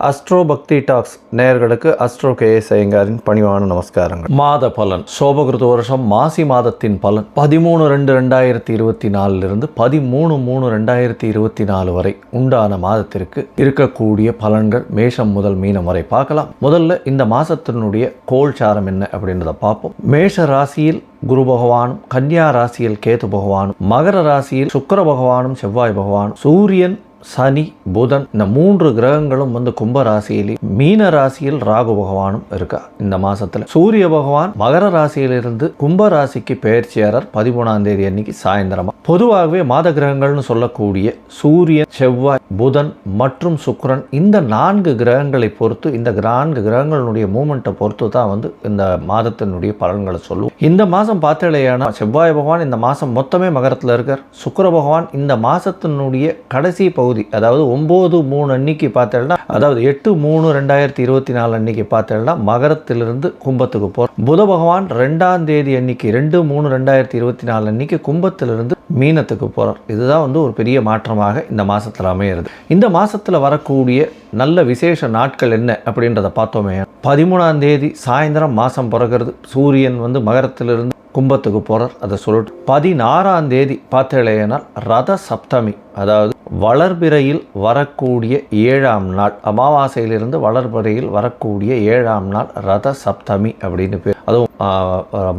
Astro பக்தி tax நேயர்களுக்கு astro KS ஐயங்காரின் பணிவான நமஸ்காரங்கள். மாத பலன் சோபகிருத வருஷம் மாசி மாதத்தின் பலன் 13/2/2024 13/3/2024 வரை உண்டான மாதத்திற்கு இருக்கக்கூடிய பலன்கள் மேஷம் முதல் மீனம் வரை பார்க்கலாம். முதல்ல இந்த மாசத்தினுடைய கோல்சாரம் என்ன அப்படின்றத பார்ப்போம். மேஷ ராசியில் குரு பகவானும், கன்னியா ராசியில் கேது பகவானும், மகர ராசியில் சுக்கிர பகவானும் செவ்வாய் பகவானும், சூரியன் சனி புதன் இந்த 3 கிரகங்களும் கும்ப ராசியிலே, மீன ராசியில் ராகு பகவானும் இருக்கா. இந்த மாசத்துல சூரிய பகவான் மகர ராசியிலிருந்து கும்ப ராசிக்கு பெயர்ச்சியாளர் 13ஆம் தேதி அன்னைக்கு சாயந்தரமா. பொதுவாகவே மாத கிரகங்கள்னு சொல்லக்கூடிய சூரியன், செவ்வாய், புதன் மற்றும் சுக்கிரன் இந்த 4 கிரகங்களை பொறுத்து, இந்த 4 கிரகங்களுடைய மூமெண்ட்டை பொறுத்து தான் இந்த மாதத்தினுடைய பலன்களை சொல்லுவோம். இந்த மாதம் பார்த்தலையானா செவ்வாய் பகவான் இந்த மாதம் மொத்தமே மகரத்தில் இருக்கார். சுக்கிர பகவான் இந்த மாதத்தினுடைய கடைசி பகுதி, அதாவது 9/3 அன்னைக்கு பார்த்தேன்னா, அதாவது 8/3/2024 அன்னைக்கு பார்த்தேன்னா மகரத்திலிருந்து கும்பத்துக்கு போகிறார். புத பகவான் 2ஆம் தேதி அன்னைக்கு 2/3/2024 அன்னைக்கு கும்பத்திலிருந்து மீனத்துக்கு போகிறார். இதுதான் ஒரு பெரிய மாற்றமாக இந்த மாதத்தில் அமையிறது. இந்த மாதத்தில் வரக்கூடிய நல்ல விசேஷ நாட்கள் என்ன அப்படின்றத பார்த்தோமே. 13ஆம் தேதி சாயந்தரம் மாதம் பிறகுறது. சூரியன் மகரத்திலிருந்து கும்பத்துக்கு போகிறார். அதை சொல்லிட்டு 16ஆம் தேதி பார்த்தேனால் ரத சப்தமி, அதாவது வளர்பிறையில் வரக்கூடிய 7ஆம் நாள், அமாவாசையிலிருந்து வளர்பிறையில் வரக்கூடிய 7ஆம் நாள் ரத சப்தமி அப்படின்னு பேர். அதுவும்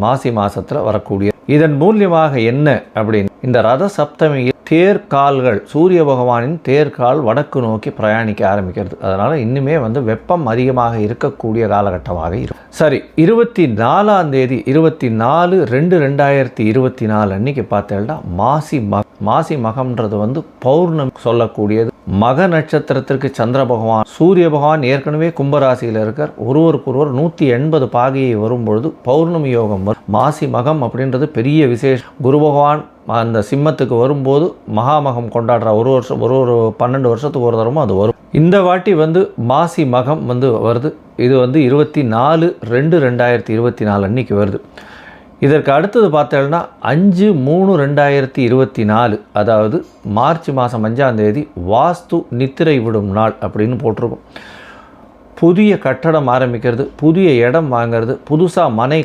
மாசி மாசத்தில் வரக்கூடிய. இதன் மூலியமாக என்ன அப்படின்னு, இந்த ரத சப்தமியில் தேர்கால்கள், சூரிய பகவானின் தேர்கால் வடக்கு நோக்கி பிரயாணிக்க ஆரம்பிக்கிறது. அதனால இன்னுமே வெப்பம் அதிகமாக இருக்கக்கூடிய காலகட்டமாக இருக்கும். சரி, 24ஆம் தேதி 24/2/2024 அன்னைக்கு பார்த்தேன்னா மாசி மகம்ன்றது பௌர்ணமி சொல்லக்கூடியது. மக நட்சத்திரத்திற்கு சந்திர பகவான், சூரிய பகவான் ஏற்கனவே கும்பராசியில் இருக்கார். ஒருவருக்கொருவர் 180 பாகையை வரும்பொழுது பௌர்ணமி யோகம் வரும். மாசி மகம் அப்படின்றது பெரிய விசேஷம். குரு பகவான் அந்த சிம்மத்துக்கு வரும்போது மகாமகம் கொண்டாடுற ஒரு 12 வருஷத்துக்கு ஒரு தரமும் அது வரும். இந்த வாட்டி மாசி மகம் வருது. இது 24/2/2024 அன்னைக்கு வருது. இதற்கு அடுத்தது பார்த்தேன்னா 5/3/2024, அதாவது மார்ச் மாதம் 5ஆம் தேதி வாஸ்து நித்திரை விடும் நாள் அப்படின்னு போட்டிருக்கும். புதிய கட்டடம் ஆரம்பிக்கிறது, புதிய இடம் வாங்கிறது, புதுசாக மனை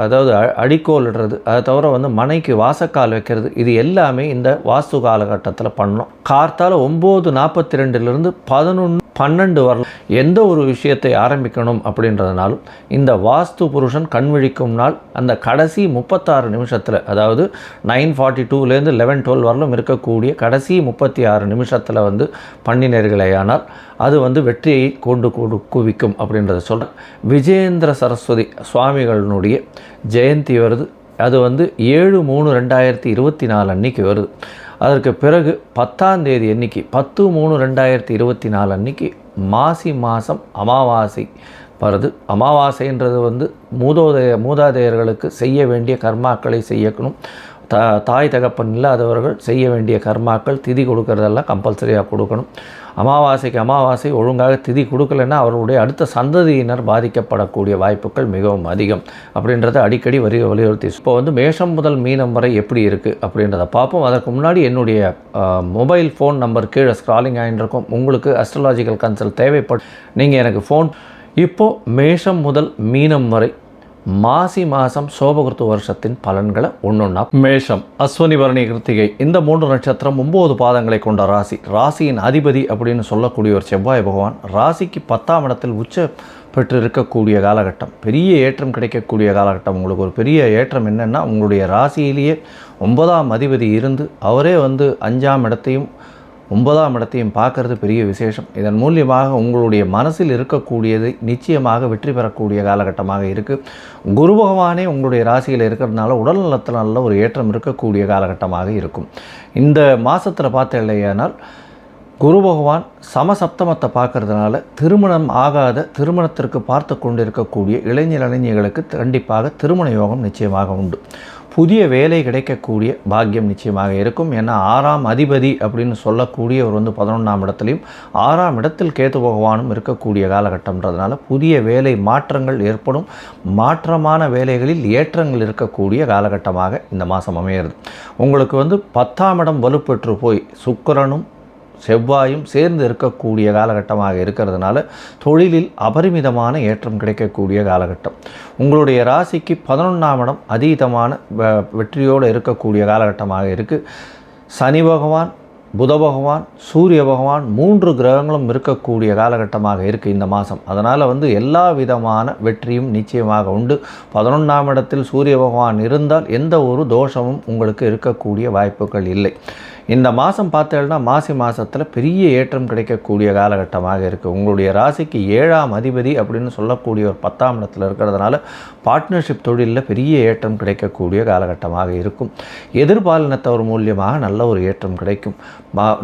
அதாவது அடிக்கோல் இடுறது, அதை தவிர மனைக்கு வாசக்கால் வைக்கிறது, இது எல்லாமே இந்த வாஸ்து காலகட்டத்தில் பண்ணணும். கார்த்தால 9:42 11:12 வரலாம் எந்த ஒரு விஷயத்தை ஆரம்பிக்கணும் அப்படின்றதுனாலும் இந்த வாஸ்து புருஷன் கண்விழிக்கும் நாள் அந்த கடைசி 36 நிமிஷத்தில், அதாவது 9:42 11:12 வரலும் இருக்கக்கூடிய கடைசி 36 நிமிஷத்தில் பண்ணினர்களேயானால் அது வெற்றியை கொண்டு குவிக்கும் அப்படின்றத சொல்கிறேன். விஜயேந்திர சரஸ்வதி சுவாமிகளினுடைய ஜெயந்தி வருது. அது 7/3/2024 அன்னைக்கு வருது. அதற்கு பிறகு 10ஆம் தேதி அன்னைக்கு 10/3/2024 அன்னைக்கு மாசி மாதம் அமாவாசை வருது. அமாவாசைன்றது மூதாதையர்களுக்கு செய்ய வேண்டிய கர்மாக்களை செய்யணும். தாய் தகப்பன் இல்லாதவர்கள் செய்ய வேண்டிய கர்மாக்கள், திதி கொடுக்கறதெல்லாம் கம்பல்சரியாக கொடுக்கணும். அமாவாசை ஒழுங்காக திதி கொடுக்கலைன்னா அவர்களுடைய அடுத்த சந்ததியினர் பாதிக்கப்படக்கூடிய வாய்ப்புகள் மிகவும் அதிகம் அப்படின்றத அடிக்கடி வலியுறுத்தி. இப்போ மேஷம் முதல் மீனம் வரை எப்படி இருக்குது அப்படின்றத பார்ப்போம். அதற்கு முன்னாடி என்னுடைய மொபைல் ஃபோன் நம்பர் கீழே ஸ்க்ராலிங் ஆகிட்டு உங்களுக்கு அஸ்ட்ராலாஜிக்கல் கன்சல்ட் தேவைப்படும், நீங்கள் எனக்கு ஃபோன். இப்போது மேஷம் முதல் மீனம் வரை மாசி மாதம் சோபகிருத்து வருஷத்தின் பலன்களை ஒன்றொன்னா. மேஷம் அஸ்வினி பரணி கிருத்திகை இந்த 3 நட்சத்திரம் 9 பாதங்களை கொண்ட ராசி. ராசியின் அதிபதி அப்படின்னு சொல்லக்கூடிய ஒரு செவ்வாய் பகவான் ராசிக்கு 10ஆம் இடத்தில் உச்ச பெற்று இருக்கக்கூடிய காலகட்டம். பெரிய ஏற்றம் கிடைக்கக்கூடிய காலகட்டம். உங்களுக்கு ஒரு பெரிய ஏற்றம் என்னென்னா, உங்களுடைய ராசியிலேயே 9ஆம் அதிபதி இருந்து அவரே 5ஆம் இடத்தையும் 9ஆம் இடத்தையும் பார்க்கறது பெரிய விசேஷம். இதன் மூலியமாக உங்களுடைய மனசில் இருக்கக்கூடியதை நிச்சயமாக வெற்றி பெறக்கூடிய காலகட்டமாக இருக்குது. குரு பகவானே உங்களுடைய ராசியில் இருக்கிறதுனால உடல் நலத்தில் நல்ல ஒரு ஏற்றம் இருக்கக்கூடிய காலகட்டமாக இருக்கும். இந்த மாதத்தில் பார்த்தேனால் குரு பகவான் சமசப்தமத்தை பார்க்கறதுனால திருமணம் ஆகாத, திருமணத்திற்கு பார்த்து கொண்டு இருக்கக்கூடிய இளைஞர்களுக்கு கண்டிப்பாக திருமண யோகம் நிச்சயமாக உண்டு. புதிய வேலை கிடைக்கக்கூடிய பாக்கியம் நிச்சயமாக இருக்கும். ஏன்னா 6ஆம் அதிபதி அப்படின்னு சொல்லக்கூடிய ஒரு 11ஆம் இடத்துலையும் 6ஆம் இடத்தில் கேது பகவானும் இருக்கக்கூடிய காலகட்டம்ன்றதுனால புதிய வேலை மாற்றங்கள் ஏற்படும். மாற்றமான வேலைகளில் ஏற்றங்கள் இருக்கக்கூடிய காலகட்டமாக இந்த மாதம் அமையிறது. உங்களுக்கு 10ஆம் இடம் வலுப்பெற்று போய் சுக்கிரனும் செவ்வாயும் சேர்ந்து இருக்கக்கூடிய காலகட்டமாக இருக்கிறதுனால தொழிலில் அபரிமிதமான ஏற்றம் கிடைக்கக்கூடிய காலகட்டம். உங்களுடைய ராசிக்கு 11ஆம் இடம் அதீதமான வெற்றியோடு இருக்கக்கூடிய காலகட்டமாக இருக்குது. சனி பகவான், புத பகவான், சூரிய பகவான் 3 கிரகங்களும் இருக்கக்கூடிய காலகட்டமாக இருக்குது இந்த மாதம். அதனால் எல்லா விதமான வெற்றியும் நிச்சயமாக உண்டு. 11ஆம் இடத்தில் சூரிய பகவான் இருந்தால் எந்த ஒரு தோஷமும் உங்களுக்கு இருக்கக்கூடிய வாய்ப்புகள் இல்லை. இந்த மாதம் பார்த்தேன்னா மாசி மாதத்தில் பெரிய ஏற்றம் கிடைக்கக்கூடிய காலகட்டமாக இருக்குது. உங்களுடைய ராசிக்கு 7ஆம் அதிபதி அப்படின்னு சொல்லக்கூடிய ஒரு 10ஆம் இடத்துல இருக்கிறதுனால பார்ட்னர்ஷிப் தொழிலில் பெரிய ஏற்றம் கிடைக்கக்கூடிய காலகட்டமாக இருக்கும். எதிர்பாலினத்தவர் மூலியமாக நல்ல ஒரு ஏற்றம் கிடைக்கும்.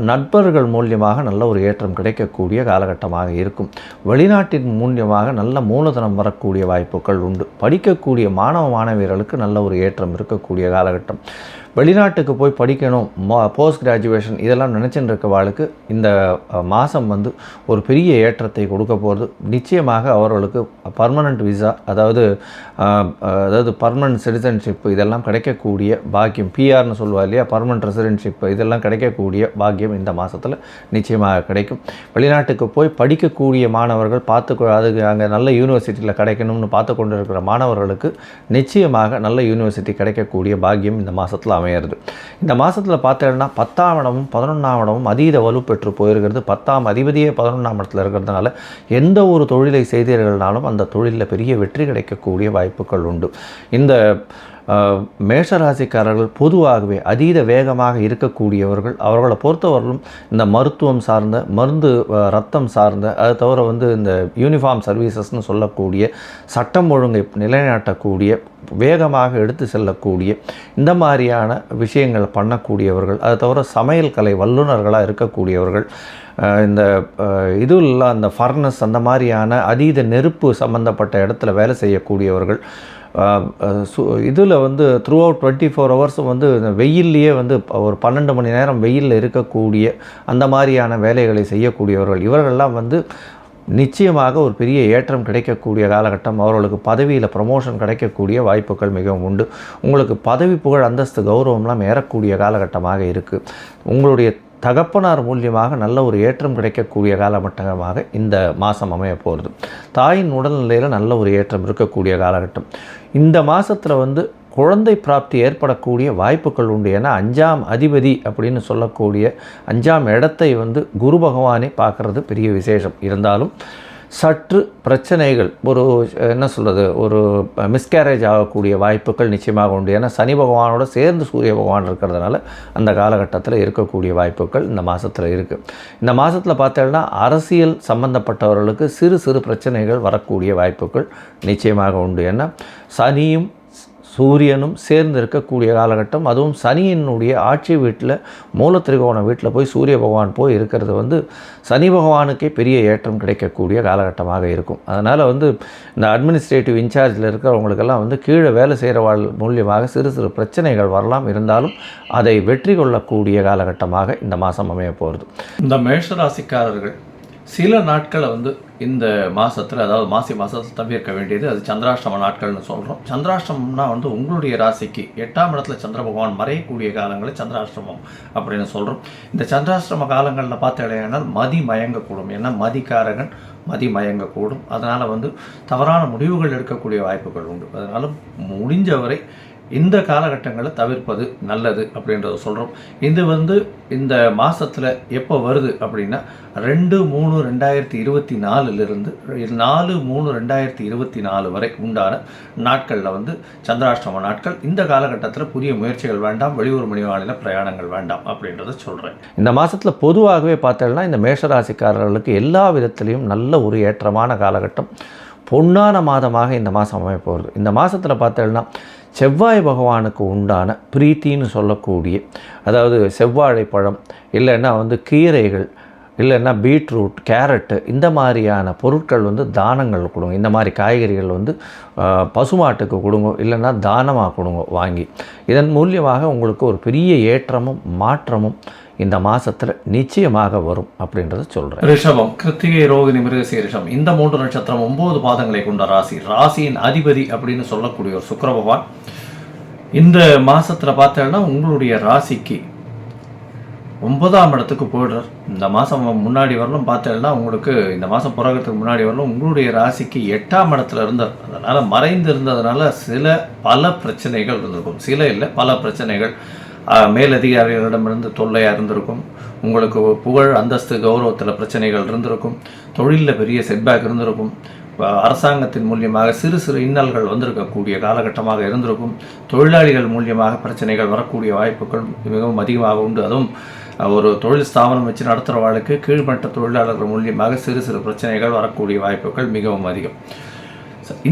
நண்பர்கள் மூலியமாக நல்ல ஒரு ஏற்றம் கிடைக்கக்கூடிய காலகட்டமாக இருக்கும். வெளிநாட்டின் மூலியமாக நல்ல மூலதனம் வரக்கூடிய வாய்ப்புகள் உண்டு. படிக்கக்கூடிய மாணவ மாணவியர்களுக்கு நல்ல ஒரு ஏற்றம் இருக்கக்கூடிய காலகட்டம். வெளிநாட்டுக்கு போய் படிக்கணும், போஸ்ட் கிராஜுவேஷன் இதெல்லாம் நினச்சின்னு இருக்கவாளுக்கு இந்த மாதம் ஒரு பெரிய ஏற்றத்தை கொடுக்க போகிறது. நிச்சயமாக அவர்களுக்கு பர்மனண்ட் விசா, அதாவது பர்மனண்ட் சிட்டிசன்ஷிப் இதெல்லாம் கிடைக்கக்கூடிய பாக்கியம், பிஆர்னு சொல்லுவா இல்லையா, பர்மனண்ட் ரெசிடென்ஷிப் இதெல்லாம் கிடைக்கக்கூடிய பாக்கியம் இந்த மாதத்தில் நிச்சயமாக கிடைக்கும். வெளிநாட்டுக்கு போய் படிக்கக்கூடிய மாணவர்கள் அதுக்கு அங்கே நல்ல யூனிவர்சிட்டியில் கிடைக்கணும்னு பார்த்து கொண்டு இருக்கிற மாணவர்களுக்கு நிச்சயமாக நல்ல யூனிவர்சிட்டி கிடைக்கக்கூடிய பாக்கியம் இந்த மாதத்தில் அமையிறது. இந்த மாதத்தில் பார்த்தேன்னா 10ஆம் இடமும் 11ஆம் இடமும் அதீத வலு பெற்று போயிருக்கிறது. 10ஆம் அதிபதியே 11ஆம் இடத்துல இருக்கிறதுனால எந்த ஒரு தொழிலை செய்தீர்கள்னாலும் அந்த தொழிலில் பெரிய வெற்றி கிடைக்கக்கூடிய வாய்ப்புகள் உண்டு. இந்த மேஷராசிக்காரர்கள் பொதுவாகவே அதீத வேகமாக இருக்கக்கூடியவர்கள். அவர்களை பொறுத்தவரையிலும் இந்த மருத்துவம் சார்ந்த, மருந்து ரத்தம் சார்ந்த, அது தவிர இந்த யூனிஃபார்ம் சர்வீசஸ்னு சொல்லக்கூடிய சட்டம் ஒழுங்கை நிலைநாட்டக்கூடிய, வேகமாக எடுத்து செல்லக்கூடிய இந்த மாதிரியான விஷயங்களை பண்ணக்கூடியவர்கள், அது தவிர சமையல் கலை வல்லுநர்களாக இருக்கக்கூடியவர்கள், இந்த இதுலாம் அந்த ஃபர்னஸ் அந்த மாதிரியான அதீத நெருப்பு சம்பந்தப்பட்ட இடத்துல வேலை செய்யக்கூடியவர்கள், இதில் த்ரூ அவுட் 24 ஹவர்ஸும் வெயில்லையே ஒரு 12 மணி நேரம் வெயிலில் இருக்கக்கூடிய அந்த மாதிரியான வேலைகளை செய்யக்கூடியவர்கள், இவர்கள்லாம் நிச்சயமாக ஒரு பெரிய ஏற்றம் கிடைக்கக்கூடிய காலகட்டம். அவர்களுக்கு பதவியில் ப்ரமோஷன் கிடைக்கக்கூடிய வாய்ப்புகள் மிகவும் உண்டு. உங்களுக்கு பதவி, புகழ், அந்தஸ்து, கௌரவம்லாம் ஏறக்கூடிய காலகட்டமாக இருக்குது. உங்களுடைய தகப்பனார் மூலியமாக நல்ல ஒரு ஏற்றம் கிடைக்கக்கூடிய காலகட்டமாக இந்த மாதம் அமைய போகிறது. தாயின் உடல்நிலையில் நல்ல ஒரு ஏற்றம் இருக்கக்கூடிய காலகட்டம். இந்த மாதத்தில் குழந்தை பிராப்தி ஏற்படக்கூடிய வாய்ப்புகள் உண்டு. ஏன்னா 5ஆம் அதிபதி அப்படின்னு சொல்லக்கூடிய 5ஆம் இடத்தை குரு பகவானே பார்க்குறது பெரிய விசேஷம். இருந்தாலும் சற்று பிரச்சனைகள், ஒரு மிஸ்கேரேஜ் ஆகக்கூடிய வாய்ப்புகள் நிச்சயமாக உண்டு. ஏன்னா சனி பகவானோட சேர்ந்து சூரிய பகவான் இருக்கிறதுனால அந்த காலகட்டத்தில் இருக்கக்கூடிய வாய்ப்புகள் இந்த மாதத்தில் இருக்குது. இந்த மாதத்தில் பார்த்தோம்னா அரசியல் சம்பந்தப்பட்டவர்களுக்கு சிறு சிறு பிரச்சனைகள் வரக்கூடிய வாய்ப்புகள் நிச்சயமாக உண்டு. ஏன்னா சனியும் சூரியனும் சேர்ந்து இருக்கக்கூடிய காலகட்டம். அதுவும் சனியினுடைய ஆட்சி வீட்டில், மூலத்திரிகோண வீட்டில் போய் சூரிய பகவான் போய் இருக்கிறது சனி பகவானுக்கே பெரிய ஏற்றம் கிடைக்கக்கூடிய காலகட்டமாக இருக்கும். அதனால் இந்த அட்மினிஸ்ட்ரேட்டிவ் இன்சார்ஜில் இருக்கிறவங்களுக்கெல்லாம் கீழே வேலை செய்கிறவாள் மூலியமாக சிறு சிறு பிரச்சனைகள் வரலாம். இருந்தாலும் அதை வெற்றி கொள்ளக்கூடிய காலகட்டமாக இந்த மாதம் அமைய போகிறது. இந்த மேஷராசிக்காரர்கள் சில நாட்களை இந்த மாதத்தில், அதாவது மாசி மாதத்தில் தவிர்க்க வேண்டியது அது சந்திராஷ்டம நாட்கள்னு சொல்கிறோம். சந்திராஷ்டமம்னா உங்களுடைய ராசிக்கு 8ஆம் இடத்துல சந்திர பகவான் மறையக்கூடிய காலங்களை சந்திராஷ்டமம் அப்படின்னு சொல்கிறோம். இந்த சந்திராஷ்டம காலங்களில் பார்த்தீங்கன்னா மதி மயங்கக்கூடும். ஏன்னா மதிக்காரகன் மதி மயங்கக்கூடும். அதனால் தவறான முடிவுகள் எடுக்கக்கூடிய வாய்ப்புகள் உண்டு. அதனால் முடிஞ்சவரை இந்த காலகட்டங்களை தவிர்ப்பது நல்லது அப்படின்றத சொல்கிறோம். இது இந்த மாதத்தில் எப்போ வருது அப்படின்னா 2/3/2024 4/3/2024 வரை உண்டான நாட்களில் சந்திராஷ்டம நாட்கள். இந்த காலகட்டத்தில் புதிய முயற்சிகள் வேண்டாம், வெளியூர் வெளிமாநில பிரயாணங்கள் வேண்டாம் அப்படின்றத சொல்கிறேன். இந்த மாதத்தில் பொதுவாகவே பார்த்தோம்னா இந்த மேஷராசிக்காரர்களுக்கு எல்லா விதத்திலையும் நல்ல ஒரு ஏற்றமான காலகட்டம், பொன்னான மாதமாக இந்த மாதம் அமைய போகிறது. இந்த மாதத்தில் பார்த்தோம்னா செவ்வாய் பகவானுக்கு உண்டான பிரீத்தின்னு சொல்லக்கூடிய, அதாவது செவ்வாழை பழம், இல்லைன்னா கீரைகள், இல்லைன்னா பீட்ரூட், கேரட்டு இந்த மாதிரியான பொருட்கள் தானங்கள் கொடுங்க. இந்த மாதிரி காய்கறிகள் பசுமாட்டுக்கு கொடுங்க, இல்லைன்னா தானமாக கொடுங்க வாங்கி. இதன் மூலியமாக உங்களுக்கு ஒரு பெரிய ஏற்றமும் மாற்றமும் இந்த மாதத்தில் நிச்சயமாக வரும் அப்படின்றத சொல்கிறேன். ரிஷபம், கிருத்திகை, ரோகிணி, மிருகசீரிஷம் இந்த 3 நட்சத்திரம் 9 பாதங்களை கொண்ட ராசி. ராசியின் அதிபதி அப்படின்னு சொல்லக்கூடிய ஒரு சுக்கிர பகவான் இந்த மாதத்தில் பார்த்தோன்னா உங்களுடைய ராசிக்கு 9ஆம் இடத்துக்கு போயிடுறார். இந்த மாதம் முன்னாடி வரலும் பார்த்தேன்னா உங்களுக்கு இந்த மாதம் பிறகுறதுக்கு முன்னாடி வரலும் உங்களுடைய ராசிக்கு 8ஆம் இடத்துல இருந்தார். அதனால் மறைந்து இருந்ததுனால பல பிரச்சனைகள் இருந்திருக்கும். சில இல்லை, பல பிரச்சனைகள். மேலதிகாரிகளிடமிருந்து தொல்லையாக இருந்திருக்கும். உங்களுக்கு புகழ், அந்தஸ்து, கௌரவத்தில் பிரச்சனைகள் இருந்திருக்கும். தொழிலில் பெரிய செட்பேக் இருந்திருக்கும். அரசாங்கத்தின் மூலியமாக சிறு சிறு இன்னல்கள் வந்திருக்கக்கூடிய காலகட்டமாக இருந்திருக்கும். தொழிலாளிகள் மூலியமாக பிரச்சனைகள் வரக்கூடிய வாய்ப்புகள் மிகவும் அதிகமாக உண்டு. அதுவும் ஒரு தொழில் ஸ்தாபனம் வச்சு நடத்துகிறவாளுக்கு கீழ்மட்ட தொழிலாளர்கள் மூலியமாக சிறு சிறு பிரச்சனைகள் வரக்கூடிய வாய்ப்புகள் மிகவும் அதிகம்.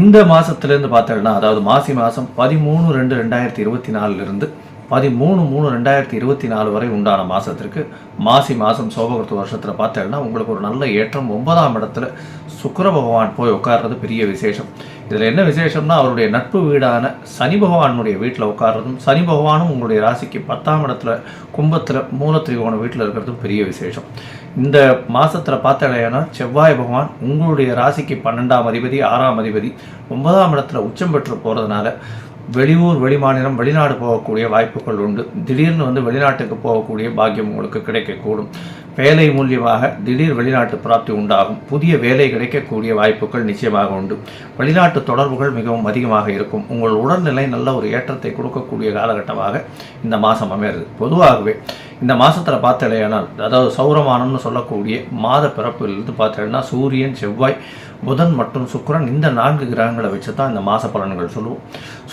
இந்த மாதத்துலேருந்து பார்த்தோம்னா, அதாவது மாசி மாதம் 13/2/2024 13/3/2024 வரை உண்டான மாதத்திற்கு மாசி மாதம் சோபகிருத்து வருஷத்தில் பார்த்தோம்னா உங்களுக்கு ஒரு நல்ல ஏற்றம். 9ஆம் இடத்துல சுக்கிர பகவான் போய் உட்கார்றது பெரிய விசேஷம். இதில் என்ன விசேஷம்னா, அவருடைய நட்பு வீடான சனி பகவானுடைய வீட்டில் உட்கார்றதும், சனி பகவானும் உங்களுடைய ராசிக்கு 10ஆம் இடத்துல கும்பத்தில் மூலத்திரிகோண வீட்டில் இருக்கிறதும் பெரிய விசேஷம். இந்த மாதத்தில் பார்த்தலையானா செவ்வாய் பகவான் உங்களுடைய ராசிக்கு 12ஆம் அதிபதி, 6ஆம் அதிபதி 9ஆம் இடத்துல உச்சம் பெற்று போகிறதுனால வெளியூர், வெளிமாநிலம், வெளிநாடு போகக்கூடிய வாய்ப்புகள் உண்டு. திடீர்னு வெளிநாட்டுக்கு போகக்கூடிய பாக்கியம் உங்களுக்கு கிடைக்கக்கூடும். வேலை மூலியமாக திடீர் வெளிநாட்டு பிராப்தி உண்டாகும். புதிய வேலை கிடைக்கக்கூடிய வாய்ப்புகள் நிச்சயமாக உண்டு. வெளிநாட்டு தொடர்புகள் மிகவும் அதிகமாக இருக்கும். உங்கள் உடல்நிலை நல்ல ஒரு ஏற்றத்தை கொடுக்கக்கூடிய காலகட்டமாக இந்த மாதம் அமைகிறது. பொதுவாகவே இந்த மாதத்தில் பார்த்தலையானால், அதாவது சௌரமானம்னு சொல்லக்கூடிய மாத பிறப்பிலிருந்து பார்த்தீங்கன்னா சூரியன், செவ்வாய், புதன் மற்றும் சுக்கிரன் இந்த 4 கிரகங்களை வச்சு தான் இந்த மாத பலன்கள் சொல்லுவோம்.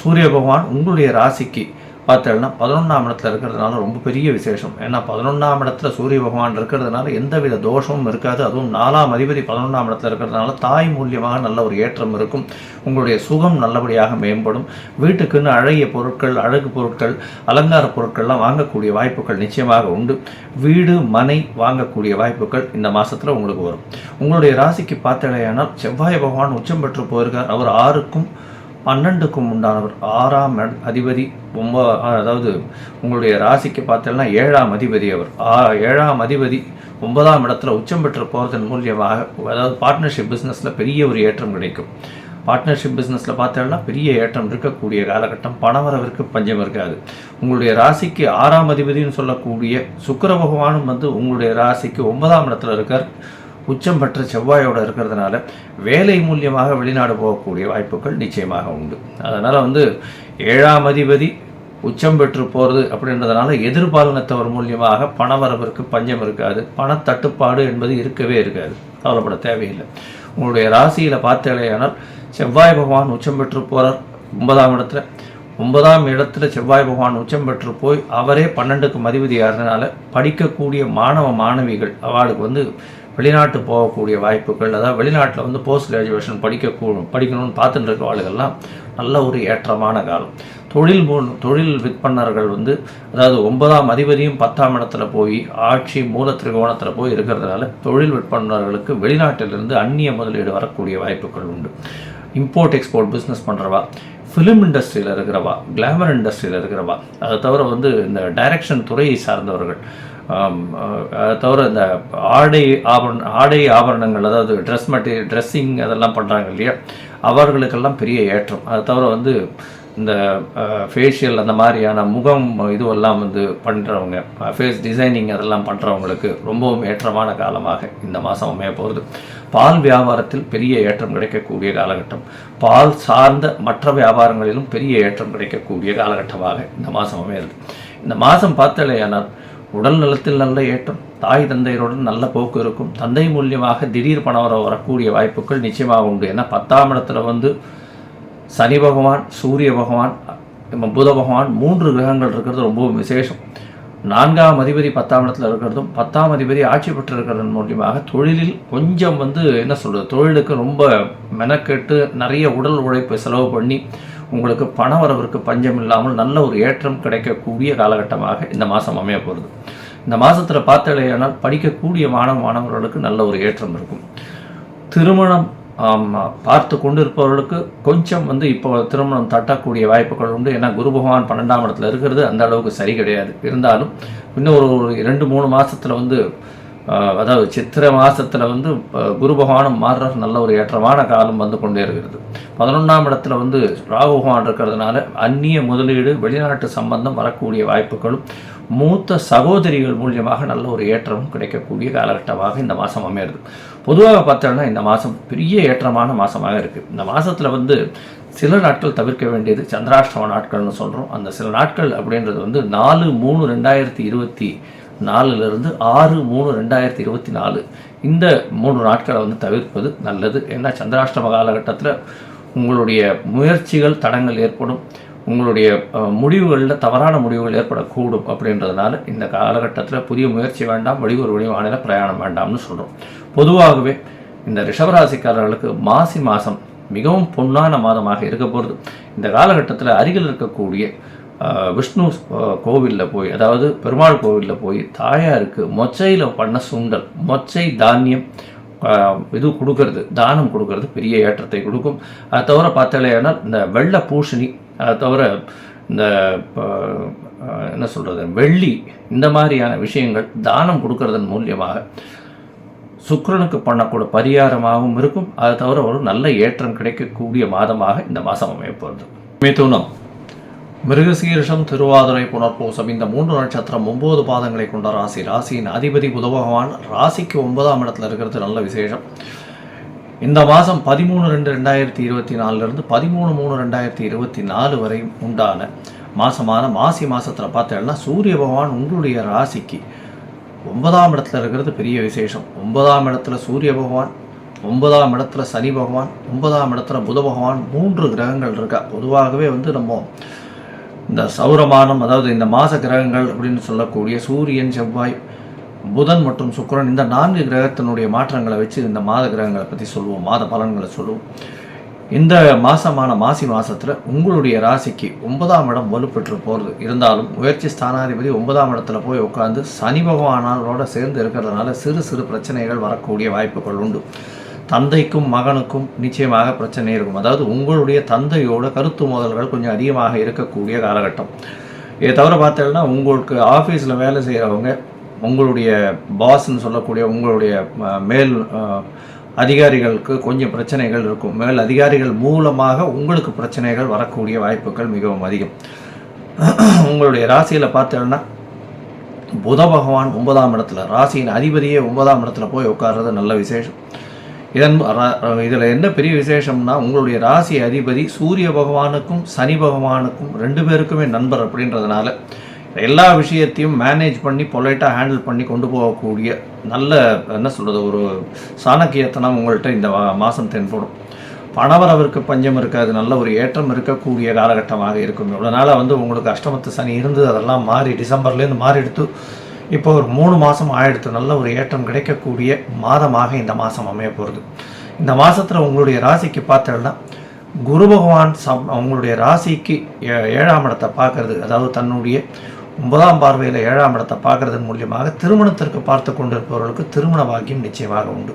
சூரிய பகவான் உங்களுடைய ராசிக்கு பார்த்தோம்னா 11ஆம் இடத்துல இருக்கிறதுனால ரொம்ப பெரிய விசேஷம். ஏன்னா 11ஆம் இடத்துல சூரிய பகவான் இருக்கிறதுனால எந்தவித தோஷமும் இருக்காது. அதுவும் 4ஆம் அதிபதி 11ஆம் இடத்துல இருக்கிறதுனால தாய் மூலியமாக நல்ல ஒரு ஏற்றம் இருக்கும். உங்களுடைய சுகம் நல்லபடியாக மேம்படும். வீட்டுக்குன்னு அழகிய பொருட்கள், அழகு பொருட்கள், அலங்கார பொருட்கள்லாம் வாங்கக்கூடிய வாய்ப்புகள் நிச்சயமாக உண்டு. வீடு, மனை வாங்கக்கூடிய வாய்ப்புகள் இந்த மாதத்தில் உங்களுக்கு வரும். உங்களுடைய ராசிக்கு பார்த்தலையானால் செவ்வாய் பகவான் உச்சம் பெற்று போயிருக்கார். அவர் 6க்கும் 12க்கும் உண்டானவர். 6ஆம் அதிபதி அதாவது உங்களுடைய ராசிக்கு பார்த்தோம்னா 7ஆம் அதிபதி. அவர் 7ஆம் அதிபதி 9ஆம் இடத்துல உச்சம் பெற்று போகிறதன் மூலியமாக, அதாவது பார்ட்னர்ஷிப் பிஸ்னஸில் பெரிய ஒரு ஏற்றம் கிடைக்கும். பார்ட்னர்ஷிப் பிஸ்னஸில் பார்த்தோம்னா பெரிய ஏற்றம் இருக்கக்கூடிய காலகட்டம். பணவரவிற்கு பஞ்சம் இருக்காது. உங்களுடைய ராசிக்கு 6ஆம் அதிபதினு சொல்லக்கூடிய சுக்கிர பகவானும் உங்களுடைய ராசிக்கு 9ஆம் இடத்துல இருக்கார். உச்சம் பெற்ற செவ்வாயோடு இருக்கிறதுனால வேலை மூலியமாக வெளிநாடு போகக்கூடிய வாய்ப்புகள் நிச்சயமாக உண்டு. அதனால் 7ஆம் அதிபதி உச்சம் பெற்று போகிறது அப்படின்றதுனால எதிர்பாலினத்தவர் மூலியமாக பணவரவிற்கு பஞ்சம் இருக்காது. பணத்தட்டுப்பாடு என்பது இருக்கவே இருக்காது. கவலைப்பட தேவையில்லை. உங்களுடைய ராசியில் பார்த்தேனால் செவ்வாய் பகவான் உச்சம் பெற்று போகிறார் 9ஆம் இடத்துல. 9ஆம் இடத்துல செவ்வாய் பகவான் உச்சம் பெற்று போய் அவரே 12க்கு அதிபதியாகிறதுனால படிக்கக்கூடிய மாணவ மாணவிகள் அவளுக்கு வெளிநாட்டு போகக்கூடிய வாய்ப்புகள், அதாவது வெளிநாட்டில் போஸ்ட் கிராஜுவேஷன் படிக்கணும்னு பார்த்துட்டு இருக்க ஆளுகள்லாம் நல்ல ஒரு ஏற்றமான காலம். தொழில் விற்பனர்கள் அதாவது 9ஆம் அதிபதியும் 10ஆம் இடத்துல போய் ஆட்சி மூல திரிகோணத்தில் போய் இருக்கிறதுனால தொழில் விற்பனர்களுக்கு வெளிநாட்டிலிருந்து அந்நிய முதலீடு வரக்கூடிய வாய்ப்புகள் உண்டு. இம்போர்ட் எக்ஸ்போர்ட் பிஸ்னஸ் பண்ணுறவா, ஃபிலிம் இண்டஸ்ட்ரியில் இருக்கிறவா, கிளாமர் இண்டஸ்ட்ரியில் இருக்கிறவா, அதை தவிர இந்த டைரக்ஷன் துறையை சார்ந்தவர்கள், அதை தவிர இந்த ஆடை ஆபரணங்கள், அதாவது ட்ரெஸ்ஸிங் அதெல்லாம் பண்ணுறாங்க இல்லையா, அவர்களுக்கெல்லாம் பெரிய ஏற்றம். அதை தவிர இந்த ஃபேஷியல் அந்த மாதிரியான முகம் இதுவெல்லாம் பண்ணுறவங்க, ஃபேஸ் டிசைனிங் அதெல்லாம் பண்ணுறவங்களுக்கு ரொம்பவும் ஏற்றமான காலமாக இந்த மாதம் அமைய போகிறது. பால் வியாபாரத்தில் பெரிய ஏற்றம் கிடைக்கக்கூடிய காலகட்டம். பால் சார்ந்த மற்ற வியாபாரங்களிலும் பெரிய ஏற்றம் கிடைக்கக்கூடிய காலகட்டமாக இந்த மாதம் அமையிறது. இந்த மாதம் பார்த்தலையானால் உடல் நலத்தில் நல்ல ஏற்றம், தாய் தந்தையருடன் நல்ல போக்கு இருக்கும். தந்தை மூலியமாக திடீர் பணவரவு வரக்கூடிய வாய்ப்புகள் நிச்சயமாக உண்டு. ஏன்னா 10ஆம் இடத்துல சனி பகவான், சூரிய பகவான், புத பகவான் 3 கிரகங்கள் இருக்கிறது ரொம்பவும் விசேஷம். 4ஆம் அதிபதி 10ஆம் இடத்துல இருக்கிறதும் 10ஆம் அதிபதி ஆட்சி பெற்று இருக்கிறதன் மூலியமாக தொழிலில் கொஞ்சம் என்ன சொல்கிறது, தொழிலுக்கு ரொம்ப மெனக்கெட்டு நிறைய உடல் உழைப்பை செலவு பண்ணி உங்களுக்கு பண வரவிற்கு பஞ்சம் இல்லாமல் நல்ல ஒரு ஏற்றம் கிடைக்கக்கூடிய காலகட்டமாக இந்த மாதம் அமைய போகிறது. இந்த மாதத்தில் பார்த்தலையானால் படிக்கக்கூடிய மாணவர்களுக்கு நல்ல ஒரு ஏற்றம் இருக்கும். திருமணம் பார்த்து கொண்டு இருப்பவர்களுக்கு கொஞ்சம் இப்போ திருமணம் தட்டக்கூடிய வாய்ப்புகள் உண்டு. ஏன்னா குரு பகவான் 12ஆம் இடத்துல இருக்கிறது அந்த அளவுக்கு சரி கிடையாது. இருந்தாலும் இன்னும் ஒரு 2-3 மாதத்தில் அதாவது சித்திரை மாதத்தில் குரு பகவானும் மாறுற நல்ல ஒரு ஏற்றமான காலம் கொண்டே இருக்கிறது. 11ஆம் இடத்துல ராகு பகவான் இருக்கிறதுனால அந்நிய முதலீடு, வெளிநாட்டு சம்பந்தம் வரக்கூடிய வாய்ப்புகளும், மூத்த சகோதரிகள் மூலியமாக நல்ல ஒரு ஏற்றமும் கிடைக்கக்கூடிய காலகட்டமாக இந்த மாதம் அமையிறது. பொதுவாக பார்த்தோம்னா இந்த மாதம் பெரிய ஏற்றமான மாதமாக இருக்குது. இந்த மாதத்தில் சில நாட்கள் தவிர்க்க வேண்டியது சந்திராஷ்டம நாட்கள்னு சொல்கிறோம். அந்த சில நாட்கள் அப்படின்றது 4/3/2024 6/3/2024 இந்த 3 நாட்களை தவிர்ப்பது நல்லது. ஏன்னா சந்திராஷ்டம காலகட்டத்தில் உங்களுடைய முயற்சிகள் தடங்கள் ஏற்படும், உங்களுடைய முடிவுகளில் தவறான முடிவுகள் ஏற்படக்கூடும். அப்படின்றதுனால இந்த காலகட்டத்தில் புதிய முயற்சி வேண்டாம், வெளியூர் வெளிமாநில பிரயாணம் வேண்டாம்னு சொல்கிறோம். பொதுவாகவே இந்த ரிஷபராசிக்காரர்களுக்கு மாசி மாதம் மிகவும் பொன்னான மாதமாக இருக்க போகிறது. இந்த காலகட்டத்தில் அருகில் இருக்கக்கூடிய விஷ்ணு கோவிலில் போய், அதாவது பெருமாள் கோவிலில் போய் தாயாருக்கு மொச்சையில் பண்ண சுண்டல், மொச்சை தானியம் இது கொடுக்கறது, தானம் கொடுக்கறது பெரிய ஏற்றத்தை கொடுக்கும். அதை தவிர பார்த்தாலேனா இந்த வெள்ளை பூசணி, அதை தவிர இந்த என்ன சொல்கிறது வெள்ளி, இந்த மாதிரியான விஷயங்கள் தானம் கொடுக்கறதன் மூலியமாக சுக்கிரனுக்கு பண்ணக்கூடிய பரிகாரமாகவும் இருக்கும். அதை தவிர ஒரு நல்ல ஏற்றம் கிடைக்கக்கூடிய மாதமாக இந்த மாதம் அமையப்போகிறது. மிதுனம், மிருகசீரிஷம், திருவாதிரை, புனர்பூசம் இந்த 3 நட்சத்திரம் 9 பாதங்களை கொண்ட ராசி. ராசியின் அதிபதி புத பகவான் ராசிக்கு 9ஆம் இடத்துல இருக்கிறது நல்ல விசேஷம். இந்த மாதம் 13/2/2024 13/3/2024 வரை உண்டான மாதமான மாசி மாதத்தில் பார்த்தேன்னா சூரிய பகவான் உங்களுடைய ராசிக்கு 9ஆம் இடத்துல இருக்கிறது பெரிய விசேஷம். 9ஆம் இடத்துல சூரிய பகவான், 9ஆம் இடத்துல சனி பகவான், 9ஆம் இடத்துல புத பகவான், 3 கிரகங்கள் இருக்கா. பொதுவாகவே நம்ம இந்த சௌரமானம், அதாவது இந்த மாத கிரகங்கள் அப்படின்னு சொல்லக்கூடிய சூரியன், செவ்வாய், புதன் மற்றும் சுக்கிரன், இந்த 4 கிரகத்தினுடைய மாற்றங்களை வச்சு இந்த மாத கிரகங்களை பற்றி சொல்லுவோம், மாத பலன்களை சொல்லுவோம். இந்த மாதமான மாசி மாதத்தில் உங்களுடைய ராசிக்கு 9ஆம் இடம் வலுப்பெற்று போகிறது. இருந்தாலும் முயற்சி ஸ்தானாதிபதி 9ஆம் இடத்துல போய் உட்காந்து சனி பகவானோட சேர்ந்து இருக்கிறதுனால சிறு சிறு பிரச்சனைகள் வரக்கூடிய வாய்ப்புகள் உண்டு. தந்தைக்கும் மகனுக்கும் நிச்சயமாக பிரச்சனை இருக்கும். அதாவது உங்களுடைய தந்தையோட கருத்து மோதல்கள் கொஞ்சம் அதிகமாக இருக்கக்கூடிய காலகட்டம். இதை தவிர பார்த்தீங்கன்னா உங்களுக்கு ஆஃபீஸில் வேலை செய்கிறவங்க, உங்களுடைய பாஸ்ன்னு சொல்லக்கூடிய உங்களுடைய மேல் அதிகாரிகளுக்கு கொஞ்சம் பிரச்சனைகள் இருக்கும். மேல் அதிகாரிகள் மூலமாக உங்களுக்கு பிரச்சனைகள் வரக்கூடிய வாய்ப்புகள் மிகவும் அதிகம். உங்களுடைய ராசியில் பார்த்தீங்கன்னா புத பகவான் 9ஆம் இடத்துல, ராசியின் அதிபதியே 9ஆம் இடத்துல போய் உட்கார்றது நல்ல விசேஷம். இதில் என்ன பெரிய விசேஷம்னா உங்களுடைய ராசி அதிபதி சூரிய பகவானுக்கும் சனி பகவானுக்கும் 2 பேருக்குமே நண்பர். அப்படின்றதுனால எல்லா விஷயத்தையும் மேனேஜ் பண்ணி பொலைட்டாக ஹேண்டில் பண்ணி கொண்டு போகக்கூடிய நல்ல என்ன சொல்கிறது ஒரு சாணக்கியத்தனம் உங்கள்கிட்ட இந்த மாதம் தென்படும். பணவரவிற்கு பஞ்சம் இருக்காது, நல்ல ஒரு ஏற்றம் இருக்கக்கூடிய காலகட்டமாக இருக்கும். இவ்வளோ நாளாக உங்களுக்கு அஷ்டமத்து சனி இருந்தது, அதெல்லாம் மாறி டிசம்பர்லேருந்து மாறி எடுத்து இப்போ ஒரு 3 மாதம் ஆயிடுத்து. நல்ல ஒரு ஏற்றம் கிடைக்கக்கூடிய மாதமாக இந்த மாதம் அமைய போகிறது. இந்த மாதத்தில் உங்களுடைய ராசிக்கு பார்த்தோம்னா குரு பகவான் உங்களுடைய ராசிக்கு 7ஆம் இடத்தை பார்க்கறது, அதாவது தன்னுடைய 9ஆம் பார்வையில் 7ஆம் இடத்தை பார்க்கறதன் மூலியமாக திருமணத்திற்கு பார்த்து கொண்டிருப்பவர்களுக்கு திருமண பாக்கியம் நிச்சயமாக உண்டு.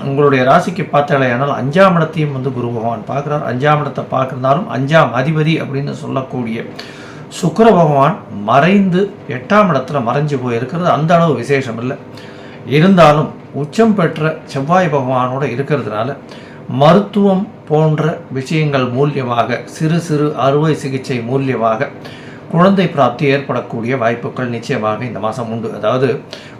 உங்களுடைய ராசிக்கு பார்த்தாலேயானால் 5ஆம் இடத்தையும் குரு பகவான் பார்க்குறார். 5ஆம் இடத்தை பார்க்குறதாலும் 5ஆம் அதிபதி அப்படின்னு சொல்லக்கூடிய சுக்கிர பகவான் மறைந்து 8ஆம் இடத்துல மறைஞ்சு போயிருக்கிறது அந்த அளவு விசேஷம் இல்லை. இருந்தாலும் உச்சம் பெற்ற செவ்வாய் பகவானோட இருக்கிறதுனால மருத்துவம் போன்ற விஷயங்கள் மூலியமாக சிறு சிறு அறுவை சிகிச்சை மூலியமாக குழந்தை பிராப்தி ஏற்படக்கூடிய வாய்ப்புகள் நிச்சயமாக இந்த மாதம் உண்டு. அதாவது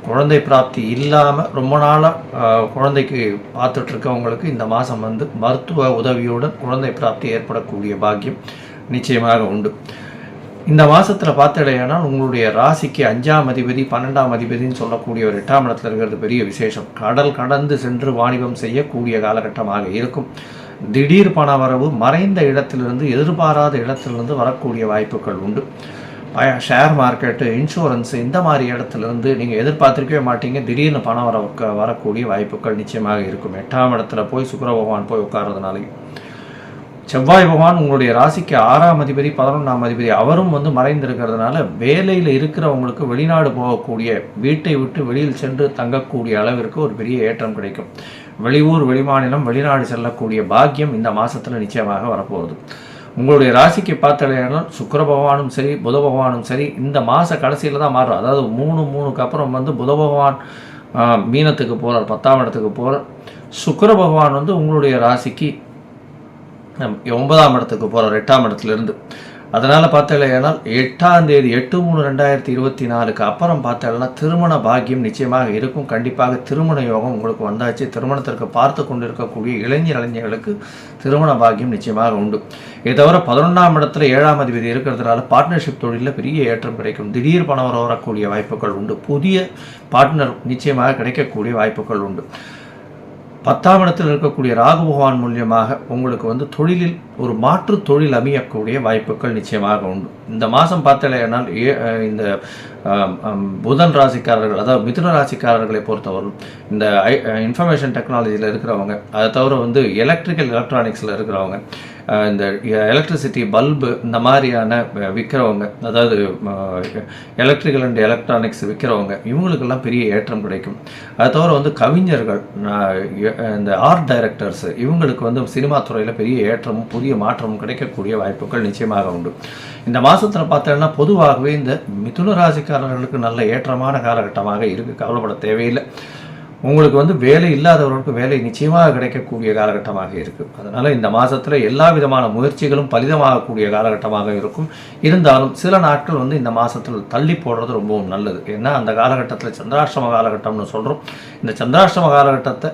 குழந்தை பிராப்தி இல்லாமல் ரொம்ப நாளாக குழந்தைக்கு பார்த்துட்ருக்கவங்களுக்கு இந்த மாதம் மருத்துவ உதவியுடன் குழந்தை பிராப்தி ஏற்படக்கூடிய பாக்கியம் நிச்சயமாக உண்டு. இந்த மாதத்தில் பார்த்துடையானால் உங்களுடைய ராசிக்கு 5ஆம் அதிபதி 12ஆம் அதிபதினு சொல்லக்கூடிய ஒரு 8ஆம் இடத்துல இருக்கிறது பெரிய விசேஷம். கடல் கடந்து சென்று வாணிபம் செய்யக்கூடிய காலகட்டமாக இருக்கும். திடீர் பண வரவு மறைந்த இடத்திலிருந்து எதிர்பாராத இடத்திலிருந்து வரக்கூடிய வாய்ப்புகள் உண்டு. ஷேர் மார்க்கெட்டு, இன்சூரன்ஸு இந்த மாதிரி இடத்துலேருந்து நீங்கள் எதிர்பார்த்துருக்கவே மாட்டீங்க, திடீர்னு பணம் வரக்கூடிய வாய்ப்புகள் நிச்சயமாக இருக்கும். 8ஆம் இடத்துல போய் சுக்கிர பகவான் போய் உட்கார்றதுனாலையும் செவ்வாய் பகவான் உங்களுடைய ராசிக்கு 6ஆம் அதிபதி 11ஆம் அதிபதி அவரும் மறைந்திருக்கிறதுனால வேலையில் இருக்கிறவங்களுக்கு வெளிநாடு போகக்கூடிய, வீட்டை விட்டு வெளியில் சென்று தங்கக்கூடிய அளவிற்கு ஒரு பெரிய ஏற்றம் கிடைக்கும். வெளியூர் வெளிமாநிலம் வெளிநாடு செல்லக்கூடிய பாக்கியம் இந்த மாதத்தில் நிச்சயமாக வரப்போகுது. உங்களுடைய ராசிக்கு பார்த்தாலேனால் சுக்கிர பகவானும் சரி புத பகவானும் சரி இந்த மாத கடைசியில் தான் மாறுறார். அதாவது 3/3க்கு அப்புறம் புத பகவான் மீனத்துக்கு போகிறார், 10ஆம் இடத்துக்கு போகிறார். சுக்கிர பகவான் உங்களுடைய ராசிக்கு 9ஆம் இடத்துக்கு போகிறார் 8ஆம் இடத்துலேருந்து. அதனால் பார்த்தீங்கன்னா 8ஆம் தேதி 8/3/2024 அப்புறம் பார்த்தீங்கன்னா திருமண பாக்கியம் நிச்சயமாக இருக்கும். கண்டிப்பாக திருமண யோகம் உங்களுக்கு வந்தாச்சு. திருமணத்திற்கு பார்த்து கொண்டிருக்கக்கூடிய இளைஞர்களுக்கு திருமண பாக்கியம் நிச்சயமாக உண்டு. இதை தவிர 11ஆம் இடத்துல 7ஆம் அதிபதி இருக்கிறதுனால பார்ட்னர்ஷிப் தொழிலில் பெரிய ஏற்றம் கிடைக்கும். திடீர் பணம் வரக்கூடிய வாய்ப்புகள் உண்டு. புதிய பார்ட்னர் நிச்சயமாக கிடைக்கக்கூடிய வாய்ப்புகள் உண்டு. 10ஆம் இடத்தில் இருக்கக்கூடிய ராகு பகவான் மூலியமாக உங்களுக்கு தொழிலில் ஒரு மாற்று தொழில் அமையக்கூடிய வாய்ப்புகள் நிச்சயமாக உண்டு. இந்த மாதம் பார்த்தலையானால் இந்த புதன் ராசிக்காரர்கள், அதாவது மிதுன ராசிக்காரர்களை பொறுத்தவரை இந்த இன்ஃபர்மேஷன் டெக்னாலஜியில் இருக்கிறவங்க, அதை தவிர எலக்ட்ரிக்கல் எலக்ட்ரானிக்ஸில் இருக்கிறவங்க, இந்த எலக்ட்ரிசிட்டி பல்பு இந்த மாதிரியான விற்கிறவங்க, அதாவது எலக்ட்ரிக்கல் அண்ட் எலக்ட்ரானிக்ஸ் விற்கிறவங்க, இவங்களுக்கெல்லாம் பெரிய ஏற்றம் கிடைக்கும். அதை தவிர கவிஞர்கள், இந்த ஆர்ட் டைரக்டர்ஸ், இவங்களுக்கு சினிமா துறையில் பெரிய ஏற்றமும் புதிய மாற்றமும் கிடைக்கக்கூடிய வாய்ப்புகள் நிச்சயமாக உண்டு. இந்த மாதத்தில் பார்த்தோன்னா பொதுவாகவே இந்த மிதுன ராசிக்காரர்களுக்கு நல்ல ஏற்றமான காலகட்டமாக இருக்குது. கவலைப்பட தேவையில்லை. உங்களுக்கு வேலை இல்லாதவர்களுக்கு வேலை நிச்சயமாக கிடைக்கக்கூடிய காலகட்டமாக இருக்குது. அதனால் இந்த மாதத்தில் எல்லா விதமான முயற்சிகளும் பலிதமாகக்கூடிய காலகட்டமாக இருக்கும். இருந்தாலும் சில நாட்கள் இந்த மாதத்தில் தள்ளி போடுறது ரொம்பவும் நல்லது. ஏன்னா அந்த காலகட்டத்தில் சந்திராஷ்டம காலகட்டம்னு சொல்கிறோம். இந்த சந்திராஷ்டம காலகட்டத்தை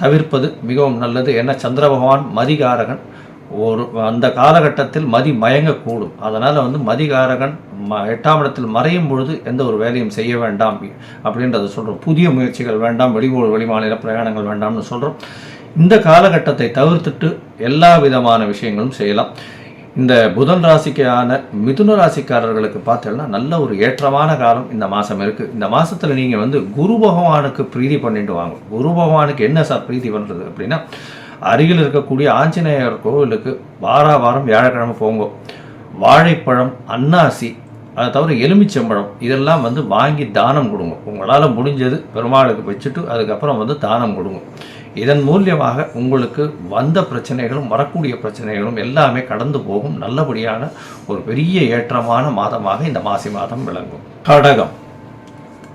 தவிர்ப்பது மிகவும் நல்லது. ஏன்னா சந்திர பகவான் மதிகாரகன். அந்த காலகட்டத்தில் மதி மயங்கக்கூடும். அதனால் மதிகாரகன் 8ஆம் இடத்தில் மறையும் பொழுது எந்த ஒரு வேலையும் செய்ய வேண்டாம் அப்படின்றத சொல்கிறோம். புதிய முயற்சிகள் வேண்டாம், வெளிமாநில பிரயாணங்கள் வேண்டாம்னு சொல்கிறோம். இந்த காலகட்டத்தை தவிர்த்துட்டு எல்லா விதமான விஷயங்களும் செய்யலாம். இந்த புதன் ராசிக்கான மிதுன ராசிக்காரர்களுக்கு பார்த்தீங்கன்னா நல்ல ஒரு ஏற்றமான காலம் இந்த மாதம் இருக்குது. இந்த மாதத்தில் நீங்கள் குரு பகவானுக்கு பிரீதி பண்ணிட்டு வாங்க. குரு பகவானுக்கு என்ன சார் பிரீதி பண்ணுறது அப்படின்னா, அருகில் இருக்கக்கூடிய ஆஞ்சநேயர் கோவிலுக்கு வாரம் வியாழக்கிழமை போங்க. வாழைப்பழம், அன்னாசி, அதை தவிர எலுமிச்சம்பழம் இதெல்லாம் வாங்கி தானம் கொடுங்க. உங்களால் முடிஞ்சது பெருமாளுக்கு வச்சுட்டு அதுக்கப்புறம் தானம் கொடுங்க. இதன் மூலியமாக உங்களுக்கு வந்த பிரச்சனைகளும் வரக்கூடிய பிரச்சனைகளும் எல்லாமே கடந்து போகும். நல்லபடியான ஒரு பெரிய ஏற்றமான மாதமாக இந்த மாசி மாதம் விளங்கும். கடகம்,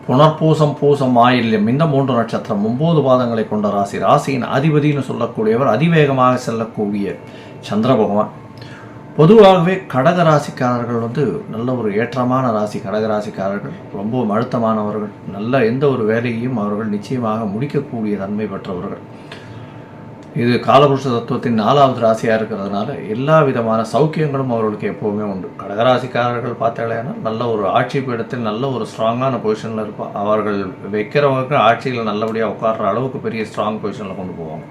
புனர்பூசம், பூசம், ஆயில்யம் இந்த 3 நட்சத்திரம் 9 பாதங்களை கொண்ட ராசி. ராசியின் அதிபதினு சொல்லக்கூடியவர் அதிவேகமாக செல்லக்கூடிய சந்திர பகவான். பொதுவாகவே கடக ராசிக்காரர்கள் நல்ல ஒரு ஏற்றமான ராசி. கடகராசிக்காரர்கள் ரொம்பவும் அழுத்தமானவர்கள். நல்ல எந்த ஒரு வேலையையும் அவர்கள் நிச்சயமாக முடிக்கக்கூடிய தன்மை பெற்றவர்கள். இது காலபுருஷ தத்துவத்தின் 4வது ராசியாக இருக்கிறதுனால எல்லா விதமான சௌக்கியங்களும் அவர்களுக்கு எப்போவுமே உண்டு. கடகராசிக்காரர்கள் பார்த்தாலேனா நல்ல ஒரு ஆட்சி பீடத்தில் நல்ல ஒரு ஸ்ட்ராங்கான பொசிஷனில் இருப்பார். அவர்கள் வைக்கிறவங்க ஆட்சியில் நல்லபடியாக உட்கார்ற அளவுக்கு பெரிய ஸ்ட்ராங் பொசிஷனில் கொண்டு போவாங்க.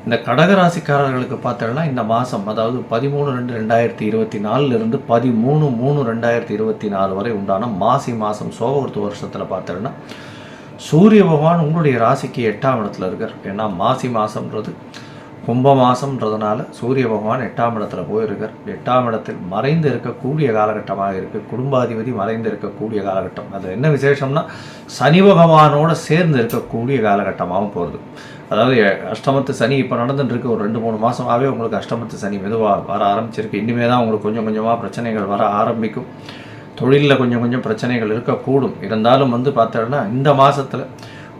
இந்த கடகராசிக்காரர்களுக்கு பார்த்தோம்னா இந்த மாதம், அதாவது 13/2/2024 13/3/2024 வரை உண்டான மாசி மாதம் சோபகிருத்து வருஷத்தில் பார்த்தோம்னா சூரிய பகவான் உங்களுடைய ராசிக்கு 8ஆம் இடத்துல இருக்கார். ஏன்னா மாசி மாதம்ன்றது கும்ப மாதம்ன்றதுனால சூரிய பகவான் 8ஆம் இடத்துல போயிருக்கார். 8ஆம் இடத்தில் மறைந்து இருக்கக்கூடிய காலகட்டமாக இருக்குது. குடும்பாதிபதி மறைந்து இருக்கக்கூடிய காலகட்டம். அது என்ன விசேஷம்னா சனி பகவானோடு சேர்ந்து இருக்கக்கூடிய காலகட்டமாகவும் போகிறது. அதாவது அஷ்டமத்து சனி இப்போ நடந்துட்டுருக்கு. ஒரு 2-3 மாதமாகவே உங்களுக்கு அஷ்டமத்து சனி மெதுவாக வர ஆரம்பிச்சிருக்கு. இனிமேல் தான் உங்களுக்கு கொஞ்சம் கொஞ்சமாக பிரச்சனைகள் வர ஆரம்பிக்கும். தொழிலில் கொஞ்சம் பிரச்சனைகள் இருக்கக்கூடும். இருந்தாலும் பார்த்தோன்னா இந்த மாதத்தில்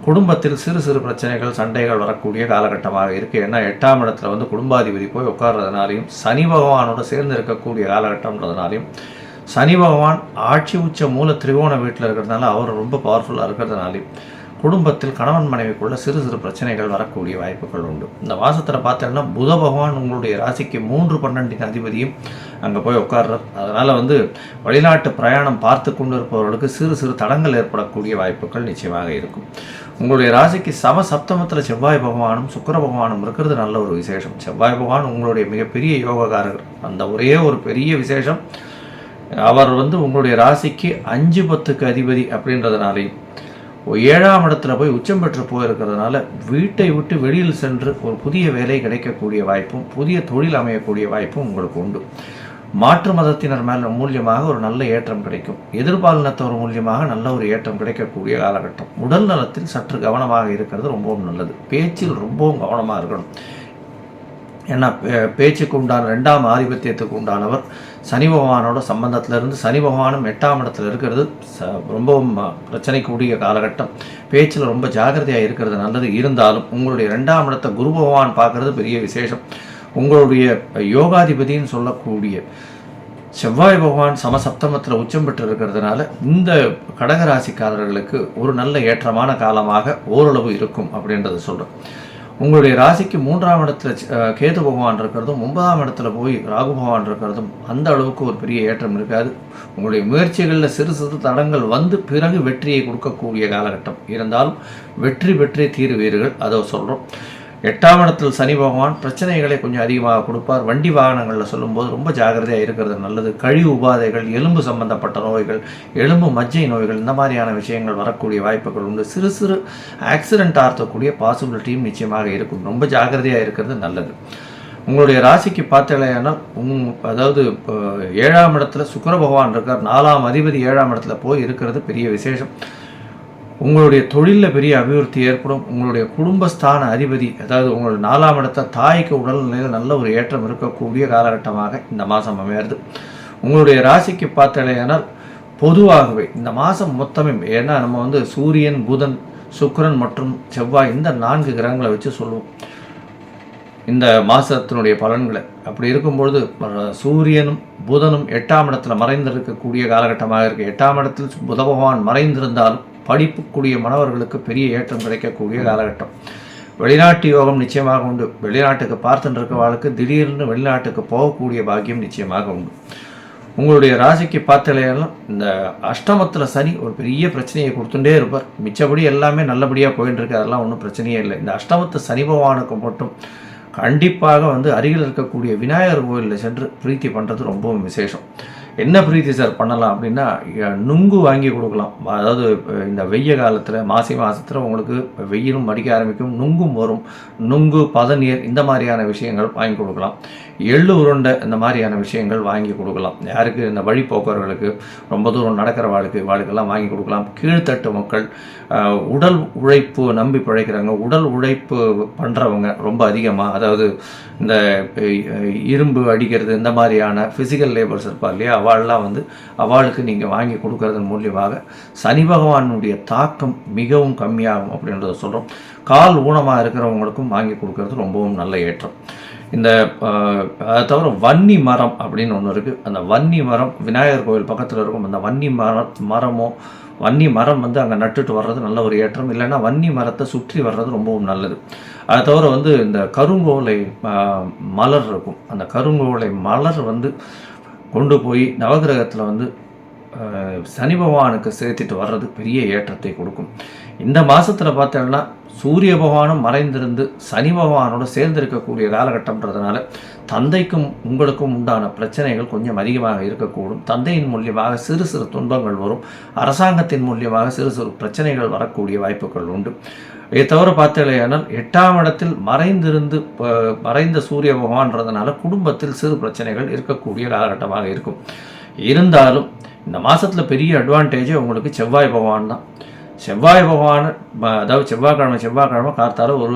குடும்பத்தில் சிறு சிறு பிரச்சனைகள், சண்டைகள் வரக்கூடிய காலகட்டமாக இருக்குது. ஏன்னா 8ஆம் இடத்துல குடும்பாதிபதி போய் உட்கார்றதுனாலையும் சனி பகவானோட சேர்ந்து இருக்கக்கூடிய காலகட்டம்ன்றதுனாலையும் சனி பகவான் ஆட்சி உச்ச மூல திரிகோண வீட்டில் இருக்கிறதுனால அவர் ரொம்ப பவர்ஃபுல்லாக இருக்கிறதுனாலையும் குடும்பத்தில் கணவன் மனைவிக்குள்ள சிறு சிறு பிரச்சனைகள் வரக்கூடிய வாய்ப்புகள் உண்டு. இந்த மாதத்தில் பார்த்தோன்னா புத பகவான் உங்களுடைய ராசிக்கு 3-12 அதிபதியும் அங்கே போய் உட்கார்றார். அதனால் வெளிநாட்டு பிரயாணம் பார்த்து கொண்டு இருப்பவர்களுக்கு சிறு சிறு தடங்கள் ஏற்படக்கூடிய வாய்ப்புகள் நிச்சயமாக இருக்கும். உங்களுடைய ராசிக்கு சப்தமத்தில் செவ்வாய் பகவானும் சுக்கிர பகவானும் இருக்கிறது நல்ல ஒரு விசேஷம். செவ்வாய் பகவான் உங்களுடைய மிகப்பெரிய யோகக்காரர். அந்த ஒரே ஒரு பெரிய விசேஷம், அவர் உங்களுடைய ராசிக்கு 5-10க்கு அதிபதி அப்படின்றதுனாலையும் 7ஆம் இடத்துல போய் உச்சம் பெற்று போயிருக்கிறதுனால வீட்டை விட்டு வெளியில் சென்று ஒரு புதிய வேலை கிடைக்கக்கூடிய வாய்ப்பும் புதிய தொழில் அமையக்கூடிய வாய்ப்பும் உங்களுக்கு உண்டு. மாற்று மதத்தினர் மூலியமாக ஒரு நல்ல ஏற்றம் கிடைக்கும். எதிர்பாலினத்தவர் மூலியமாக நல்ல ஒரு ஏற்றம் கிடைக்கக்கூடிய காலகட்டம். உடல் நலத்தில் சற்று கவனமாக இருக்கிறது ரொம்பவும் நல்லது. பேச்சில் ரொம்பவும் கவனமாக இருக்கணும். ஏன்னா பேச்சுக்கு உண்டான 2ஆம் ஆதிபத்தியத்துக்கு உண்டானவர் சனி பகவானோட சம்பந்தத்திலிருந்து சனி பகவானும் 8ஆம் இடத்துல இருக்கிறது ரொம்பவும் பிரச்சனைக்கூடிய காலகட்டம். பேச்சில் ரொம்ப ஜாகிரதையாக இருக்கிறது நல்லது. இருந்தாலும் உங்களுடைய 2ஆம் இடத்தை குரு பகவான் பார்க்குறது பெரிய விசேஷம். உங்களுடைய யோகாதிபதின்னு சொல்லக்கூடிய செவ்வாய் பகவான் சமசப்தமத்தில் உச்சம் பெற்று இருக்கிறதுனால இந்த கடகராசிக்காரர்களுக்கு ஒரு நல்ல ஏற்றமான காலமாக ஓரளவு இருக்கும் அப்படின்றத சொல்கிறேன். உங்களுடைய ராசிக்கு 3ஆம் இடத்துல கேது பகவான் இருக்கிறதும் 9ஆம் இடத்துல போய் ராகு பகவான் இருக்கிறதும் அந்த அளவுக்கு ஒரு பெரிய ஏற்றம் இருக்காது. உங்களுடைய முயற்சிகளில் சிறு சிறு தடங்கள் வந்து பிறகு வெற்றியை கொடுக்கக்கூடிய காலகட்டம் இருந்தாலும் வெற்றி பெற்றே தீருவீர்கள், அதை சொல்கிறோம். 8ஆம் இடத்தில் சனி பகவான் பிரச்சனைகளை கொஞ்சம் அதிகமாக கொடுப்பார். வண்டி வாகனங்களில் சொல்லும்போது ரொம்ப ஜாகிரதையாக இருக்கிறது நல்லது. கழிவு உபாதைகள், எலும்பு சம்பந்தப்பட்ட நோய்கள், எலும்பு மஜ்ஜை நோய்கள், இந்த மாதிரியான விஷயங்கள் வரக்கூடிய வாய்ப்புகள் உண்டு. சிறு சிறு ஆக்சிடென்ட் ஆகிறக்கூடிய பாசிபிலிட்டியும் நிச்சயமாக இருக்கும். ரொம்ப ஜாகிரதையாக இருக்கிறது நல்லது. உங்களுடைய ராசிக்கு பார்த்தலையானால் அதாவது 7ஆம் இடத்துல சுக்கிர பகவான் இருக்கார். 4ஆம் அதிபதி 7ஆம் இடத்துல போய் இருக்கிறது பெரிய விசேஷம். உங்களுடைய தொழிலில் பெரிய அபிவிருத்தி ஏற்படும். உங்களுடைய குடும்பஸ்தான அதிபதி, அதாவது உங்களுடைய 4ஆம் இடத்த தாய்க்கு உடல்நிலையில் நல்ல ஒரு ஏற்றம் இருக்கக்கூடிய காலகட்டமாக இந்த மாதம் அமையாது. உங்களுடைய ராசிக்கு பார்த்தலையானால் பொதுவாகவே இந்த மாதம் மொத்தமே, ஏன்னா நம்ம வந்து சூரியன், புதன், சுக்கிரன் மற்றும் செவ்வாய் இந்த 4 கிரகங்களை வச்சு சொல்லுவோம் இந்த மாதத்தினுடைய பலன்களை. அப்படி இருக்கும்பொழுது சூரியனும் புதனும் 8ஆம் இடத்துல மறைந்திருக்கக்கூடிய காலகட்டமாக இருக்குது. 8ஆம் இடத்தில் புத பகவான் மறைந்திருந்தாலும் படிப்புக்கூடிய மாணவர்களுக்கு பெரிய ஏற்றம் கிடைக்கக்கூடிய காலகட்டம். வெளிநாட்டு யோகம் நிச்சயமாக உண்டு. வெளிநாட்டுக்கு பார்த்துட்டு இருக்கவாளுக்கு திடீர்னு வெளிநாட்டுக்கு போகக்கூடிய பாக்கியம் நிச்சயமாக உண்டு. உங்களுடைய ராசிக்கு பார்த்தலையெல்லாம் இந்த அஷ்டமத்தில் சனி ஒரு பெரிய பிரச்சனையை கொடுத்துட்டே இருப்பார். மிச்சபடி எல்லாமே நல்லபடியாக போயின்னு இருக்கு, அதெல்லாம் ஒன்றும் பிரச்சனையே இல்லை. இந்த அஷ்டமத்து சனி பகவானுக்கு மட்டும் கண்டிப்பாக வந்து அருகில் இருக்கக்கூடிய விநாயகர் கோயிலில் சென்று பிரீத்தி பண்ணுறது ரொம்பவும் விசேஷம். என்ன பிரீத்தி சார் பண்ணலாம் அப்படின்னா, நுங்கு வாங்கி கொடுக்கலாம். அதாவது இந்த வெய்ய காலத்தில் மாசி மாதத்தில் உங்களுக்கு வெயிலும் அடிக்க ஆரம்பிக்கும், நுங்கும் வரும். நுங்கு, பதநீர் இந்த மாதிரியான விஷயங்கள் வாங்கி கொடுக்கலாம். எள்ளு உருண்டை இந்த மாதிரியான விஷயங்கள் வாங்கி கொடுக்கலாம். யாருக்கு இந்த வழி போக்குவரர்களுக்கு, ரொம்ப தூரம் நடக்கிற வாழ்க்கெல்லாம் வாங்கி கொடுக்கலாம். கீழ்த்தட்டு மக்கள், உடல் உழைப்பு நம்பி பிழைக்கிறாங்க, உடல் உழைப்பு பண்ணுறவங்க ரொம்ப அதிகமாக, அதாவது இந்த இரும்பு அடிக்கிறது இந்த மாதிரியான ஃபிசிக்கல் லேபர்ஸ் இருப்பார் இல்லையா, அவாள்லாம் வந்து அவளுக்கு நீங்கள் வாங்கி கொடுக்கறதன் மூலியமாக சனி பகவானுடைய தாக்கம் மிகவும் கம்மியாகும் அப்படின்றத சொல்கிறோம். கால் ஊனமாக இருக்கிறவங்களுக்கும் வாங்கி கொடுக்கறது ரொம்பவும் நல்ல ஏற்றம். இந்த அதை தவிர வன்னி மரம் அப்படின்னு ஒன்று இருக்குது. அந்த வன்னி மரம் விநாயகர் கோவில் பக்கத்தில் இருக்கும். அந்த வன்னி மரம் வந்து அங்கே நட்டுட்டு வர்றது நல்ல ஒரு ஏற்றம். இல்லைன்னா வன்னி மரத்தை சுற்றி வர்றது ரொம்பவும் நல்லது. அதை தவிர வந்து இந்த கருங்கோலை மலர் இருக்கும். அந்த கருங்கோலை மலர் வந்து கொண்டு போய் நவகிரகத்தில் வந்து சனி பகவானுக்கு சேர்த்துட்டு வர்றது பெரிய ஏற்றத்தை கொடுக்கும். இந்த மாதத்தில் பார்த்தோம்னா சூரிய பகவானும் மறைந்திருந்து சனி பகவானோடு சேர்ந்திருக்கக்கூடிய காலகட்டம்ன்றதுனால தந்தைக்கும் உங்களுக்கும் உண்டான பிரச்சனைகள் கொஞ்சம் அதிகமாக இருக்கக்கூடும். தந்தையின் மூலியமாக சிறு சிறு துன்பங்கள் வரும். அரசாங்கத்தின் மூலியமாக சிறு சிறு பிரச்சனைகள் வரக்கூடிய வாய்ப்புகள் உண்டு. இதை தவிர பார்த்தீங்கன்னா 8ஆம் இடத்தில் மறைந்த சூரிய பகவான்றதுனால குடும்பத்தில் சிறு பிரச்சனைகள் இருக்கக்கூடிய காலகட்டமாக இருக்கும். இருந்தாலும் இந்த மாதத்தில் பெரிய அட்வான்டேஜே உங்களுக்கு செவ்வாய் பகவான் தான். செவ்வாய் பகவான், அதாவது செவ்வாய்க்கிழமை காத்தால ஒரு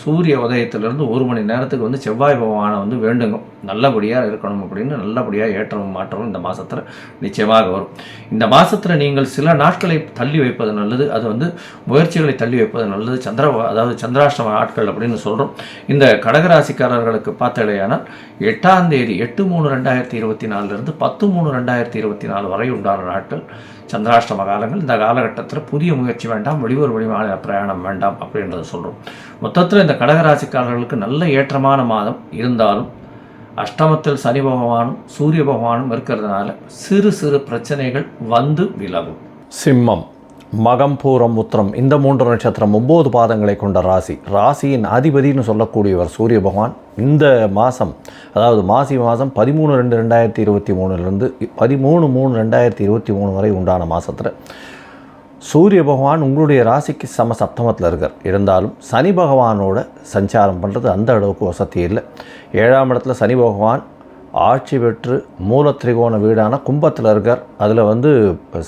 சூரிய உதயத்திலிருந்து 1 மணி நேரத்துக்கு வந்து செவ்வாய் பகவானை வந்து வேண்டுங்க, நல்லபடியாக இருக்கணும் அப்படின்னு. நல்லபடியாக ஏற்றமும் மாற்றமும் இந்த மாதத்தில் நிச்சயமாக வரும். இந்த மாதத்தில் நீங்கள் சில நாட்களை தள்ளி வைப்பது நல்லது. அது வந்து முயற்சிகளை தள்ளி வைப்பது நல்லது. அதாவது சந்திராஷ்டம நாட்கள் அப்படின்னு சொல்கிறோம். இந்த கடகராசிக்காரர்களுக்கு பார்த்தடையானால் 8ஆம் தேதி 8/3/2024 10/3/2024 வரை உண்டான நாட்கள் சந்திராஷ்டம காலங்கள். இந்த காலகட்டத்தில் புதிய முயற்சி வேண்டாம், வெளியூர் வெளிமாநில பிரயாணம் வேண்டாம் அப்படின்றத சொல்கிறோம். மொத்தத்தில் இந்த கடகராசிக்காரர்களுக்கு நல்ல ஏற்றமான மாதம் இருந்தாலும் அஷ்டமத்தில் சனி பகவானும் சூரிய பகவானும் இருக்கிறதுனால சிறு சிறு பிரச்சனைகள் வந்து விலகும். சிம்மம், மகம், பூரம், உத்திரம் இந்த 3 நட்சத்திரம் 9 பாதங்களை கொண்ட ராசியின் அதிபதினு சொல்லக்கூடியவர் சூரிய பகவான். இந்த மாதம், அதாவது மாசி மாதம் 13/2/2023 13/3/2023 வரை உண்டான மாதத்தில் சூரிய பகவான் உங்களுடைய ராசிக்கு சப்தமத்தில் இருக்கார். இருந்தாலும் சனி பகவானோட சஞ்சாரம் பண்ணுறது அந்த அளவுக்கு வசதி இல்லை. 7ஆம் இடத்துல சனி பகவான் ஆட்சி பெற்று மூலத்திரிகோண வீடான கும்பத்தில் இருக்கார். அதில் வந்து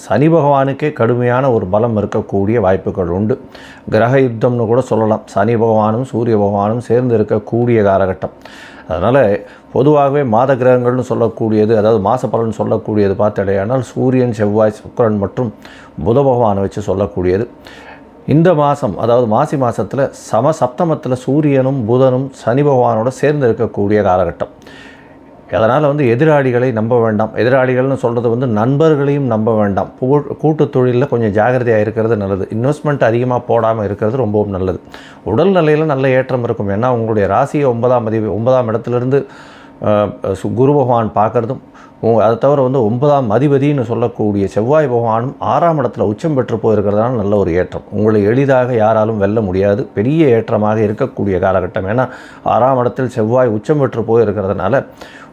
சனி பகவானுக்கே கடுமையான ஒரு பலம் இருக்கக்கூடிய வாய்ப்புகள் உண்டு. கிரக யுத்தம்னு கூட சொல்லலாம். சனி பகவானும் சூரிய பகவானும் சேர்ந்து இருக்கக்கூடிய காலகட்டம். அதனால் பொதுவாகவே மாத கிரகங்கள்னு சொல்லக்கூடியது, அதாவது மாத பலன் சொல்லக்கூடியது பார்த்தடையானால் சூரியன், செவ்வாய், சுக்கிரன் மற்றும் புத பகவானை வச்சு சொல்லக்கூடியது. இந்த மாதம், அதாவது மாசி மாதத்தில் சப்தமத்தில் சூரியனும் புதனும் சனி பகவானோட சேர்ந்து இருக்கக்கூடிய காலகட்டம். அதனால் வந்து எதிராளிகளை நம்ப வேண்டாம். எதிராளிகள்னு சொல்கிறது வந்து நண்பர்களையும் நம்ப வேண்டாம். கூட்டு தொழிலில் கொஞ்சம் ஜாகிரதையாக இருக்கிறது நல்லது. இன்வெஸ்ட்மெண்ட் அதிகமாக போடாமல் இருக்கிறது ரொம்பவும் நல்லது. உடல் நிலையில் நல்ல ஏற்றம் இருக்கும். ஏன்னா உங்களுடைய ராசியை 9ஆம் இடத்துலேருந்து குரு பகவான் பார்க்குறதும், அதை தவிர வந்து 9ஆம் அதிபதினு சொல்லக்கூடிய செவ்வாய் பகவானும் 6ஆம் இடத்துல உச்சம் பெற்று போயிருக்கிறதுனால நல்ல ஒரு ஏற்றம். உங்களை எளிதாக யாராலும் வெல்ல முடியாது. பெரிய ஏற்றமாக இருக்கக்கூடிய காலகட்டம். ஏன்னா 6ஆம் இடத்தில் செவ்வாய் உச்சம் பெற்று போயிருக்கிறதுனால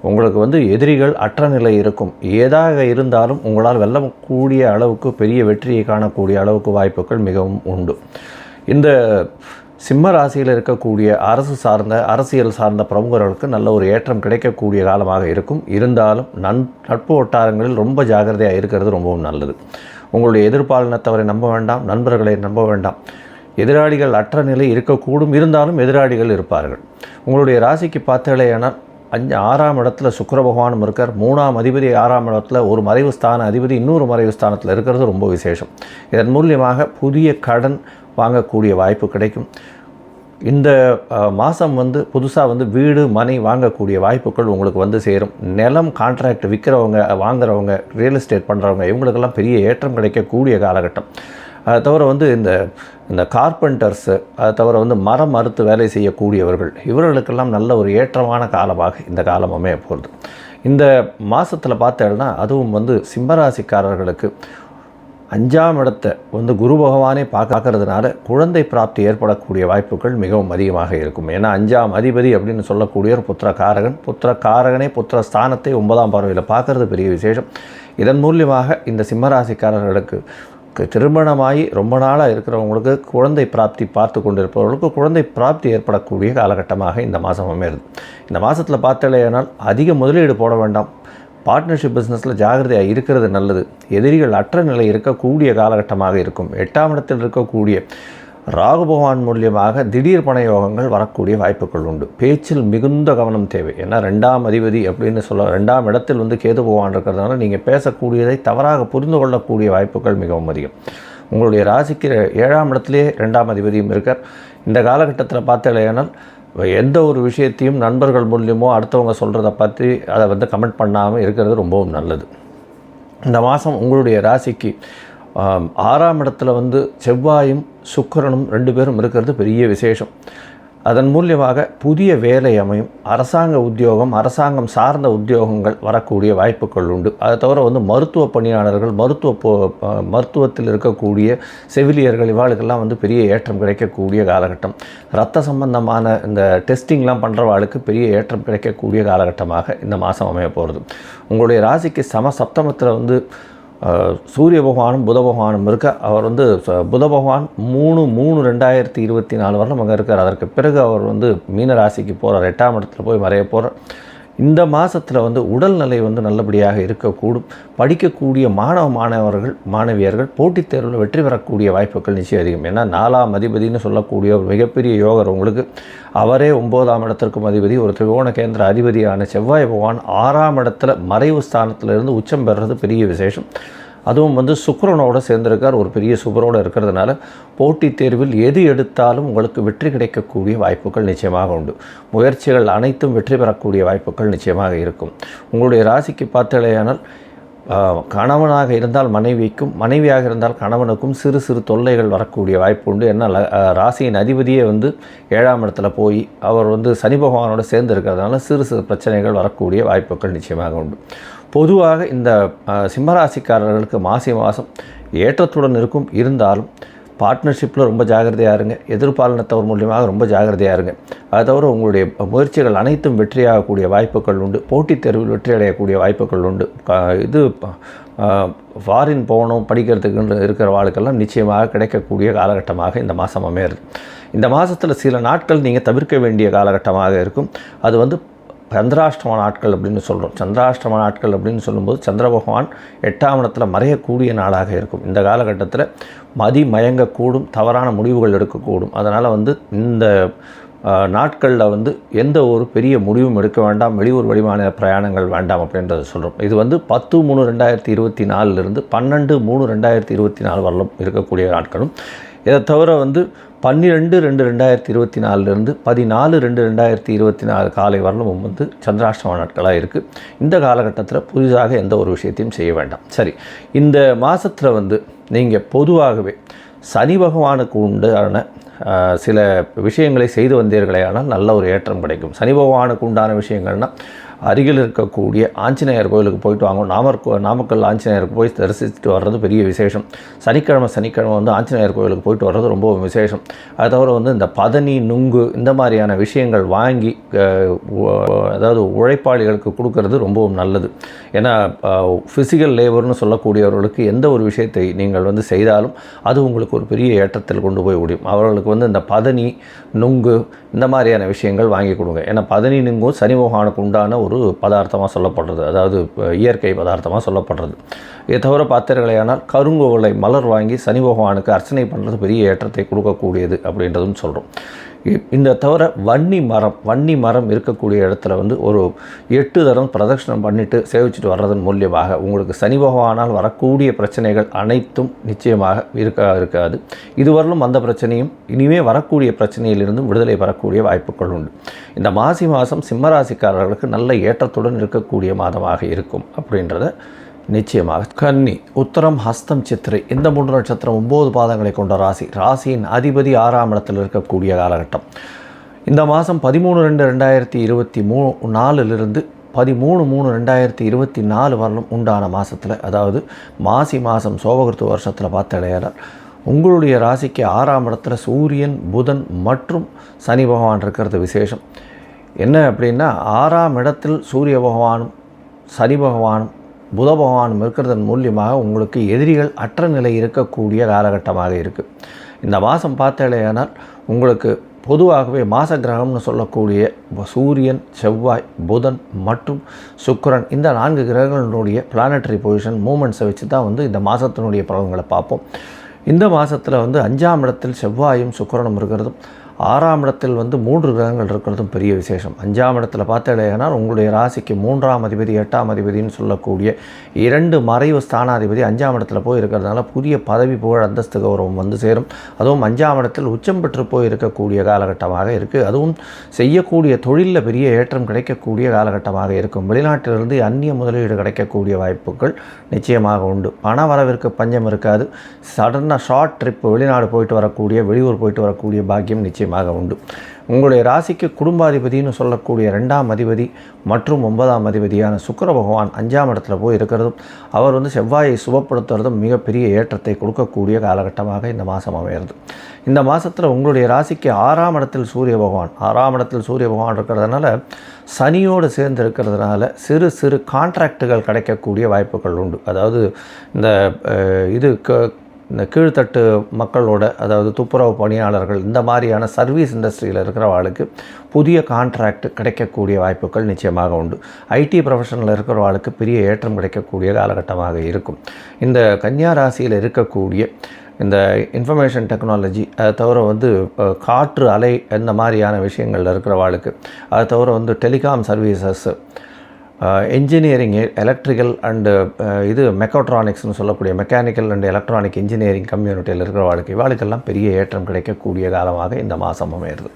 உங்களுக்கு வந்து எதிரிகள் அற்ற நிலை இருக்கும். ஏதாக இருந்தாலும் உங்களால் வெல்லக்கூடிய அளவுக்கு பெரிய வெற்றியை காணக்கூடிய அளவுக்கு வாய்ப்புகள் மிகவும் உண்டு. இந்த சிம்ம ராசியில் இருக்கக்கூடிய அரசியல் சார்ந்த பிரமுகர்களுக்கு நல்ல ஒரு ஏற்றம் கிடைக்கக்கூடிய காலமாக இருக்கும். இருந்தாலும் நட்பு வட்டாரங்களில் ரொம்ப ஜாகிரதையாக இருக்கிறது ரொம்பவும் நல்லது. உங்களுடைய எதிர்பாலினத்தவரை நம்ப வேண்டாம், நண்பர்களை நம்ப வேண்டாம். எதிராளிகள் அற்ற நிலை இருக்கக்கூடும், இருந்தாலும் எதிராளிகள் இருப்பார்கள். உங்களுடைய ராசிக்கு பார்த்தீங்களேனால் 6ஆம் இடத்துல சுக்கிர பகவானும் இருக்கார். 3ஆம் அதிபதி 6ஆம் இடத்துல ஒரு மறைவு ஸ்தான அதிபதி இன்னொரு மறைவு ஸ்தானத்தில் இருக்கிறது ரொம்ப விசேஷம். இதன் மூலியமாக புதிய கடன் வாங்கக்கூடிய வாய்ப்பு கிடைக்கும். இந்த மாதம் வந்து புதுசாக வந்து வீடு மனை வாங்கக்கூடிய வாய்ப்புகள் உங்களுக்கு வந்து சேரும். நிலம் கான்ட்ராக்ட் விற்கிறவங்க வாங்குறவங்க ரியல் எஸ்டேட் பண்ணுறவங்க இவங்களுக்கெல்லாம் பெரிய ஏற்றம் கிடைக்கக்கூடிய காலகட்டம். அதை தவிர வந்து இந்த கார்பெண்டர்ஸு, அதை தவிர வந்து மரம் மறுத்து வேலை செய்யக்கூடியவர்கள் இவர்களுக்கெல்லாம் நல்ல ஒரு ஏற்றமான காலமாக இந்த காலம் அமைய போகிறது. இந்த மாதத்தில் பார்த்தேன்னா அதுவும் வந்து சிம்மராசிக்காரர்களுக்கு 5ஆம் இடத்தை வந்து குரு பகவானே பார்க்கறதுனால குழந்தை பிராப்தி ஏற்படக்கூடிய வாய்ப்புகள் மிகவும் அதிகமாக இருக்கும். ஏன்னா 5ஆம் அதிபதி அப்படின்னு சொல்லக்கூடிய ஒரு புத்திரகாரகனே புத்திர ஸ்தானத்தை 9ஆம் பார்வையில் பார்க்கறது பெரிய விசேஷம். இதன் மூலியமாக இந்த சிம்மராசிக்காரர்களுக்கு திருமணமாகி ரொம்ப நாளாக இருக்கிறவங்களுக்கு குழந்தை பிராப்தி பார்த்து கொண்டிருப்பவர்களுக்கு குழந்தை பிராப்தி ஏற்படக்கூடிய காலகட்டமாக இந்த மாதம் அமையிறது. இந்த மாதத்தில் பார்த்தலையானால் அதிக முதலீடு போட வேண்டாம். பார்ட்னர்ஷிப் பிஸ்னஸில் ஜாகிரதையாக இருக்கிறது நல்லது. எதிரிகள் அற்ற நிலை இருக்கக்கூடிய காலகட்டமாக இருக்கும். 8ஆம் இடத்தில் இருக்கக்கூடிய ராகு பகவான் மூலியமாக திடீர் பண யோகங்கள் வரக்கூடிய வாய்ப்புகள் உண்டு. பேச்சில் மிகுந்த கவனம் தேவை. ஏன்னா 2ஆம் அதிபதி அப்படின்னு 2ஆம் இடத்தில் வந்து கேது பகவான் இருக்கிறதுனால நீங்கள் பேசக்கூடியதை தவறாக புரிந்து கொள்ளக்கூடிய வாய்ப்புகள் மிகவும் அதிகம். உங்களுடைய ராசிக்கு 7ஆம் இடத்துலேயே 2ஆம் அதிபதியும் இருக்கார். இந்த காலகட்டத்தில் பார்த்தலையானால் எந்த ஒரு விஷயத்தையும் நண்பர்கள் மூலியமோ அடுத்தவங்க சொல்கிறத பற்றி அதை வந்து கமெண்ட் பண்ணாமல் இருக்கிறது ரொம்பவும் நல்லது. இந்த மாதம் உங்களுடைய ராசிக்கு 6ஆம் இடத்துல வந்து செவ்வாயும் சுக்கிரனும் 2 பேரும் இருக்கிறது பெரிய விசேஷம். அதன் மூலியமாக புதிய வேலை அமையும். அரசாங்க உத்தியோகம், அரசாங்கம் சார்ந்த உத்தியோகங்கள் வரக்கூடிய வாய்ப்புகள் உண்டு. அதை தவிர வந்து மருத்துவ பணியாளர்கள், மருத்துவத்தில் இருக்கக்கூடிய செவிலியர்கள் இவாளுக்கெல்லாம் வந்து பெரிய ஏற்றம் கிடைக்கக்கூடிய காலகட்டம். இரத்த சம்பந்தமான இந்த டெஸ்டிங்லாம் பண்ணுறவாளுக்கு பெரிய ஏற்றம் கிடைக்கக்கூடிய காலகட்டமாக இந்த மாதம் அமைய போகிறது. உங்களுடைய ராசிக்கு சப்தமத்தில் வந்து சூரிய பகவானும் புத பகவானும் இருக்க. அவர் வந்து புத பகவான் 3/3/2024 வரலும் அங்கே இருக்கார். அதற்கு பிறகு அவர் வந்து மீன ராசிக்கு போகிறார். 8ஆம் இடத்துல போய் மறைய போகிறார். இந்த மாதத்தில் வந்து உடல்நிலை வந்து நல்லபடியாக இருக்கக்கூடும். படிக்கக்கூடிய மாணவியர்கள் போட்டித் தேர்வில் வெற்றி பெறக்கூடிய வாய்ப்புகள் நிச்சயம் அதிகம். ஏன்னா 4ஆம் அதிபதினு சொல்லக்கூடிய ஒரு மிகப்பெரிய யோகர் உங்களுக்கு. அவரே 9ஆம் இடத்திற்கும் அதிபதி. ஒரு திரிகோண கேந்திர அதிபதியான செவ்வாய் பகவான் 6ஆம் இடத்துல மறைவு ஸ்தானத்திலிருந்து உச்சம் பெறுறது பெரிய விசேஷம். அதுவும் வந்து சுக்கிரனோடு சேர்ந்திருக்கார். ஒரு பெரிய சுபரோடு இருக்கிறதுனால போட்டித் தேர்வில் எது எடுத்தாலும் உங்களுக்கு வெற்றி கிடைக்கக்கூடிய வாய்ப்புகள் நிச்சயமாக உண்டு. முயற்சிகள் அனைத்தும் வெற்றி பெறக்கூடிய வாய்ப்புகள் நிச்சயமாக இருக்கும். உங்களுடைய ராசிக்கு பார்த்தலையானால் கணவனாக இருந்தால் மனைவிக்கும், மனைவியாக இருந்தால் கணவனுக்கும் சிறு சிறு தொல்லைகள் வரக்கூடிய வாய்ப்பு உண்டு. என்ன ராசியின் அதிபதியே வந்து 7ஆம் இடத்துல போய் அவர் வந்து சனி பகவானோடு சேர்ந்து இருக்கிறதுனால சிறு சிறு பிரச்சனைகள் வரக்கூடிய வாய்ப்புகள் நிச்சயமாக உண்டு. பொதுவாக இந்த சிம்மராசிக்காரர்களுக்கு மாதம் ஏற்றத்துடன் இருக்கும். இருந்தாலும் பார்ட்னர்ஷிப்பில் ரொம்ப ஜாகிரதையாக இருங்க. எதிர்பாலினத்தவர் மூலியமாக ரொம்ப ஜாகிரதையாக இருங்க. அதை தவிர உங்களுடைய முயற்சிகள் அனைத்தும் வெற்றியாகக்கூடிய வாய்ப்புகள் உண்டு. போட்டித் தேர்வில் வெற்றி அடையக்கூடிய வாய்ப்புகள் உண்டு. ஃபாரின் போகணும் படிக்கிறதுக்கு இருக்கிற வாழ்க்கெல்லாம் நிச்சயமாக கிடைக்கக்கூடிய காலகட்டமாக இந்த மாதம் அமையிறது. இந்த மாதத்தில் சில நாட்கள் நீங்கள் தவிர்க்க வேண்டிய காலகட்டமாக இருக்கும். அது வந்து சந்திராஷ்டம நாட்கள் அப்படின்னு சொல்கிறோம். சந்திராஷ்டம நாட்கள் அப்படின்னு சொல்லும்போது சந்திர பகவான் 8ஆம் இடத்துல மறையக்கூடிய நாளாக இருக்கும். இந்த காலகட்டத்தில் மயங்கக்கூடும், தவறான முடிவுகள் எடுக்கக்கூடும். அதனால் வந்து இந்த நாட்களில் வந்து எந்த ஒரு பெரிய முடிவும் எடுக்க வேண்டாம். வெளியூர் வெளிமாநில பிரயாணங்கள் வேண்டாம் அப்படின்றத சொல்கிறோம். இது வந்து 10/3/2024 12/3/2024 வரலும் இருக்கக்கூடிய நாட்களும். இதை தவிர வந்து 12/2/2024 14/2/2024 காலை வரலும் வந்து சந்திராஷ்டம நாட்களாக இருக்குது. இந்த காலகட்டத்தில் புதிதாக எந்த ஒரு விஷயத்தையும் செய்ய வேண்டாம். சரி, இந்த மாதத்தில் வந்து நீங்கள் பொதுவாகவே சனி பகவானுக்கு உண்டான சில விஷயங்களை செய்து வந்தீர்களே ஆனால் நல்ல ஒரு ஏற்றம் கிடைக்கும். சனி பகவானுக்கு உண்டான விஷயங்கள்னால் அருகில் இருக்கக்கூடிய ஆஞ்சநேயர் கோயிலுக்கு போயிட்டு வாங்க. நாமக்கல் ஆஞ்சநேயருக்கு போய் தரிசித்துட்டு வர்றது பெரிய விசேஷம். சனிக்கிழமை வந்து ஆஞ்சநேயர் கோயிலுக்கு போயிட்டு வர்றது ரொம்ப விசேஷம். அது தவிர வந்து இந்த பதனி, நுங்கு இந்த மாதிரியான விஷயங்கள் வாங்கி அதாவது உழைப்பாளிகளுக்கு கொடுக்கறது ரொம்பவும் நல்லது. ஏன்னா ஃபிசிக்கல் லேபர்னு சொல்லக்கூடியவர்களுக்கு எந்த ஒரு விஷயத்தை நீங்கள் வந்து செய்தாலும் அது உங்களுக்கு ஒரு பெரிய ஏற்றத்தில் கொண்டு போய் முடியும். அவர்களுக்கு வந்து இந்த பதனி, நுங்கு இந்த மாதிரியான விஷயங்கள் வாங்கி கொடுங்க. ஏன்னா பதனி, நுங்கும் சனி பகவானுக்கு உண்டான ஒரு பதார்த்தமாக சொல்லப்படுறது, அதாவது இயற்கை பதார்த்தமாக சொல்லப்படுறது. இதை தவிர பார்த்தீர்களேயானால் கருங்கோலை மலர் வாங்கி சனி பகவானுக்கு அர்ச்சனை பண்ணுறது பெரிய ஏற்றத்தை கொடுக்கக்கூடியது அப்படின்றதும் சொல்கிறோம். இந்த தவிர வன்னி மரம் இருக்கக்கூடிய இடத்துல வந்து ஒரு 8 தரம் பிரதட்சணம் பண்ணிவிட்டு சேவிச்சுட்டு வர்றதன் மூலியமாக உங்களுக்கு சனி பகவானால் வரக்கூடிய பிரச்சனைகள் அனைத்தும் நிச்சயமாக இருக்காது. இதுவரையிலும் அந்த பிரச்சனையும் இனிமே வரக்கூடிய பிரச்சனையிலிருந்தும் விடுதலை பெறக்கூடிய வாய்ப்புகள் உண்டு. இந்த மாதம் சிம்மராசிக்காரர்களுக்கு நல்ல ஏற்றத்துடன் இருக்கக்கூடிய மாதமாக இருக்கும் அப்படின்றத நிச்சயமாக. கன்னி, உத்தரம், ஹஸ்தம், சித்திரை இந்த 3 நட்சத்திரம் 9 பாதங்களை கொண்ட ராசியின் அதிபதி 6ஆம் இடத்தில் இருக்கக்கூடிய காலகட்டம். இந்த மாதம் 13/2/2024 13/3/2024 வரலும் உண்டான மாதத்தில், அதாவது மாசி மாதம் சோபகிருத்து வருஷத்தில் பார்த்தால் உங்களுடைய ராசிக்கு 6ஆம் இடத்துல சூரியன், புதன் மற்றும் சனி பகவான் இருக்கிறது விசேஷம். என்ன அப்படின்னா 6ஆம் இடத்தில் சூரிய பகவானும் சனி பகவானும் புத பகவானும் இருக்கிறதன் மூலியமாக உங்களுக்கு எதிரிகள் அற்ற நிலை இருக்கக்கூடிய காலகட்டமாக இருக்குது. இந்த மாதம் பார்த்தாலேயானால் உங்களுக்கு பொதுவாகவே மாச கிரகம்னு சொல்லக்கூடிய சூரியன், செவ்வாய், புதன் மற்றும் சுக்கிரன் இந்த 4 கிரகங்களுடைய பிளானட்டரி பொசிஷன் மூமெண்ட்ஸை வச்சு தான் வந்து இந்த மாதத்தினுடைய பலன்களை பார்ப்போம். இந்த மாதத்தில் வந்து 5ஆம் இடத்தில் செவ்வாயும் சுக்கிரனும் இருக்கிறதும் 6ஆம் இடத்தில் வந்து 3 கிரகங்கள் இருக்கிறதும் பெரிய விசேஷம். 5ஆம் இடத்துல பார்த்தாலேனால் உங்களுடைய ராசிக்கு 3ஆம் அதிபதி 8ஆம் அதிபதினு சொல்லக்கூடிய 2 மறைவு ஸ்தானாதிபதி 5ஆம் இடத்துல போய் இருக்கிறதுனால புதிய பதவி, புகழ், அந்தஸ்து, கௌரவம் வந்து சேரும். அதுவும் 5ஆம் இடத்தில் உச்சம் பெற்று போய் இருக்கக்கூடிய காலகட்டமாக இருக்குது. அதுவும் செய்யக்கூடிய தொழிலில் பெரிய ஏற்றம் கிடைக்கக்கூடிய காலகட்டமாக இருக்கும். வெளிநாட்டிலிருந்து அந்நிய முதலீடு கிடைக்கக்கூடிய வாய்ப்புகள் நிச்சயமாக உண்டு. பண வரவிற்கு பஞ்சம் இருக்காது. சடனாக ஷார்ட் ட்ரிப் வெளிநாடு போயிட்டு வரக்கூடிய, வெளியூர் போயிட்டு வரக்கூடிய பாக்கியம் நிச்சயமாக உண்டு. உங்களுடைய ராசிக்கு குடும்பாதிபதினு சொல்லக்கூடிய 2ஆம் அதிபதி மற்றும் 9ஆம் அதிபதியான சுக்கிர பகவான் 5ஆம் இடத்துல போய் இருக்கிறதும் அவர் வந்து செவ்வாயை சுபப்படுத்துறதும் மிகப்பெரிய ஏற்றத்தை கொடுக்கக்கூடிய காலகட்டமாக இந்த மாதம் அமைகிறது. இந்த மாதத்தில் உங்களுடைய ராசிக்கு 6ஆம் இடத்தில் சூரிய பகவான் இருக்கிறதுனால சனியோடு சேர்ந்து இருக்கிறதுனால சிறு கான்ட்ராக்டுகள் கிடைக்கக்கூடிய வாய்ப்புகள் உண்டு. அதாவது இந்த கீழ்த்தட்டு மக்களோட, அதாவது துப்புரவு பணியாளர்கள் இந்த மாதிரியான சர்வீஸ் இண்டஸ்ட்ரியில் இருக்கிறவாளுக்கு புதிய கான்ட்ராக்ட் கிடைக்கக்கூடிய வாய்ப்புகள் நிச்சயமாக உண்டு. ஐடி ப்ரொஃபஷனில் இருக்கிறவாளுக்கு பெரிய ஏற்றம் கிடைக்கக்கூடிய காலகட்டமாக இருக்கும். இந்த கன்னியா ராசியில் இருக்கக்கூடிய இந்த இன்ஃபர்மேஷன் டெக்னாலஜி, அதை தவிர வந்து காற்று அலை இந்த மாதிரியான விஷயங்கள் இருக்கிறவாளுக்கு, அதை தவிர வந்து telecom services, engineering, electrical and மெக்காட்ரானிக்ஸ்னு சொல்லக்கூடிய மெக்கானிக்கல் அண்ட் எலக்ட்ரானிக் இன்ஜினியரிங் கம்யூனிட்டியில் இருக்கிற இவாளுக்கெல்லாம் பெரிய ஏற்றம் கிடைக்கக்கூடிய காலமாக இந்த மாதம் அமையிறது.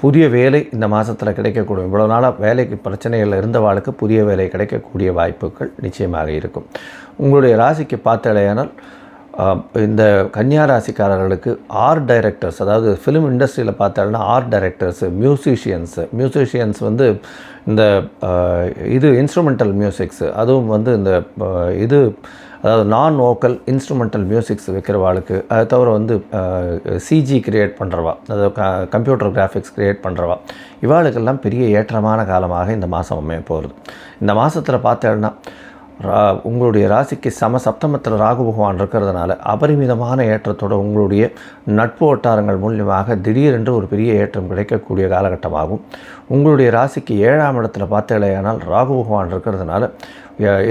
புதிய வேலை இந்த மாதத்தில் கிடைக்கக்கூடிய, இவ்வளோ நாளாக வேலைக்கு பிரச்சனைகள் இருந்தவாளுக்கு புதிய வேலை கிடைக்கக்கூடிய வாய்ப்புகள் நிச்சயமாக இருக்கும். உங்களுடைய ராசிக்கு பார்த்தாலேயானால் இந்த கன்னியா ராசிக்காரர்களுக்கு ஆர்ட் டைரக்டர்ஸ், அதாவது ஃபிலிம் இண்டஸ்ட்ரியில் பார்த்தாலும் ஆர்ட் டைரக்டர்ஸு, மியூசிஷியன்ஸ் வந்து இந்த இன்ஸ்ட்ருமெண்டல் மியூசிக்ஸு, அதுவும் வந்து அதாவது நான் வோக்கல் இன்ஸ்ட்ருமெண்டல் மியூசிக்ஸ் வைக்கிறவாளுக்கு, அதை தவிர வந்து சிஜி கிரியேட் பண்ணுறவா, அதாவது கம்ப்யூட்டர் கிராஃபிக்ஸ் கிரியேட் பண்ணுறவா, இவாளுக்கெல்லாம் பெரிய ஏற்றமான காலமாக இந்த மாதம் அமைய போகிறது. இந்த மாதத்தில் பார்த்தேன்னா உங்களுடைய ராசிக்கு சப்தமத்தில் ராகு பகவான் இருக்கிறதுனால அபரிமிதமான ஏற்றத்தோடு உங்களுடைய நட்பு வட்டாரங்கள் மூலியமாக திடீரென்று ஒரு பெரிய ஏற்றம் கிடைக்கக்கூடிய காலகட்டமாகும். உங்களுடைய ராசிக்கு 7ஆம் இடத்துல பார்த்தேனால் ராகு பகவான் இருக்கிறதுனால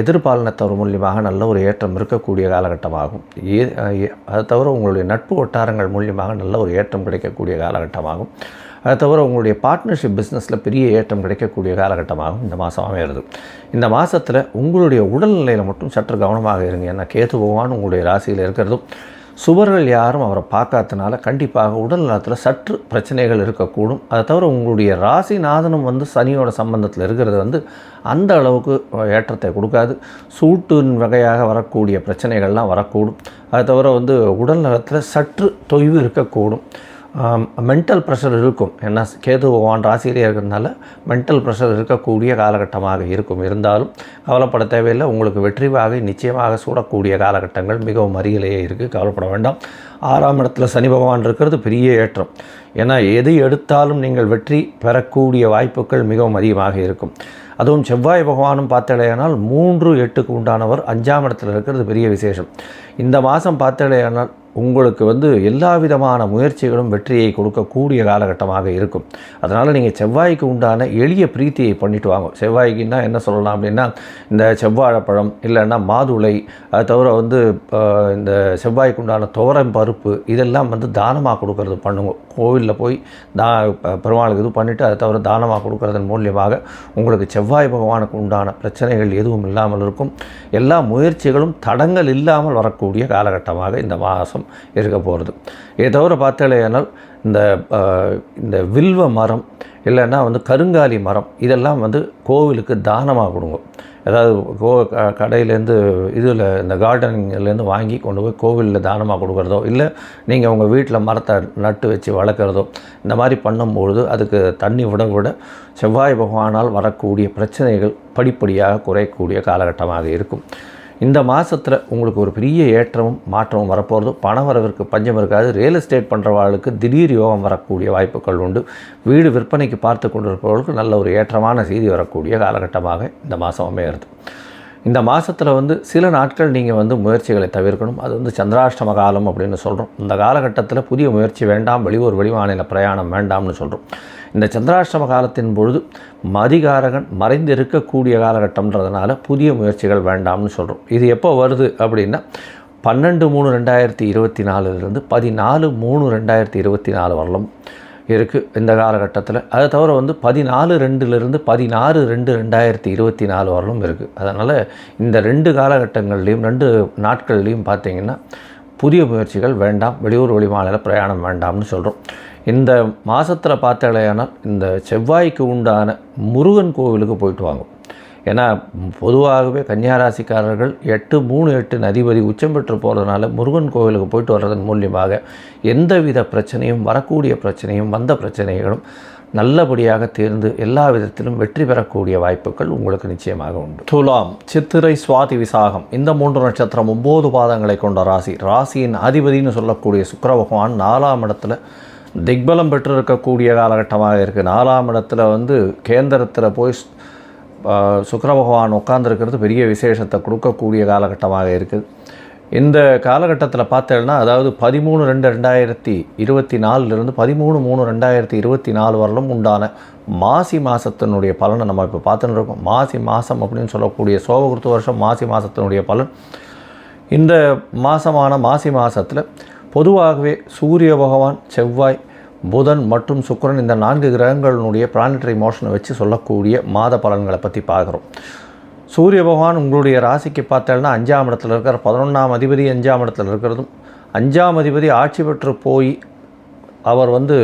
எதிர்பாலினத்தவர் மூலியமாக நல்ல ஒரு ஏற்றம் இருக்கக்கூடிய காலகட்டமாகும். அதை தவிர உங்களுடைய நட்பு வட்டாரங்கள் மூலியமாக நல்ல ஒரு ஏற்றம் கிடைக்கக்கூடிய காலகட்டமாகும். அதை தவிர உங்களுடைய பார்ட்னர்ஷிப் பிஸ்னஸில் பெரிய ஏற்றம் கிடைக்கக்கூடிய காலகட்டமாகவும் இந்த மாதம் அமைகிறது. இந்த மாதத்தில் உங்களுடைய உடல்நிலையில் மட்டும் சற்று கவனமாக இருங்க. ஏன்னா கேது பகவான் உங்களுடைய ராசியில் இருக்கிறதும் சுவர்கள் யாரும் அவரை பார்க்காதனால கண்டிப்பாக உடல் நலத்தில் சற்று பிரச்சனைகள் இருக்கக்கூடும். அதை தவிர உங்களுடைய ராசிநாதனும் வந்து சனியோட சம்பந்தத்தில் இருக்கிறது வந்து அந்த அளவுக்கு ஏற்றத்தை கொடுக்காது. சூட்டின் வகையாக வரக்கூடிய பிரச்சனைகள்லாம் வரக்கூடும். அதை தவிர வந்து உடல் நலத்தில் சற்று தொய்வு இருக்கக்கூடும். மென்டல் ப்ரெஷர் இருக்கும். ஏன்னா கேது பகவான் ராசியிலே இருக்கிறதுனால மென்டல் ப்ரெஷர் இருக்கக்கூடிய காலகட்டமாக இருக்கும். இருந்தாலும் கவலைப்பட தேவையில்லை. உங்களுக்கு வெற்றி வாகை நிச்சயமாக சூடக்கூடிய காலகட்டங்கள் மிகவும் அருகிலேயே இருக்குது. கவலைப்பட வேண்டாம். 6ஆம் இடத்துல சனி பகவான் இருக்கிறது பெரிய ஏற்றம். ஏன்னா எது எடுத்தாலும் நீங்கள் வெற்றி பெறக்கூடிய வாய்ப்புகள் மிகவும் அதிகமாக இருக்கும். அதுவும் செவ்வாய் பகவானும் பார்த்தலையானால் 3-8க்கு உண்டானவர் 5ஆம் இடத்துல இருக்கிறது பெரிய விசேஷம். இந்த மாதம் பார்த்தலையானால் உங்களுக்கு வந்து எல்லா விதமான முயற்சிகளும் வெற்றியை கொடுக்கக்கூடிய காலகட்டமாக இருக்கும். அதனால் நீங்கள் செவ்வாய்க்கு உண்டான எளிய பிரீத்தியை பண்ணிட்டு வாங்க. செவ்வாய்க்குன்னா என்ன சொல்லலாம் அப்படின்னா, இந்த செவ்வாழைப்பழம் இல்லைன்னா மாதுளை, அது தவிர வந்து இந்த செவ்வாய்க்கு உண்டான துவரம் பருப்பு இதெல்லாம் வந்து தானமாக கொடுக்கறது பண்ணுங்க. கோவிலில் போய் பெருமாளுக்கு இது பண்ணிவிட்டு அதை தவிர தானமாக கொடுக்கறதன் மூலியமாக உங்களுக்கு செவ்வாய் பகவானுக்கு உண்டான பிரச்சனைகள் எதுவும் இல்லாமல் இருக்கும். எல்லா முயற்சிகளும் தடங்கள் இல்லாமல் வரக்கூடிய காலகட்டமாக இந்த மாதம் இருக்க போகிறது. இதை தவிர பார்த்தாலேனால் இந்த வில்வ மரம் இல்லைன்னா வந்து கருங்காலி மரம் இதெல்லாம் வந்து கோவிலுக்கு தானமாக கொடுங்க. அதாவது கடையிலேருந்து இதில் இந்த கார்டனிங்லேருந்து வாங்கி கொண்டு போய் கோவிலில் தானமாக கொடுக்குறதோ, இல்லை நீங்கள் உங்கள் வீட்டில் மரத்தை நட்டு வச்சு வளர்க்குறதோ, இந்த மாதிரி பண்ணும்பொழுது அதுக்கு தண்ணி விட செவ்வாய் பகவானால் வரக்கூடிய பிரச்சனைகள் படிப்படியாக குறையக்கூடிய காலகட்டமாக இருக்கும். இந்த மாதத்தில் உங்களுக்கு ஒரு பெரிய ஏற்றமும் மாற்றமும் வரப்போகிறது. பண வரவிற்கு பஞ்சம் இருக்காது. ரியல் எஸ்டேட் பண்ணுறவர்களுக்கு திடீர் யோகம் வரக்கூடிய வாய்ப்புகள் உண்டு. வீடு விற்பனைக்கு பார்த்து கொண்டிருப்பவர்களுக்கு நல்ல ஒரு ஏற்றமான செய்தி வரக்கூடிய காலகட்டமாக இந்த மாதம் அமைகிறது. இந்த மாதத்தில் வந்து சில நாட்கள் நீங்கள் வந்து முயற்சிகளை தவிர்க்கணும். அது வந்து சந்திராஷ்டம காலம் அப்படின்னு சொல்கிறோம். இந்த காலகட்டத்தில் புதிய முயற்சி வேண்டாம், வெளிமாநில பிரயாணம் வேண்டாம்னு சொல்கிறோம். இந்த சந்திராஷ்டம காலத்தின் பொழுது மதிகாரகன் மறைந்து இருக்கக்கூடிய காலகட்டம்ன்றதுனால புதிய முயற்சிகள் வேண்டாம்னு சொல்கிறோம். இது எப்போ வருது அப்படின்னா 12/3/2024 14/3/2024 வரலும் இருக்குது இந்த காலகட்டத்தில். அதை தவிர வந்து 14/2 16/2/2024 வரலும் இருக்குது. அதனால் இந்த 2 காலகட்டங்கள்லேயும் 2 நாட்கள்லேயும் பார்த்திங்கன்னா புதிய முயற்சிகள் வேண்டாம், வெளிமாநில பிரயாணம் வேண்டாம்னு சொல்கிறோம். இந்த மாதத்தில் பார்த்தாலேயானால் இந்த செவ்வாய்க்கு உண்டான முருகன் கோவிலுக்கு போயிட்டு வாங்க. ஏன்னா பொதுவாகவே கன்னியாராசிக்காரர்கள் 8-3-8 அதிபதி உச்சம் பெற்று போகிறதுனால முருகன் கோவிலுக்கு போயிட்டு வர்றதன் மூலியமாக எந்தவித பிரச்சனையும் வரக்கூடிய பிரச்சனையும் வந்த பிரச்சனைகளும் நல்லபடியாக தேர்ந்து எல்லா விதத்திலும் வெற்றி பெறக்கூடிய வாய்ப்புகள் உங்களுக்கு நிச்சயமாக உண்டு. துலாம், சித்திரை, சுவாதி, விசாகம் இந்த 3 நட்சத்திரம் 9 பாதங்களை கொண்ட ராசி. ராசியின் அதிபதினு சொல்லக்கூடிய சுக்கிர பகவான் 4ஆம் இடத்துல திக்பலம் பெற்று இருக்கக்கூடிய காலகட்டமாக இருக்குது. 4ஆம் இடத்துல வந்து கேந்திரத்தில் போய் சுக்கிர பகவான் உட்கார்ந்துருக்கிறது பெரிய விசேஷத்தை கொடுக்கக்கூடிய காலகட்டமாக இருக்குது. இந்த காலகட்டத்தில் பார்த்தேன்னா, அதாவது 13/2/2024 13/3/2024 வரலும் உண்டான மாசி மாதத்தினுடைய பலனை நம்ம இப்போ பார்த்துன்னு இருக்கோம். மாசி மாதம் அப்படின்னு சொல்லக்கூடிய சோபகிருத்து வருஷம் மாசி மாதத்தினுடைய பலன். இந்த மாதமான மாசி மாதத்தில் பொதுவாகவே சூரிய பகவான், செவ்வாய், புதன் மற்றும் சுக்கிரன் இந்த 4 கிரகங்களினுடைய பிளானட்டரி மோஷனை வச்சு சொல்லக்கூடிய மாத பலன்களை பற்றி பார்க்குறோம். சூரிய பகவான் உங்களுடைய ராசிக்கு பார்த்தேன்னா 5ஆம் இடத்துல இருக்கிற 11ஆம் அதிபதி 5ஆம் இடத்துல இருக்கிறதும், 5ஆம் அதிபதி ஆட்சி பெற்று போய் அவர் வந்து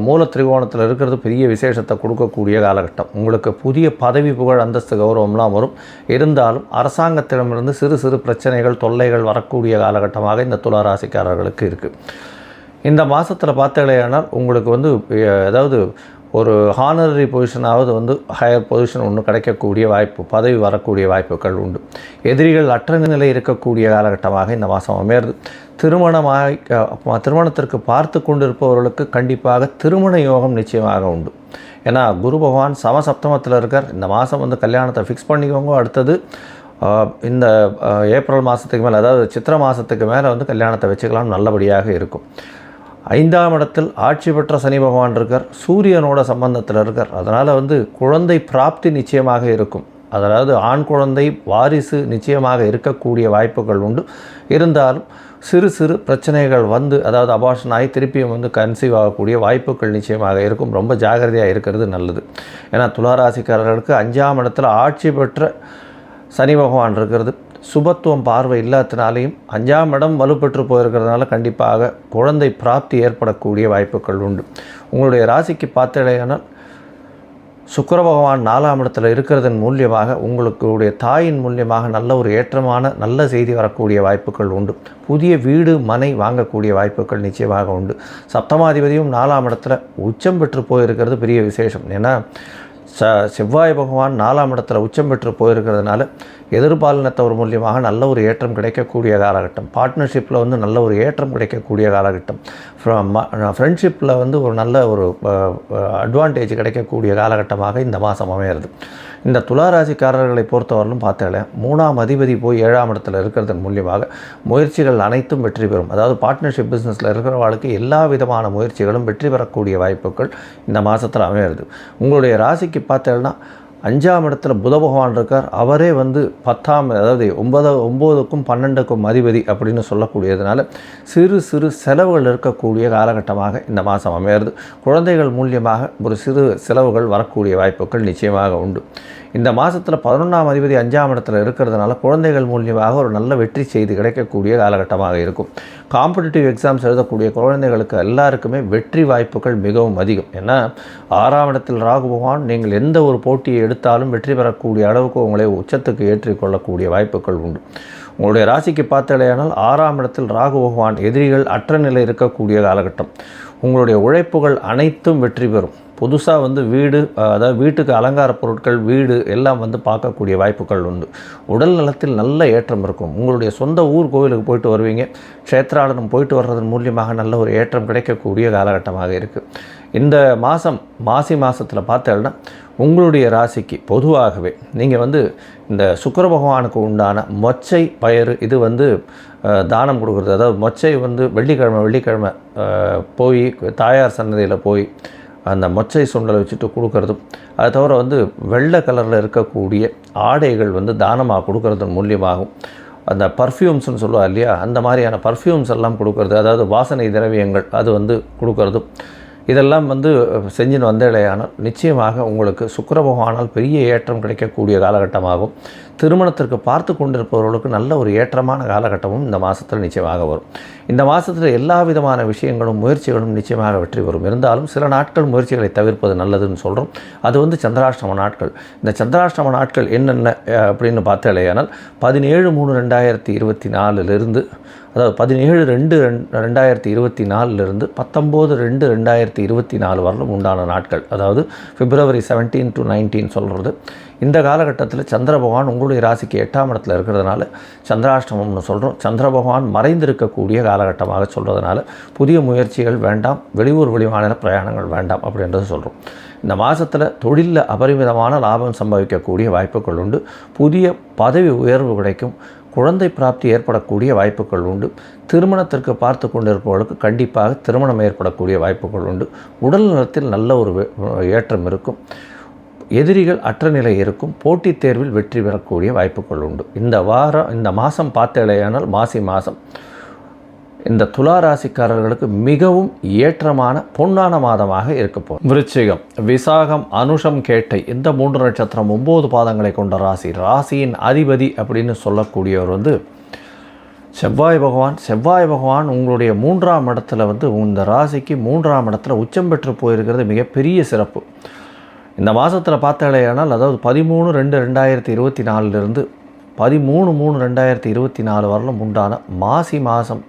மூல திரிகோணத்தில் இருக்கிறது பெரிய விசேஷத்தை கொடுக்கக்கூடிய காலகட்டம். உங்களுக்கு புதிய பதவி, புகழ், அந்தஸ்து, கௌரவம்லாம் வரும். இருந்தாலும் அரசாங்கத்திடமிருந்து சிறு சிறு பிரச்சனைகள், தொல்லைகள் வரக்கூடிய காலகட்டமாக இந்த துலா ராசிக்காரர்களுக்கு இருக்குது. இந்த மாதத்தில் பார்த்தீங்கன்னா உங்களுக்கு வந்து அதாவது ஒரு ஹானரரி பொசிஷனாவது வந்து ஹையர் பொசிஷன் ஒன்று கிடைக்கக்கூடிய வாய்ப்பு, பதவி வரக்கூடிய வாய்ப்புகள் உண்டு. எதிரிகள் அற்ற நிலை இருக்கக்கூடிய காலகட்டமாக இந்த மாதம் அமையிறது. திருமணத்திற்கு பார்த்து கொண்டிருப்பவர்களுக்கு கண்டிப்பாக திருமண யோகம் நிச்சயமாக உண்டு. ஏன்னா குரு பகவான் சமசப்தமத்தில் இருக்கார். இந்த மாதம் வந்து கல்யாணத்தை ஃபிக்ஸ் பண்ணிக்கோங்க. அடுத்தது இந்த ஏப்ரல் மாதத்துக்கு மேலே, அதாவது சித்திரை மாதத்துக்கு மேலே வந்து கல்யாணத்தை வச்சுக்கலாம், நல்லபடியாக இருக்கும். 5ஆம் இடத்தில் ஆட்சி பெற்ற சனி பகவான் இருக்கார், சூரியனோட சம்பந்தத்தில் இருக்கார். அதனால் வந்து குழந்தை பிராப்தி நிச்சயமாக இருக்கும். அதாவது ஆண் குழந்தை வாரிசு நிச்சயமாக இருக்கக்கூடிய வாய்ப்புகள் உண்டு. இருந்தாலும் சிறு சிறு பிரச்சனைகள் வந்து, அதாவது அபார்ஷன் ஆகி திருப்பியும் வந்து கன்சீவ் ஆகக்கூடிய வாய்ப்புகள் நிச்சயமாக இருக்கும். ரொம்ப ஜாகிரதையாக இருக்கிறது நல்லது. ஏன்னா துளாராசிக்காரர்களுக்கு 5ஆம் இடத்துல ஆட்சி பெற்ற சனி பகவான் இருக்கிறது, சுபத்துவம் பார்வை இல்லாதனாலையும் 5ஆம் இடம் வலுப்பெற்று போயிருக்கிறதுனால கண்டிப்பாக குழந்தை பிராப்தி ஏற்படக்கூடிய வாய்ப்புகள் உண்டு. உங்களுடைய ராசிக்கு பார்த்தீங்கன்னா சுக்கிர பகவான் 4ஆம் இடத்துல இருக்கிறதன் மூலியமாக உங்களுடைய தாயின் மூலியமாக நல்ல ஒரு ஏற்றமான நல்ல செய்தி வரக்கூடிய வாய்ப்புகள் உண்டு. புதிய வீடு மனை வாங்கக்கூடிய வாய்ப்புகள் நிச்சயமாக உண்டு. சப்தமாதிபதியும் 4ஆம் இடத்துல உச்சம் பெற்று போயிருக்கிறது பெரிய விசேஷம். ஏன்னா செவ்வாய் பகவான் 4ஆம் இடத்துல உச்சம் பெற்று போயிருக்கிறதுனால எதிர்பாலினத்தவர் மூலியமாக நல்ல ஒரு ஏற்றம் கிடைக்கக்கூடிய காலகட்டம். பார்ட்னர்ஷிப்பில் வந்து நல்ல ஒரு ஏற்றம் கிடைக்கக்கூடிய காலகட்டம். ஃப்ரெண்ட்ஷிப்பில் வந்து ஒரு நல்ல ஒரு அட்வான்டேஜ் கிடைக்கக்கூடிய காலகட்டமாக இந்த மாதம் அமையிறது. இந்த துளாராசிக்காரர்களை பொறுத்தவரையிலும் பார்த்தாலே 3ஆம் அதிபதி போய் 7ஆம் இடத்துல இருக்கிறதன் மூலியமாக முயற்சிகள் அனைத்தும் வெற்றி பெறும். அதாவது பார்ட்னர்ஷிப் பிஸ்னஸில் இருக்கிறவர்களுக்கு எல்லா விதமான முயற்சிகளும் வெற்றி பெறக்கூடிய வாய்ப்புகள் இந்த மாதத்தில் அமையிறது. உங்களுடைய ராசிக்கு பார்த்தேன்னா 5ஆம் இடத்துல புத பகவான் இருக்கார். அவரே வந்து 10ஆம் அதாவது 9க்கும் 12க்கும் அதிபதி அப்படின்னு சொல்லக்கூடியதுனால சிறு சிறு செலவுகள் இருக்கக்கூடிய காலகட்டமாக இந்த மாதம் அமையிறது. குழந்தைகள் மூலியமாக ஒரு சிறு செலவுகள் வரக்கூடிய வாய்ப்புகள் நிச்சயமாக உண்டு. இந்த மாதத்தில் 11ஆம் அதிபதி 5ஆம் இடத்துல இருக்கிறதுனால குழந்தைகள் மூலியமாக ஒரு நல்ல வெற்றி செய்தி கிடைக்கக்கூடிய காலகட்டமாக இருக்கும். காம்படிட்டிவ் எக்ஸாம்ஸ் எழுதக்கூடிய குழந்தைகளுக்கு எல்லாருக்குமே வெற்றி வாய்ப்புகள் மிகவும் அதிகம். ஏன்னா 6ஆம் இடத்தில் ராகு பகவான் நீங்கள் எந்த ஒரு போட்டியை எடுத்தாலும் வெற்றி பெறக்கூடிய அளவுக்கு உங்களை உச்சத்துக்கு ஏற்றிக்கொள்ளக்கூடிய வாய்ப்புகள் உண்டு. உங்களுடைய ராசிக்கு பார்த்தாலேயானால் 6ஆம் இடத்தில் ராகு பகவான் எதிரிகள் அற்ற நிலை இருக்கக்கூடிய காலகட்டம். உங்களுடைய உழைப்புகள் அனைத்தும் வெற்றி பெறும். புதுசாக வந்து வீடு அதாவது வீட்டுக்கு அலங்கார பொருட்கள் வீடு எல்லாம் வந்து பார்க்கக்கூடிய வாய்ப்புகள் உண்டு. உடல் நலத்தில் நல்ல ஏற்றம் இருக்கும். உங்களுடைய சொந்த ஊர் கோவிலுக்கு போயிட்டு வருவீங்க. க்ஷேத்ராடனம் போயிட்டு வர்றதன் மூலியமாக நல்ல ஒரு ஏற்றம் கிடைக்கக்கூடிய காலகட்டமாக இருக்குது. இந்த மாதம் மாசி மாதத்தில் பார்த்தோன்னா உங்களுடைய ராசிக்கு பொதுவாகவே நீங்கள் வந்து இந்த சுக்கிர பகவானுக்கு உண்டான மொச்சை பயிறு இது வந்து தானம் கொடுக்குறது. அதாவது மொச்சை வந்து வெள்ளிக்கிழமை போய் தாயார் சன்னதியில் போய் அந்த மொச்சை சுண்டலை வச்சுட்டு கொடுக்கறதும், அதை தவிர வந்து வெள்ளை கலரில் இருக்கக்கூடிய ஆடைகள் வந்து தானமாக கொடுக்கறது மூலியமாகும். அந்த பர்ஃப்யூம்ஸ்னு சொல்லுவா இல்லையா, அந்த மாதிரியான பர்ஃப்யூம்ஸ் எல்லாம் கொடுக்கறது, அதாவது வாசனை திரவியங்கள் அது வந்து கொடுக்கறதும், இதெல்லாம் வந்து செஞ்சுன்னு வந்தடையானால் நிச்சயமாக உங்களுக்கு சுக்கிர பகவானால் பெரிய ஏற்றம் கிடைக்கக்கூடிய காலகட்டமாகும். திருமணத்திற்கு பார்த்து கொண்டிருப்பவர்களுக்கு நல்ல ஒரு ஏற்றமான காலகட்டமும் இந்த மாதத்தில் நிச்சயமாக வரும். இந்த மாதத்தில் எல்லா விதமான விஷயங்களும் முயற்சிகளும் நிச்சயமாக வெற்றி பெறும். இருந்தாலும் சில நாட்கள் முயற்சிகளை தவிர்ப்பது நல்லதுன்னு சொல்கிறோம். அது வந்து சந்திராஷ்டம நாட்கள். இந்த சந்திராஷ்டம நாட்கள் என்னென்ன அப்படின்னு பார்த்தாலேயானால் 17/3/2024 அதாவது 17/2/2024 19/2/2024 வரலும் உண்டான நாட்கள். அதாவது February 17 to 19 சொல்கிறது. இந்த காலகட்டத்தில் சந்திர பகவான் உங்களுடைய ராசிக்கு 8ஆம் இடத்துல இருக்கிறதுனால சந்திராஷ்டமம்னு சொல்கிறோம். சந்திர பகவான் மறைந்திருக்கக்கூடிய காலகட்டமாக சொல்கிறதுனால புதிய முயற்சிகள் வேண்டாம், வெளியூர் வெளிமாநில பிரயாணங்கள் வேண்டாம் அப்படின்றது சொல்கிறோம். இந்த மாதத்தில் தொழிலில் அபரிமிதமான லாபம் சம்பவிக்கக்கூடிய வாய்ப்புகள் உண்டு. புதிய பதவி உயர்வு கிடைக்கும். குழந்தை பிராப்தி ஏற்படக்கூடிய வாய்ப்புகள் உண்டு. திருமணத்திற்கு பார்த்து கொண்டிருப்பவர்களுக்கு கண்டிப்பாக திருமணம் ஏற்படக்கூடிய வாய்ப்புகள் உண்டு. உடல் நலத்தில் நல்ல ஒரு ஏற்றம் இருக்கும். எதிரிகள் அற்ற நிலை இருக்கும். போட்டித் தேர்வில் வெற்றி பெறக்கூடிய வாய்ப்புகள் உண்டு. இந்த மாதம் பார்த்தேலையானால் மாசி மாதம் இந்த துலா ராசிக்காரர்களுக்கு மிகவும் ஏற்றமான பொன்னான மாதமாக இருக்க போகும். விருச்சிகம், விசாகம், அனுஷம், கேட்டை இந்த 3 நட்சத்திரம் 9 பாதங்களை கொண்ட ராசி. ராசியின் அதிபதி அப்படின்னு சொல்லக்கூடியவர் வந்து செவ்வாய் பகவான். செவ்வாய் பகவான் உங்களுடைய 3ஆம் இடத்துல வந்து இந்த ராசிக்கு 3ஆம் இடத்துல உச்சம் பெற்று போயிருக்கிறது மிகப்பெரிய சிறப்பு. இந்த மாதத்தில் பார்த்தாலேயானால் அதாவது 13/2/2024 13/3/2024 வரலும் உண்டான மாசி மாதம்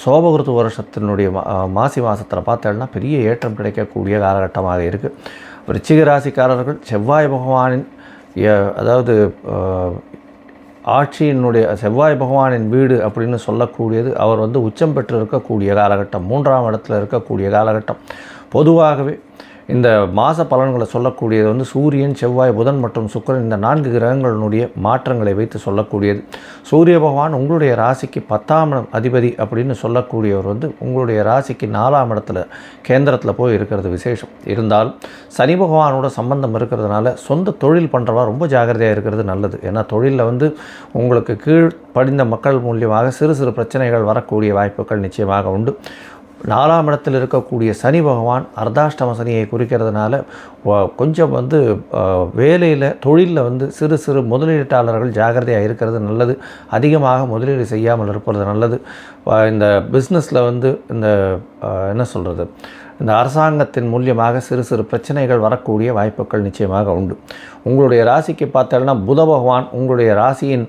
சோபகிருத்து வருஷத்தினுடைய மாசி மாதத்தில் பார்த்தோன்னா பெரிய ஏற்றம் கிடைக்கக்கூடிய காலகட்டமாக இருக்குது. விருச்சிக ராசிக்காரர்கள் செவ்வாய் பகவானின் அதாவது ஆட்சியினுடைய செவ்வாய் பகவானின் வீடு அப்படின்னு சொல்லக்கூடியது அவர் வந்து உச்சம் பெற்று இருக்கக்கூடிய காலகட்டம், 3ஆம் இடத்துல இருக்கக்கூடிய காலகட்டம். பொதுவாகவே இந்த மாத பலன்களை சொல்லக்கூடியது வந்து சூரியன், செவ்வாய், புதன் மற்றும் சுக்கிரன் இந்த 4 கிரகங்களினுடைய மாற்றங்களை வைத்து சொல்லக்கூடியது. சூரிய பகவான் உங்களுடைய ராசிக்கு 10ஆம் அதிபதி அப்படின்னு சொல்லக்கூடியவர் வந்து உங்களுடைய ராசிக்கு 4ஆம் இடத்துல கேந்திரத்தில் போய் இருக்கிறது விசேஷம். இருந்தாலும் சனி பகவானோட சம்பந்தம் இருக்கிறதுனால சொந்த தொழில் பண்ணுறவா ரொம்ப ஜாகிரதையாக இருக்கிறது நல்லது. ஏன்னா தொழிலில் வந்து உங்களுக்கு கீழ் படிந்த மக்கள் மூலியமாக சிறு சிறு பிரச்சனைகள் வரக்கூடிய வாய்ப்புகள் நிச்சயமாக உண்டு. 4ஆம் இடத்தில் இருக்கக்கூடிய சனி பகவான் அர்த்தாஷ்டம சனியை குறிக்கிறதுனால கொஞ்சம் வந்து வேலையில் தொழிலில் வந்து சிறு சிறு முதலீட்டாளர்கள் ஜாகிரதையாக இருக்கிறது நல்லது. அதிகமாக முதலீடு செய்யாமல் இருப்பது நல்லது. இந்த பிஸ்னஸில் வந்து இந்த என்ன சொல்கிறது, இந்த அரசாங்கத்தின் மூலியமாக சிறு சிறு பிரச்சனைகள் வரக்கூடிய வாய்ப்புகள் நிச்சயமாக உண்டு. உங்களுடைய ராசிக்கு பார்த்தோம்னா புத பகவான் உங்களுடைய ராசியின்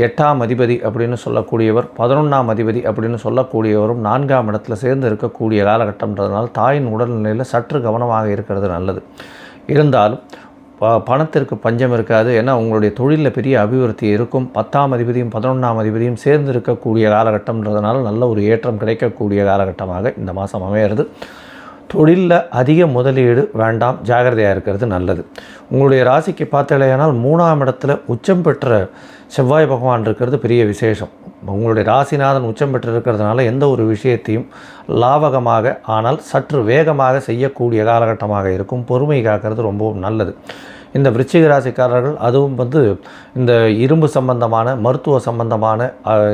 8ஆம் அதிபதி அப்படின்னு சொல்லக்கூடியவர், 11ஆம் அதிபதி அப்படின்னு சொல்லக்கூடியவரும் 4ஆம் இடத்துல சேர்ந்து இருக்கக்கூடிய காலகட்டம்ன்றதுனால தாயின் உடல்நிலையில் சற்று கவனமாக இருக்கிறது நல்லது. இருந்தாலும் பணத்திற்கு பஞ்சம் இருக்காது. ஏன்னா உங்களுடைய தொழிலில் பெரிய அபிவிருத்தி இருக்கும். 10ஆம் அதிபதியும் 11ஆம் அதிபதியும் சேர்ந்து இருக்கக்கூடிய காலகட்டம்ன்றதுனால நல்ல ஒரு ஏற்றம் கிடைக்கக்கூடிய காலகட்டமாக இந்த மாதம் அமையிறது. தொழிலில் அதிக முதலீடு வேண்டாம், ஜாகிரதையாக இருக்கிறது நல்லது. உங்களுடைய ராசிக்கு பார்த்தலையானால் 3ஆம் இடத்துல உச்சம் பெற்ற செவ்வாய் பகவான் இருக்கிறது பெரிய விசேஷம். உங்களுடைய ராசிநாதன் உச்சம் பெற்று இருக்கிறதுனால எந்த ஒரு விஷயத்தையும் லாபகமாக ஆனால் சற்று வேகமாக செய்யக்கூடிய காலகட்டமாக இருக்கும். பொறுமை காக்கிறது ரொம்பவும் நல்லது. இந்த விருச்சிக ராசிக்காரர்கள் அதுவும் வந்து இந்த இரும்பு சம்பந்தமான மருத்துவ சம்பந்தமான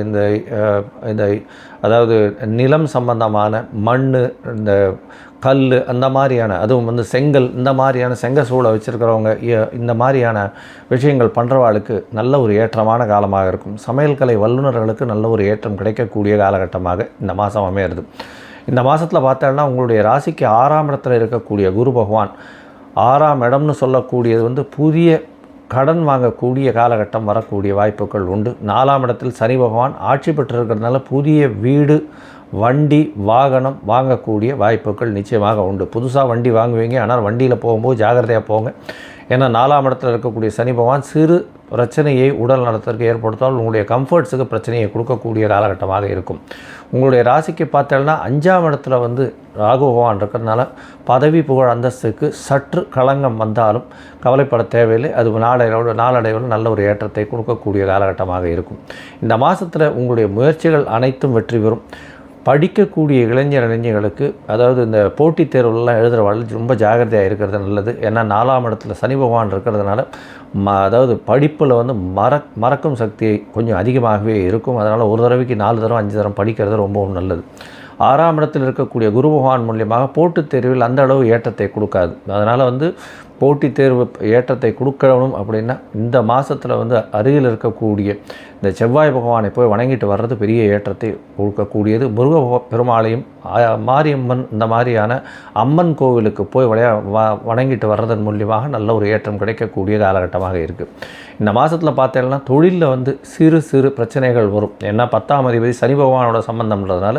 இந்த அதாவது நிலம் சம்பந்தமான மண், இந்த கல், அந்த மாதிரியான அதுவும் வந்து செங்கல், இந்த மாதிரியான செங்கசூளை வச்சுருக்கிறவங்க இந்த மாதிரியான விஷயங்கள் பண்ணுறவாளுக்கு நல்ல ஒரு ஏற்றமான காலமாக இருக்கும். சமையல் கலை வல்லுநர்களுக்கு நல்ல ஒரு ஏற்றம் கிடைக்கக்கூடிய காலகட்டமாக இந்த மாதம் அமையிறது. இந்த மாதத்தில் பார்த்தோன்னா உங்களுடைய ராசிக்கு 6ஆம் இடத்துல இருக்கக்கூடிய குரு பகவான் 6ஆம் இடம்னு சொல்லக்கூடியது வந்து புதிய கடன் வாங்கக்கூடிய காலகட்டம் வரக்கூடிய வாய்ப்புகள் உண்டு. 4ஆம் இடத்தில் சனி பகவான் ஆட்சி பெற்றிருக்கிறதுனால புதிய வீடு, வண்டி, வாகனம் வாங்கக்கூடிய வாய்ப்புகள் நிச்சயமாக உண்டு. புதுசாக வண்டி வாங்குவீங்க, ஆனால் வண்டியில் போகும்போது ஜாகிரதையாக போங்க. ஏன்னா 4ஆம் இடத்துல இருக்கக்கூடிய சனி பகவான் சிறு பிரச்சனையை உடல் நலத்திற்கு ஏற்படுத்தால் உங்களுடைய கம்ஃபர்ட்ஸுக்கு பிரச்சனையை கொடுக்கக்கூடிய காலகட்டமாக இருக்கும். உங்களுடைய ராசிக்கு பார்த்தோம்னா 5ஆம் இடத்துல வந்து ராகு பகவான் இருக்கிறதுனால பதவி புகழ் அந்தஸ்துக்கு சற்று களங்கம் வந்தாலும் கவலைப்பட தேவையில்லை. அது நாளடைவில் நல்ல ஒரு ஏற்றத்தை கொடுக்கக்கூடிய காலகட்டமாக இருக்கும். இந்த மாதத்தில் உங்களுடைய முயற்சிகள் அனைத்தும் வெற்றி பெறும். படிக்கக்கூடிய இளைஞர்களுக்கு அதாவது இந்த போட்டித் தேர்வுலாம் எழுதுகிறவாள் ரொம்ப ஜாகிரதையாக இருக்கிறது நல்லது. ஏன்னா 4ஆம் இடத்துல சனி பகவான் இருக்கிறதுனால அதாவது படிப்பில் வந்து மறக்கும் சக்தி கொஞ்சம் அதிகமாகவே இருக்கும். அதனால் ஒரு தடவைக்கு 4 தடவை 5 தடவை படிக்கிறது ரொம்பவும் நல்லது. 6ஆம் இடத்தில் இருக்கக்கூடிய குரு பகவான் மூலியமாக போட்டித் தேர்வில் அந்த அளவு ஏற்றத்தை கொடுக்காது. அதனால் வந்து போட்டித் தேர்வு ஏற்றத்தை கொடுக்கணும் அப்படின்னா இந்த மாதத்தில் வந்து அருகில் இருக்கக்கூடிய இந்த செவ்வாய் பகவானை போய் வணங்கிட்டு வர்றது பெரிய ஏற்றத்தை கொடுக்கக்கூடியது. முருக பெருமாளையும் மாரியம்மன் இந்த மாதிரியான அம்மன் கோவிலுக்கு போய் வணங்கிட்டு வர்றதன் மூலியமாக நல்ல ஒரு ஏற்றம் கிடைக்கக்கூடிய காலகட்டமாக இருக்குது. இந்த மாதத்தில் பார்த்தீங்கன்னா தொழிலில் வந்து சிறு சிறு பிரச்சனைகள் வரும். ஏன்னா 10ஆம் அதிபதி சனி பகவானோட சம்பந்தம்ன்றதுனால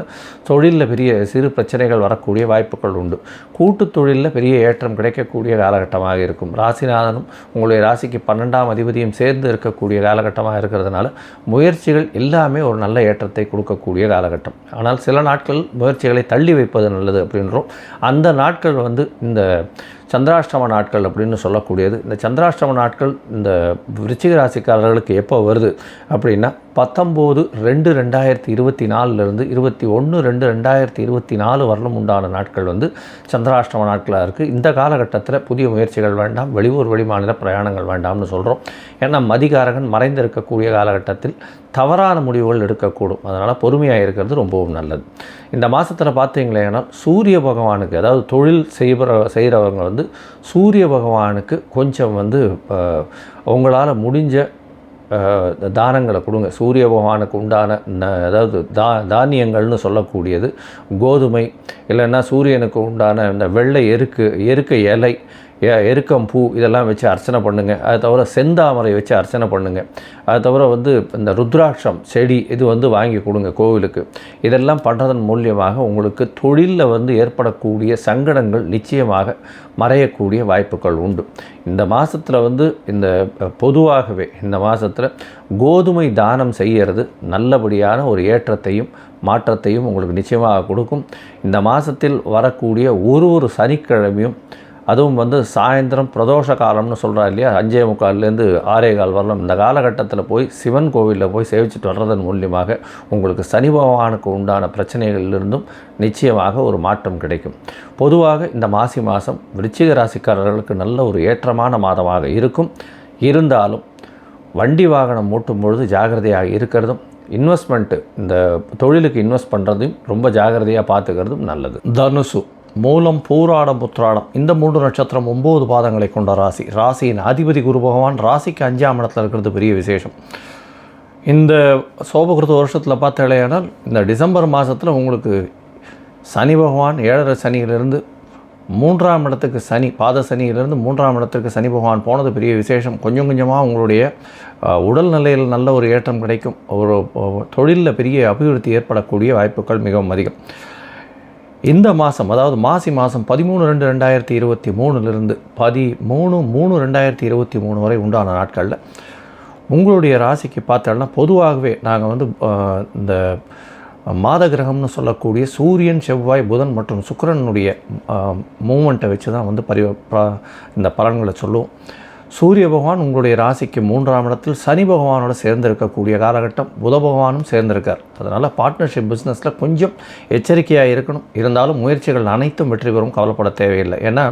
தொழிலில் பெரிய சிறு பிரச்சனைகள் வரக்கூடிய வாய்ப்புகள் உண்டு. கூட்டு தொழிலில் பெரிய ஏற்றம் கிடைக்கக்கூடிய காலகட்டமாக இருக்கும். ராசிநாதனும் உங்களுடைய ராசிக்கு 12ஆம் அதிபதியும் சேர்ந்து இருக்கக்கூடிய காலகட்டமாக இருக்கிறதுனால முயற்சிகள் எல்லாமே ஒரு நல்ல ஏற்றத்தை கொடுக்கக்கூடிய காலகட்டம். ஆனால் சில நாட்கள் முயற்சிகளை தள்ளி வைப்பது நல்லது அப்படின்றோம். அந்த நாட்கள் வந்து இந்த சந்திராஷ்டம நாட்கள் அப்படின்னு சொல்லக்கூடியது. இந்த சந்திராஷ்டம நாட்கள் இந்த விருச்சிக ராசிக்காரர்களுக்கு எப்போ வருது அப்படின்னா 19/2/2024 21/2/2024 வரலும் உண்டான நாட்கள் வந்து சந்திராஷ்டம நாட்களாக இருக்குது. இந்த காலகட்டத்தில் புதிய முயற்சிகள் வேண்டாம், வெளியூர் வெளிமாநில பிரயாணங்கள் வேண்டாம்னு சொல்கிறோம். ஏன்னா மதிகாரகன் மறைந்திருக்கக்கூடிய காலகட்டத்தில் தவறான முடிவுகள் எடுக்கக்கூடும். அதனால் பொறுமையாக இருக்கிறது ரொம்பவும் நல்லது. இந்த மாதத்தில் பார்த்தீங்களேன்னா சூரிய பகவானுக்கு அதாவது தொழில் செய்கிறவங்க வந்து சூரிய பகவானுக்கு கொஞ்சம் வந்து உங்களால் முடிஞ்ச தானங்களை கொடுங்க. சூரிய பகவானுக்கு உண்டான அதாவது தானியங்கள்னு சொல்லக்கூடியது கோதுமை, இல்லைன்னா சூரியனுக்கு உண்டான இந்த வெள்ளை எருக்க இலை, எருக்கம் பூ இதெல்லாம் வச்சு அர்ச்சனை பண்ணுங்கள். அது தவிர செந்தாமரை வச்சு அர்ச்சனை பண்ணுங்கள். அது தவிர வந்து இந்த ருத்ராட்சம் செடி இது வந்து வாங்கி கொடுங்க கோவிலுக்கு. இதெல்லாம் பண்ணுறதன் மூலியமாக உங்களுக்கு தொழிலில் வந்து ஏற்படக்கூடிய சங்கடங்கள் நிச்சயமாக மறையக்கூடிய வாய்ப்புகள் உண்டு. இந்த மாதத்தில் வந்து இந்த பொதுவாகவே இந்த மாதத்தில் கோதுமை தானம் செய்கிறது நல்லபடியான ஒரு ஏற்றத்தையும் மாற்றத்தையும் உங்களுக்கு நிச்சயமாக கொடுக்கும். இந்த மாதத்தில் வரக்கூடிய ஒரு சனிக்கிழமையும் அதுவும் வந்து சாயந்தரம் பிரதோஷ காலம்னு சொல்கிறா இல்லையா, 5:45 6:15 வரலாம். இந்த காலகட்டத்தில் போய் சிவன் கோவிலில் போய் சேவிச்சுட்டு வர்றதன் மூலியமாக உங்களுக்கு சனி பகவானுக்கு உண்டான பிரச்சனைகளிலிருந்தும் நிச்சயமாக ஒரு மாற்றம் கிடைக்கும். பொதுவாக இந்த மாதம் விருச்சிக ராசிக்காரர்களுக்கு நல்ல ஒரு ஏற்றமான மாதமாக இருக்கும். இருந்தாலும் வண்டி வாகனம் ஓட்டும் பொழுது ஜாகிரதையாக இருக்கிறதும், இன்வெஸ்ட்மெண்ட்டு இந்த தொழிலுக்கு இன்வெஸ்ட் பண்ணுறதையும் ரொம்ப ஜாகிரதையாக பார்த்துக்கிறதும் நல்லது. தனுசு, மூலம், பூராடம், உத்திராடம் இந்த 3 நட்சத்திரம் 9 பாதங்களை கொண்ட ராசி. ராசியின் அதிபதி குரு பகவான் ராசிக்கு 5ஆம் இடத்துல இருக்கிறது பெரிய விசேஷம். இந்த சோபகிருத வருஷத்தில் பார்த்தாலேயானால் இந்த டிசம்பர் மாதத்தில் உங்களுக்கு சனி பகவான் 7.5 சனியிலிருந்து 3ஆம் இடத்துக்கு பாத சனியிலிருந்து 3ஆம் இடத்துக்கு சனி பகவான் போனது பெரிய விசேஷம். கொஞ்சம் கொஞ்சமாக உங்களுடைய உடல் நிலையில் நல்ல ஒரு ஏற்றம் கிடைக்கும். ஒரு தொழிலில் பெரிய அபிவிருத்தி ஏற்படக்கூடிய வாய்ப்புகள் மிகவும் அதிகம். இந்த மாதம், அதாவது மாசி மாதம் 13/2/2023 13/3/2023 வரை உண்டான நாட்களில் உங்களுடைய ராசிக்கு பார்த்தோம்னா பொதுவாகவே நாங்கள் வந்து இந்த மாத கிரகம்னு சொல்லக்கூடிய சூரியன், செவ்வாய், புதன் மற்றும் சுக்கிரனுடைய மூமெண்ட்டை வச்சு தான் வந்து இந்த பலன்களை சொல்லுவோம். சூரிய பகவான் உங்களுடைய ராசிக்கு 3ஆம் இடத்தில் சனி பகவானோட சேர்ந்திருக்கக்கூடிய காலகட்டம். புத பகவானும் சேர்ந்திருக்கார். அதனால் பார்ட்னர்ஷிப் பிஸ்னஸில் கொஞ்சம் எச்சரிக்கையாக இருக்கணும். இருந்தாலும் முயற்சிகள் அனைத்தும் வெற்றி பெறும், கவலைப்பட தேவையில்லை. ஏன்னா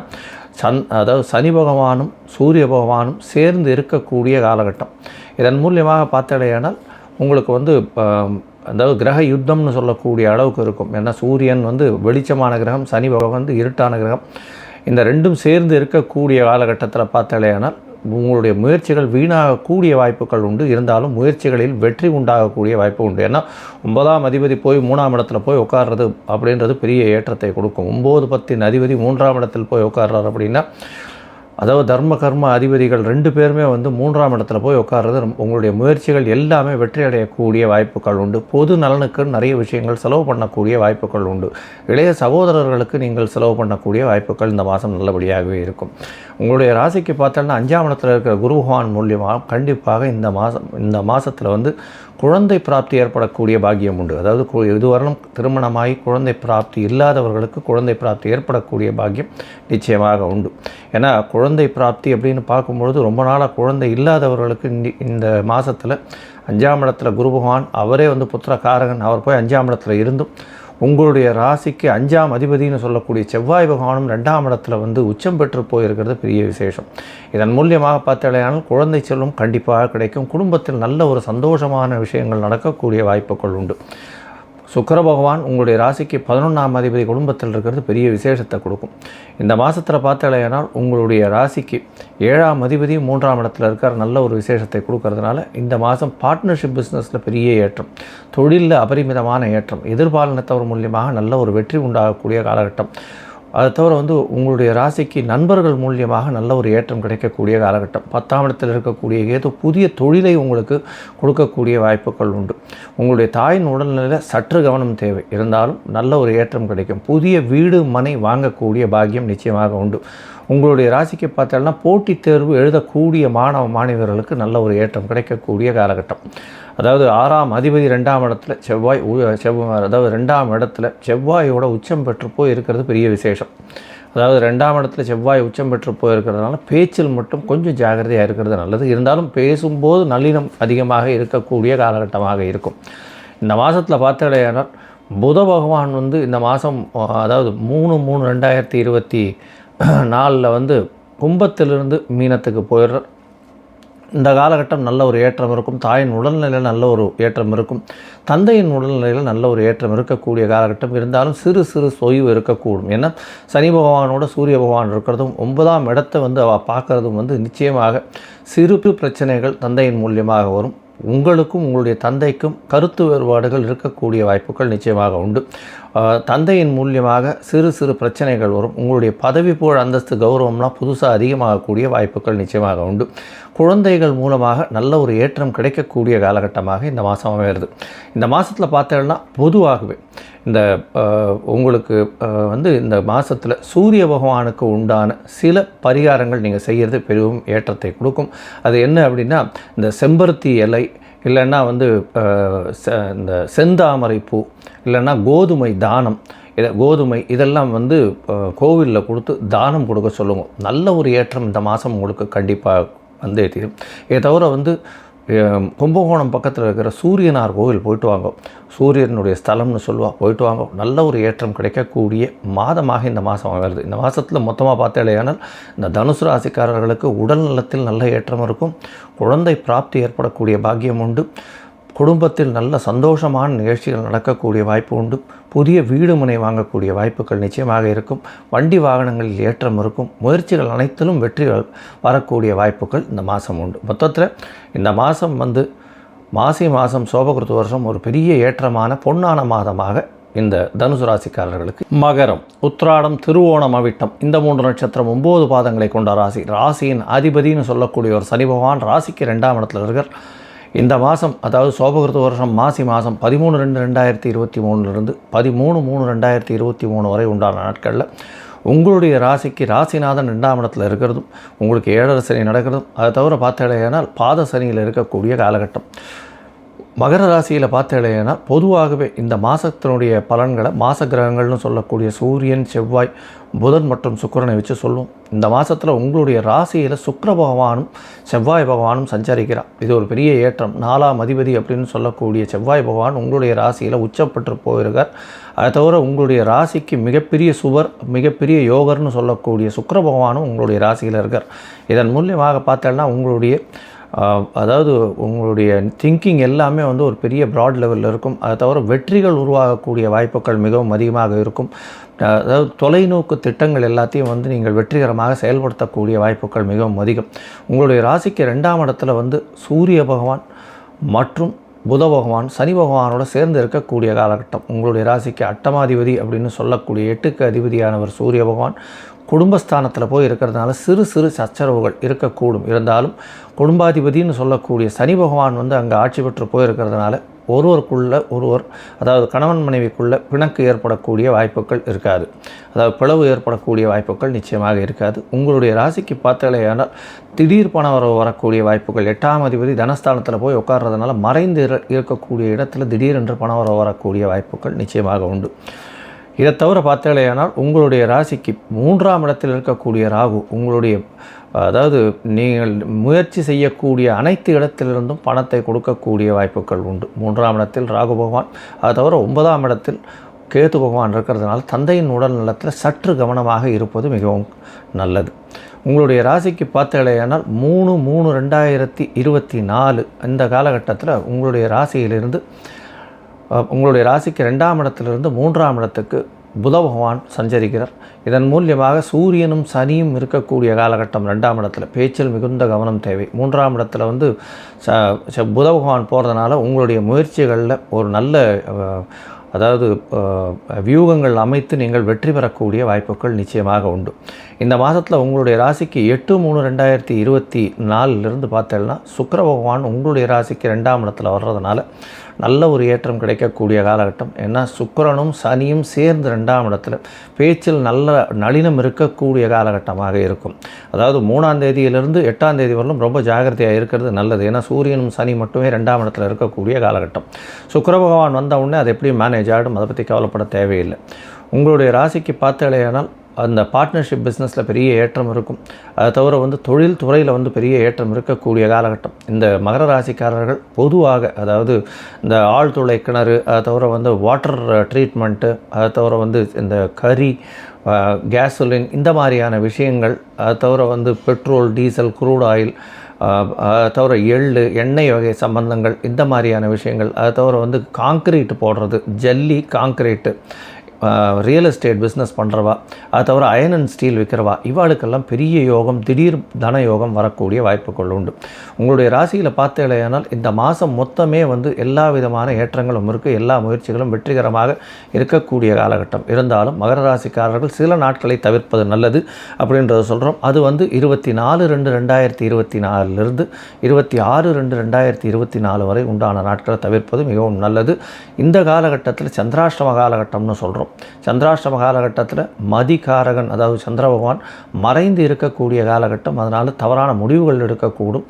அதாவது சனி பகவானும் சூரிய பகவானும் சேர்ந்து இருக்கக்கூடிய காலகட்டம். இதன் மூலியமாக பார்த்தடையானால் உங்களுக்கு வந்து அதாவது கிரக யுத்தம்னு சொல்லக்கூடிய அளவுக்கு இருக்கும். ஏன்னா சூரியன் வந்து வெளிச்சமான கிரகம், சனி பகவான் வந்து இருட்டான கிரகம். இந்த ரெண்டும் சேர்ந்து இருக்கக்கூடிய காலகட்டத்தில் பார்த்தாலேயானால் உங்களுடைய முயற்சிகள் வீணாகக்கூடிய வாய்ப்புகள் உண்டு. இருந்தாலும் முயற்சிகளில் வெற்றி உண்டாகக்கூடிய வாய்ப்பு உண்டு. ஏன்னா 9ஆம் அதிபதி போய் 3ஆம் இடத்துல போய் உட்கார்றது அப்படின்றது பெரிய ஏற்றத்தை கொடுக்கும். 9, 10 அதிபதி 3ஆம் இடத்தில் போய் உட்கார்றாரு அப்படின்னா, அதாவது தர்ம கர்ம அதிபதிகள் 2 பேருமே வந்து 3ஆம் இடத்துல போய் உட்கார்றது உங்களுடைய முயற்சிகள் எல்லாமே வெற்றி அடையக்கூடிய வாய்ப்புகள் உண்டு. பொது நலனுக்கு நிறைய விஷயங்கள் செலவு பண்ணக்கூடிய வாய்ப்புகள் உண்டு. இளைய சகோதரர்களுக்கு நீங்கள் செலவு பண்ணக்கூடிய வாய்ப்புகள் இந்த மாதம் நல்லபடியாகவே இருக்கும். உங்களுடைய ராசிக்கு பார்த்தோன்னா 5ஆம் இடத்துல இருக்கிற குரு பகவான் மூலியமாக கண்டிப்பாக இந்த மாதத்தில் வந்து குழந்தை பிராப்தி ஏற்படக்கூடிய பாக்கியம் உண்டு. அதாவது இதுவரையும் திருமணமாகி குழந்தை பிராப்தி இல்லாதவர்களுக்கு குழந்தை பிராப்தி ஏற்படக்கூடிய பாக்கியம் நிச்சயமாக உண்டு. ஏன்னா குழந்தை பிராப்தி அப்படின்னு பார்க்கும்பொழுது ரொம்ப நாளாக குழந்தை இல்லாதவர்களுக்கு இந்த மாதத்தில் 5ஆம் இடத்துல குரு பகவான் அவரே வந்து புத்திரகாரகன், அவர் போய் 5ஆம் இடத்துல இருந்தும் உங்களுடைய ராசிக்கு 5ஆம் அதிபதினு சொல்லக்கூடிய செவ்வாய் பகவானும் 2ஆம் இடத்துல வந்து உச்சம் பெற்று போயிருக்கிறது பெரிய விசேஷம். இதன் மூலியமாக பார்த்தாலேயானால் குழந்தை செல்வம் கண்டிப்பாக கிடைக்கும். குடும்பத்தில் நல்ல ஒரு சந்தோஷமான விஷயங்கள் நடக்கக்கூடிய வாய்ப்புகள் உண்டு. சுக்கிர பகவான் உங்களுடைய ராசிக்கு 11ஆம் அதிபதி குடும்பத்தில் இருக்கிறது பெரிய விசேஷத்தை கொடுக்கும். இந்த மாதத்தில் பார்த்தாலேயானால் உங்களுடைய ராசிக்கு 7ஆம் அதிபதி 3ஆம் இடத்துல இருக்கார், நல்ல ஒரு விசேஷத்தை கொடுக்கறதுனால இந்த மாதம் பார்ட்னர்ஷிப் பிஸ்னஸில் பெரிய ஏற்றம், தொழிலில் அபரிமிதமான ஏற்றம், எதிர்பாலினத்தவர் மூலியமாக நல்ல ஒரு வெற்றி உண்டாகக்கூடிய காலகட்டம். அதை தவிர வந்து உங்களுடைய ராசிக்கு நண்பர்கள் மூலியமாக நல்ல ஒரு ஏற்றம் கிடைக்கக்கூடிய காலகட்டம். 10ஆம் இடத்தில் இருக்கக்கூடிய ஏதோ புதிய தொழிலை உங்களுக்கு கொடுக்கக்கூடிய வாய்ப்புகள் உண்டு. உங்களுடைய தாயின் உடல்நிலையில் சற்று கவனம் தேவை. இருந்தாலும் நல்ல ஒரு ஏற்றம் கிடைக்கும். புதிய வீடு மனை வாங்கக்கூடிய பாக்கியம் நிச்சயமாக உண்டு. உங்களுடைய ராசிக்கு பார்த்தோம்னா போட்டித் தேர்வு எழுதக்கூடிய மாணவர்களுக்கு நல்ல ஒரு ஏற்றம் கிடைக்கக்கூடிய காலகட்டம். அதாவது 6ஆம் அதிபதி 2ஆம் இடத்துல செவ்வாய், அதாவது 2ஆம் இடத்துல செவ்வாயோட உச்சம் பெற்று போய் இருக்கிறது பெரிய விசேஷம். அதாவது 2ஆம் இடத்துல செவ்வாய் உச்சம் பெற்று போயிருக்கிறதுனால பேச்சில் மட்டும் கொஞ்சம் ஜாகிரதையாக இருக்கிறது நல்லது. இருந்தாலும் பேசும்போது நல்லினம் அதிகமாக இருக்கக்கூடிய காலகட்டமாக இருக்கும். இந்த மாதத்தில் பார்த்தாலேயானால் புத பகவான் வந்து இந்த மாதம், அதாவது 3/3/2024 வந்து கும்பத்திலிருந்து மீனத்துக்கு போயிடுற இந்த காலகட்டம் நல்ல ஒரு ஏற்றம் இருக்கும். தாயின் உடல்நிலையில் நல்ல ஒரு ஏற்றம் இருக்கும். தந்தையின் உடல்நிலையில் நல்ல ஒரு ஏற்றம் இருக்கக்கூடிய காலகட்டம். இருந்தாலும் சிறு சிறு தொய்வு இருக்கக்கூடும். ஏன்னா சனி பகவானோட சூரிய பகவான் இருக்கிறதும் 9ஆம் இடத்தை வந்து பார்க்குறதும் வந்து நிச்சயமாக சிறு பிரச்சனைகள் தந்தையின் மூலியமாக வரும். உங்களுக்கும் உங்களுடைய தந்தைக்கும் கருத்து வேறுபாடுகள் இருக்கக்கூடிய வாய்ப்புகள் நிச்சயமாக உண்டு. தந்தையின் மூலியமாக சிறு சிறு பிரச்சனைகள் வரும். உங்களுடைய பதவி புகழ் அந்தஸ்து கௌரவம்லாம் புதுசாக அதிகமாகக்கூடிய வாய்ப்புகள் நிச்சயமாக உண்டு. குழந்தைகள் மூலமாக நல்ல ஒரு ஏற்றம் கிடைக்கக்கூடிய காலகட்டமாக இந்த மாதம் அமைகிறது. இந்த மாதத்தில் பார்த்தோம்னா பொதுவாகவே இந்த உங்களுக்கு வந்து இந்த மாதத்தில் சூரிய பகவானுக்கு உண்டான சில பரிகாரங்கள் நீங்கள் செய்கிறது பெரும் ஏற்றத்தை கொடுக்கும். அது என்ன அப்படின்னா, இந்த செம்பருத்தி இலை, இல்லைன்னா வந்து இந்த செந்தாமரை பூ, இல்லைன்னா கோதுமை தானம், கோதுமை இதெல்லாம் வந்து கோவிலில் கொடுத்து தானம் கொடுக்க சொல்லுவோம். நல்ல ஒரு ஏற்றம் இந்த மாதம் உங்களுக்கு கண்டிப்பாக வந்து தீரும். இதை தவிர வந்து கும்பகோணம் பக்கத்தில் இருக்கிற சூரியனார் கோவில் போயிட்டு வாங்க. சூரியனுடைய ஸ்தலம்னு சொல்லுவாள், போயிட்டு வாங்க. நல்ல ஒரு ஏற்றம் கிடைக்கக்கூடிய மாதமாக இந்த மாதம் வருது. இந்த மாதத்தில் மொத்தமாக பார்த்தாலேயானால் இந்த தனுசு ராசிக்காரர்களுக்கு உடல் நலத்தில் நல்ல ஏற்றம் இருக்கும். குழந்தை பிராப்தி ஏற்படக்கூடிய பாக்கியம் உண்டு. குடும்பத்தில் நல்ல சந்தோஷமான நிகழ்ச்சிகள் நடக்கக்கூடிய வாய்ப்பு உண்டு. புதிய வீடு மனை வாங்கக்கூடிய வாய்ப்புகள் நிச்சயமாக இருக்கும். வண்டி வாகனங்களில் ஏற்றம் இருக்கும். முயற்சிகள் அனைத்திலும் வெற்றிகள் வரக்கூடிய வாய்ப்புகள் இந்த மாதம் உண்டு. மொத்தத்தில் இந்த மாதம் மாசி மாதம் சோபகிருத்து வருஷம் ஒரு பெரிய ஏற்றமான பொன்னான மாதமாக இந்த தனுசு ராசிக்காரர்களுக்கு. மகரம், உத்திராடம், திருவோணம், அவிட்டம் இந்த 3 நட்சத்திரம் 9 பாதங்களை கொண்ட ராசி. ராசியின் அதிபதினு சொல்லக்கூடிய ஒரு சனி பகவான் ராசிக்கு 2ஆம் இடத்துல இருக்கார். இந்த மாதம் அதாவது சோபகிருத்து வருஷம் மாசி மாதம் 13/2/2023 13/3/2023 வரை உண்டான நாட்களில் உங்களுடைய ராசிக்கு ராசிநாதன் 2ஆம் இடத்துல இருக்கிறதும் உங்களுக்கு 7.5 சனி நடக்கிறதும் அதை தவிர பார்த்தேனால் பாத சனியில் இருக்கக்கூடிய காலகட்டம். மகர ராசியில் பார்த்தேன்னா பொதுவாகவே இந்த மாதத்தினுடைய பலன்களை மாத கிரகங்கள்னு சொல்லக்கூடிய சூரியன், செவ்வாய், புதன் மற்றும் சுக்கிரனை வச்சு சொல்லுவோம். இந்த மாதத்தில் உங்களுடைய ராசியில் சுக்கிர பகவானும் செவ்வாய் பகவானும் சஞ்சரிக்கிறார். இது ஒரு பெரிய ஏற்றம். 4ஆம் அதிபதி அப்படின்னு சொல்லக்கூடிய செவ்வாய் பகவான் உங்களுடைய ராசியில் உச்சப்பட்டு போயிருக்கார். அதை தவிர உங்களுடைய ராசிக்கு மிகப்பெரிய சுவர், மிகப்பெரிய யோகர்னு சொல்லக்கூடிய சுக்கிர பகவானும் உங்களுடைய ராசியில் இருக்கார். இதன் மூலியமாக பார்த்தோன்னா உங்களுடைய அதாவது உங்களுடைய திங்கிங் எல்லாமே ஒரு பெரிய ப்ராட் லெவலில் இருக்கும். அதை தவிர வெற்றிகள் உருவாகக்கூடிய வாய்ப்புகள் மிகவும் அதிகமாக இருக்கும். அதாவது தொலைநோக்கு திட்டங்கள் எல்லாத்தையும் நீங்கள் வெற்றிகரமாக செயல்படுத்தக்கூடிய வாய்ப்புகள் மிகவும் அதிகம். உங்களுடைய ராசிக்கு 2ஆம் இடத்துல சூரிய பகவான் மற்றும் புத பகவான் சனி பகவானோட சேர்ந்து இருக்கக்கூடிய காலகட்டம். உங்களுடைய ராசிக்கு 8ஆம் அப்படின்னு சொல்லக்கூடிய 8க்கு அதிபதியானவர் சூரிய பகவான் குடும்பஸ்தானத்தில் போய் இருக்கிறதுனால சிறு சிறு சச்சரவுகள் இருக்கக்கூடும். இருந்தாலும் குடும்பாதிபதினு சொல்லக்கூடிய சனி பகவான் அங்கே ஆட்சி பெற்று போயிருக்கிறதுனால ஒருவர் அதாவது கணவன் மனைவிக்குள்ளே பிணக்கு ஏற்படக்கூடிய வாய்ப்புகள் இருக்காது. அதாவது பிளவு ஏற்படக்கூடிய வாய்ப்புகள் நிச்சயமாக இருக்காது. உங்களுடைய ராசிக்கு பார்த்தாலேயானால் திடீர் பணம் வரக்கூடிய வாய்ப்புகள். 8ஆம் அதிபதி தனஸ்தானத்தில் போய் உட்கார்றதுனால மறைந்து இருக்கக்கூடிய இடத்துல திடீரென்று பணம் வரக்கூடிய வாய்ப்புகள் நிச்சயமாக உண்டு. இதை தவிர பார்த்தாலேயானால் உங்களுடைய ராசிக்கு 3ஆம் இடத்தில் இருக்கக்கூடிய ராகு உங்களுடைய அதாவது நீங்கள் முயற்சி செய்யக்கூடிய அனைத்து இடத்திலிருந்தும் பணத்தை கொடுக்கக்கூடிய வாய்ப்புகள் உண்டு. 3ஆம் இடத்தில் ராகு பகவான், அதை தவிர 9ஆம் இடத்தில் கேது பகவான் இருக்கிறதுனால தந்தையின் உடல் நலத்தில் சற்று கவனமாக இருப்பது மிகவும் நல்லது. உங்களுடைய ராசிக்கு பார்த்தாலேயானால் 3/3/2024 இந்த காலகட்டத்தில் உங்களுடைய ராசியிலிருந்து உங்களுடைய ராசிக்கு 2ஆம் இடத்திலிருந்து 3ஆம் இடத்துக்கு புத பகவான் சஞ்சரிக்கிறார். இதன் மூலியமாக சூரியனும் சனியும் இருக்கக்கூடிய காலகட்டம். 2ஆம் இடத்துல பேச்சில் மிகுந்த கவனம் தேவை. 3ஆம் இடத்துல புத பகவான் போகிறதுனால உங்களுடைய முயற்சிகளில் ஒரு நல்ல அதாவது வியூகங்கள் அமைத்து நீங்கள் வெற்றி பெறக்கூடிய வாய்ப்புகள் நிச்சயமாக உண்டு. இந்த மாதத்தில் உங்களுடைய ராசிக்கு 8/3/2024 பார்த்தேன்னா சுக்கிர பகவான் உங்களுடைய ராசிக்கு 2ஆம் இடத்துல வர்றதுனால நல்ல ஒரு ஏற்றம் கிடைக்கக்கூடிய காலகட்டம். ஏன்னா சுக்கிரனும் சனியும் சேர்ந்து 2ஆம் இடத்துல பேச்சில் நல்ல நளினம் இருக்கக்கூடிய காலகட்டமாக இருக்கும். அதாவது 3ஆம் தேதியிலிருந்து 8ஆம் தேதி வரலும் ரொம்ப ஜாகிரதையாக இருக்கிறது நல்லது. ஏன்னா சூரியனும் சனி மட்டுமே 2ஆம் இடத்துல இருக்கக்கூடிய காலகட்டம். சுக்கிர பகவான் வந்த உடனே அதை எப்படி மேனேஜ் ஆகிடும், அதை பற்றி கவலைப்பட தேவையில்லை. உங்களுடைய ராசிக்கு பார்த்தாலேயானால் அந்த பார்ட்னர்ஷிப் பிஸ்னஸில் பெரிய ஏற்றம் இருக்கும். அதை தவிர தொழில் துறையில் பெரிய ஏற்றம் இருக்கக்கூடிய காலகட்டம். இந்த மகர ராசிக்காரர்கள் பொதுவாக அதாவது இந்த ஆழ்துளை கிணறு, அதை தவிர வாட்டர் ட்ரீட்மெண்ட்டு, அதை தவிர இந்த கறி, கேசோலின் இந்த மாதிரியான விஷயங்கள், அதை தவிர பெட்ரோல், டீசல், குரூட் ஆயில், தவிர எள்ளு, எண்ணெய் வகை சம்பந்தங்கள் இந்த மாதிரியான விஷயங்கள், அதை தவிர காங்க்ரீட் போடுறது, ஜல்லி, காங்க்ரீட்டு, ரியல் எஸ்டேட் பிஸ்னஸ் பண்ணுறவா, அதை தவிர அயன் அண்ட் ஸ்டீல் விற்கிறவா, இவாளுக்கெல்லாம் பெரிய யோகம், திடீர் தன யோகம் வரக்கூடிய வாய்ப்புகள் உண்டு. உங்களுடைய ராசியில் பார்த்தேனால் இந்த மாதம் மொத்தமே எல்லா விதமான ஏற்றங்களும் இருக்குது. எல்லா முயற்சிகளும் வெற்றிகரமாக இருக்கக்கூடிய காலகட்டம். இருந்தாலும் மகர ராசிக்காரர்கள் சில நாட்களை தவிர்ப்பது நல்லது அப்படின்றத சொல்கிறோம். அது 24/2/2024 26/2/2024 வரை உண்டான நாட்களை தவிர்ப்பது மிகவும் நல்லது. இந்த காலகட்டத்தில் சந்திராஷ்டம காலகட்டம்னு சொல்கிறோம். சந்திராஷ்டம காலகட்டத்தில் மதிகாரகன் அதாவது சந்திர பகவான் மறைந்து இருக்கக்கூடிய காலகட்டம். அதனால் தவறான முடிவுகள் எடுக்கக்கூடும்.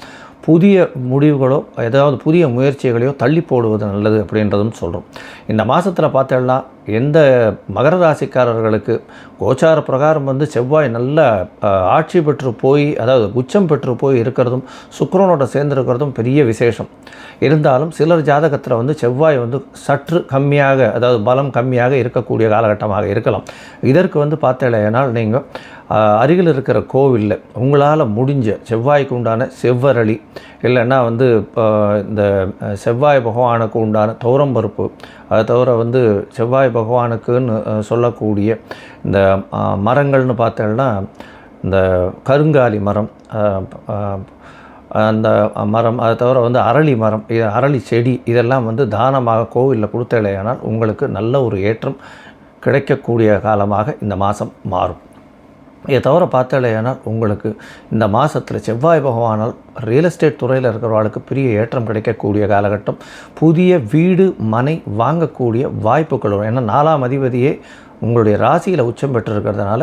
புதிய முடிவுகளோ ஏதாவது புதிய முயற்சிகளையோ தள்ளி போடுவது நல்லது அப்படின்றதும் சொல்கிறோம். இந்த மாதத்தில் பார்த்தோம்னா எந்த மகர ராசிக்காரர்களுக்கு கோச்சார பிரகாரம் வந்து செவ்வாய் நல்ல ஆட்சி பெற்று போய், அதாவது உச்சம் பெற்று போய் இருக்கிறதும் சுக்கிரனோட சேர்ந்திருக்கிறதும் பெரிய விசேஷம். இருந்தாலும் சிலர் ஜாதகத்தில் வந்து செவ்வாய் வந்து சற்று கம்மியாக, அதாவது பலம் கம்மியாக இருக்கக்கூடிய காலகட்டமாக இருக்கலாம். இதற்கு வந்து பார்த்தேனால் நீங்கள் அருகில் இருக்கிற கோவிலில் உங்களால் முடிஞ்ச செவ்வாய்க்கு உண்டான செவ்வரளி, இல்லைன்னா வந்து இந்த செவ்வாய் பகவானுக்கு உண்டான துவரம்பருப்பு, அதை தவிர வந்து செவ்வாய் பகவானுக்குன்னு சொல்லக்கூடிய இந்த மரங்கள்னு பார்த்தேன்னா இந்த கருங்காலி மரம், அந்த மரம், அதை தவிர வந்து அரளி மரம், அரளி செடி, இதெல்லாம் வந்து தானமாக கோவிலில் கொடுத்தலையானால் உங்களுக்கு நல்ல ஒரு ஏற்றம் கிடைக்கக்கூடிய காலமாக இந்த மாதம் மாறும். இதை தவிர பார்த்தாலேயானால் உங்களுக்கு இந்த மாதத்தில் செவ்வாய் பகவானால் ரியல் எஸ்டேட் துறையில் இருக்கிறவர்களுக்கு பெரிய ஏற்றம் கிடைக்கக்கூடிய காலகட்டம். புதிய வீடு மனை வாங்கக்கூடிய வாய்ப்புகள் வரும். ஏன்னா 4ஆம் அதிபதியே உங்களுடைய ராசியில் உச்சம் பெற்றிருக்கிறதுனால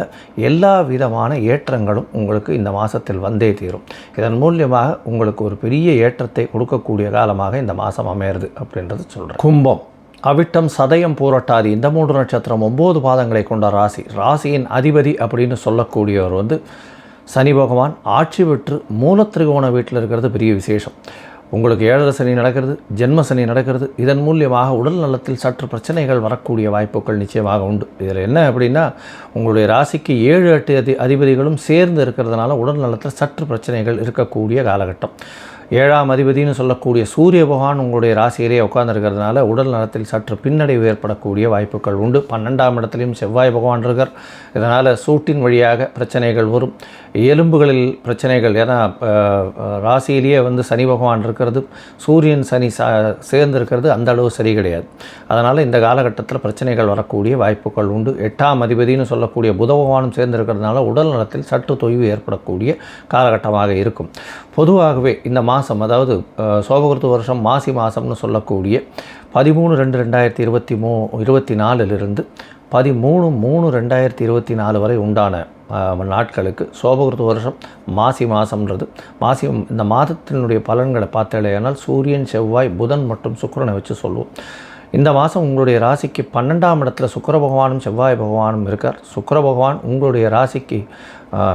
எல்லா விதமான ஏற்றங்களும் உங்களுக்கு இந்த மாதத்தில் வந்தே தீரும். இதன் மூலியமாக உங்களுக்கு ஒரு பெரிய ஏற்றத்தை கொடுக்கக்கூடிய காலமாக இந்த மாதம் அமையிறது அப்படின்றது சொல்கிறேன். கும்பம், அவிட்டம், சதயம், பூரட்டாதி, இந்த 3 நட்சத்திரம் 9 பாதங்களை கொண்ட ராசி. ராசியின் அதிபதி அப்படின்னு சொல்லக்கூடியவர் வந்து சனி பகவான் ஆட்சி பெற்று மூலத்திரிகோண வீட்டில் இருக்கிறது பெரிய விசேஷம். உங்களுக்கு 7 சனி நடக்கிறது, ஜென்ம சனி நடக்கிறது. இதன் மூலியமாக உடல் நலத்தில் சற்று பிரச்சனைகள் வரக்கூடிய வாய்ப்புகள் நிச்சயமாக உண்டு. இதில் என்ன அப்படின்னா, உங்களுடைய ராசிக்கு 7, 8 அதிபதிகளும் சேர்ந்து இருக்கிறதுனால உடல் நலத்தில் சற்று பிரச்சனைகள் இருக்கக்கூடிய காலகட்டம். 7ஆம் அதிபதினு சொல்லக்கூடிய சூரிய பகவான் உங்களுடைய ராசியிலே உட்கார்ந்துருக்கிறதுனால உடல் நலத்தில் சற்று பின்னடைவு ஏற்படக்கூடிய வாய்ப்புகள் உண்டு. 12ஆம் இடத்துலையும் செவ்வாய் பகவான் இருக்கார். இதனால் சூட்டின் வழியாக பிரச்சனைகள் வரும். எலும்புகளில் பிரச்சனைகள், ஏன்னா ராசியிலேயே வந்து சனி பகவான் இருக்கிறது, சூரியன் சனி சேர்ந்து இருக்கிறது அந்த அளவு சரி கிடையாது. அதனால் இந்த காலகட்டத்தில் பிரச்சனைகள் வரக்கூடிய வாய்ப்புகள் உண்டு. 8ஆம் அதிபதினு சொல்லக்கூடிய புத பகவானும் சேர்ந்து இருக்கிறதுனால உடல் நலத்தில் சற்று தொய்வு ஏற்படக்கூடிய காலகட்டமாக இருக்கும். பொதுவாகவே இந்த மாதம், அதாவது சோபகிருத்து வருஷம் மாசி மாதம்னு சொல்லக்கூடிய 13/2/2024 13/3/2024 வரை உண்டான நாட்களுக்கு சோபகிருத்து வருஷம் மாசி மாதம்ன்றது. இந்த மாதத்தினுடைய பலன்களை பார்த்தாலேயானால் சூரியன், செவ்வாய், புதன் மற்றும் சுக்கிரனை வச்சு சொல்லுவோம். இந்த மாதம் உங்களுடைய ராசிக்கு 12ஆம் இடத்துல சுக்கிர பகவானும் செவ்வாய் பகவானும் இருக்கார். சுக்கிர பகவான் உங்களுடைய ராசிக்கு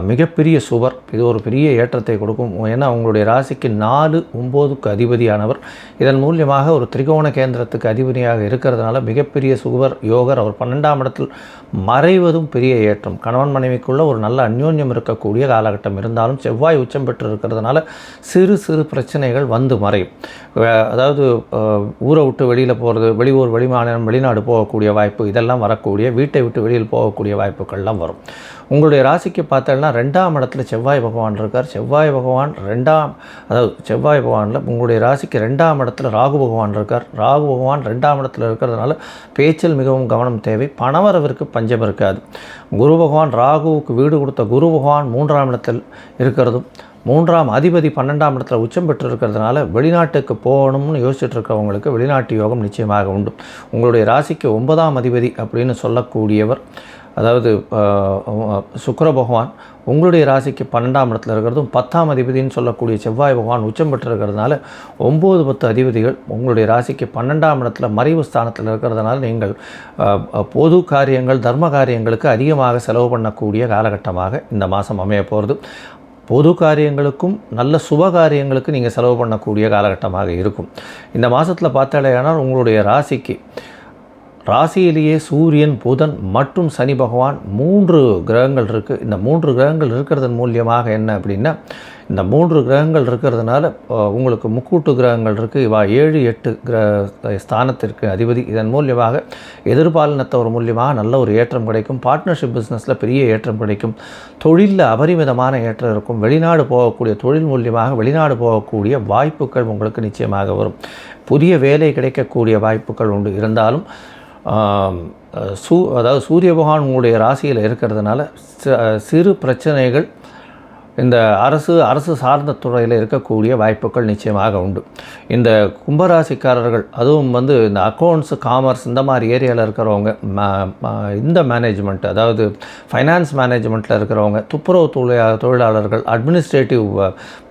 மிகப்பெரிய சுபர். இது ஒரு பெரிய ஏற்றத்தை கொடுக்கும். ஏன்னா உங்களுடைய ராசிக்கு 4, 9க்கு அதிபதியானவர். இதன் மூலியமாக ஒரு திரிகோண கேந்திரத்துக்கு அதிபதியாக இருக்கிறதுனால மிகப்பெரிய சுபர் யோகர். அவர் 12ஆம் இடத்தில் மறைவதும் பெரிய ஏற்றம். கணவன் மனைவிக்குள்ள ஒரு நல்ல அந்யோன்யம் இருக்கக்கூடிய காலகட்டம். இருந்தாலும் செவ்வாய் உச்சம் பெற்று இருக்கிறதுனால சிறு சிறு பிரச்சனைகள் வந்து மறையும். அதாவது ஊரை விட்டு வெளியில் போகிறது, வெளியூர், வெளிமாநிலம், வெளிநாடு போகக்கூடிய வாய்ப்பு, இதெல்லாம் வரக்கூடிய, வீட்டை விட்டு வெளியில் போகக்கூடிய வாய்ப்புகள்லாம் வரும். உங்களுடைய ராசிக்கு பார்த்தோம்னா 2ஆம் இடத்துல செவ்வாய் பகவான் இருக்கார். செவ்வாய் பகவான் செவ்வாய் பகவானில் உங்களுடைய ராசிக்கு 2ஆம் இடத்துல ராகு பகவான் இருக்கார். ராகு பகவான் 2ஆம் இடத்துல இருக்கிறதுனால பேச்சில் மிகவும் கவனம் தேவை. பணவரவிற்கு பஞ்சம் இருக்காது. குரு பகவான், ராகுவுக்கு வீடு கொடுத்த குரு பகவான் 3ஆம் இடத்தில் இருக்கிறதும், 3ஆம் அதிபதி 12ஆம் இடத்துல உச்சம் பெற்று இருக்கிறதுனால வெளிநாட்டுக்கு போகணும்னு யோசிச்சுட்டு இருக்கிறவங்களுக்கு வெளிநாட்டு யோகம் நிச்சயமாக உண்டு. உங்களுடைய ராசிக்கு 9ஆம் அதிபதி அப்படின்னு சொல்லக்கூடியவர், அதாவது சுக்கிர பகவான் உங்களுடைய ராசிக்கு 12ஆம் இடத்துல இருக்கிறதும், 10ஆம் அதிபதினு சொல்லக்கூடிய செவ்வாய் பகவான் உச்சம் பெற்றிருக்கிறதுனால 9, 10 அதிபதிகள் உங்களுடைய ராசிக்கு 12ஆம் இடத்துல மறைவு ஸ்தானத்தில் இருக்கிறதுனால நீங்கள் பொது காரியங்கள், தர்ம காரியங்களுக்கு அதிகமாக செலவு பண்ணக்கூடிய காலகட்டமாக இந்த மாதம் அமைய போகிறது. பொது காரியங்களுக்கும் நல்ல சுப காரியங்களுக்கு நீங்கள் செலவு பண்ணக்கூடிய காலகட்டமாக இருக்கும். இந்த மாதத்தில் பார்த்தாலேயானால் உங்களுடைய ராசியிலேயே சூரியன், புதன் மற்றும் சனி பகவான் 3 கிரகங்கள் இருக்குது. இந்த 3 கிரகங்கள் இருக்கிறதன் மூலியமாக என்ன அப்படின்னா, இந்த 3 கிரகங்கள் இருக்கிறதுனால உங்களுக்கு முக்கூட்டு கிரகங்கள் இருக்குது. இவா 7, 8 ஸ்தானத்திற்கு அதிபதி. இதன் மூலியமாக எதிர்பாலினத்தவர் மூலியமாக நல்ல ஒரு ஏற்றம் கிடைக்கும். பார்ட்னர்ஷிப் பிஸ்னஸில் பெரிய ஏற்றம் கிடைக்கும். தொழிலில் அபரிமிதமான ஏற்றம் இருக்கும். வெளிநாடு போகக்கூடிய, தொழில் மூலியமாக வெளிநாடு போகக்கூடிய வாய்ப்புகள் உங்களுக்கு நிச்சயமாக வரும். புதிய வேலை கிடைக்கக்கூடிய வாய்ப்புகள் உண்டு. இருந்தாலும் அதாவது சூரிய பகவான் உங்களுடைய ராசியில் இருக்கிறதுனால சிறு பிரச்சனைகள் இந்த அரசு சார்ந்த துறையில் இருக்கக்கூடிய வாய்ப்புகள் நிச்சயமாக உண்டு. இந்த கும்பராசிக்காரர்கள், அதுவும் வந்து இந்த அக்கௌண்ட்ஸு, காமர்ஸ், இந்த மாதிரி ஏரியாவில் இருக்கிறவங்க, இந்த மேனேஜ்மெண்ட், அதாவது ஃபைனான்ஸ் மேனேஜ்மெண்ட்டில் இருக்கிறவங்க, துப்புரவு தொழிலாளர்கள், அட்மினிஸ்ட்ரேட்டிவ்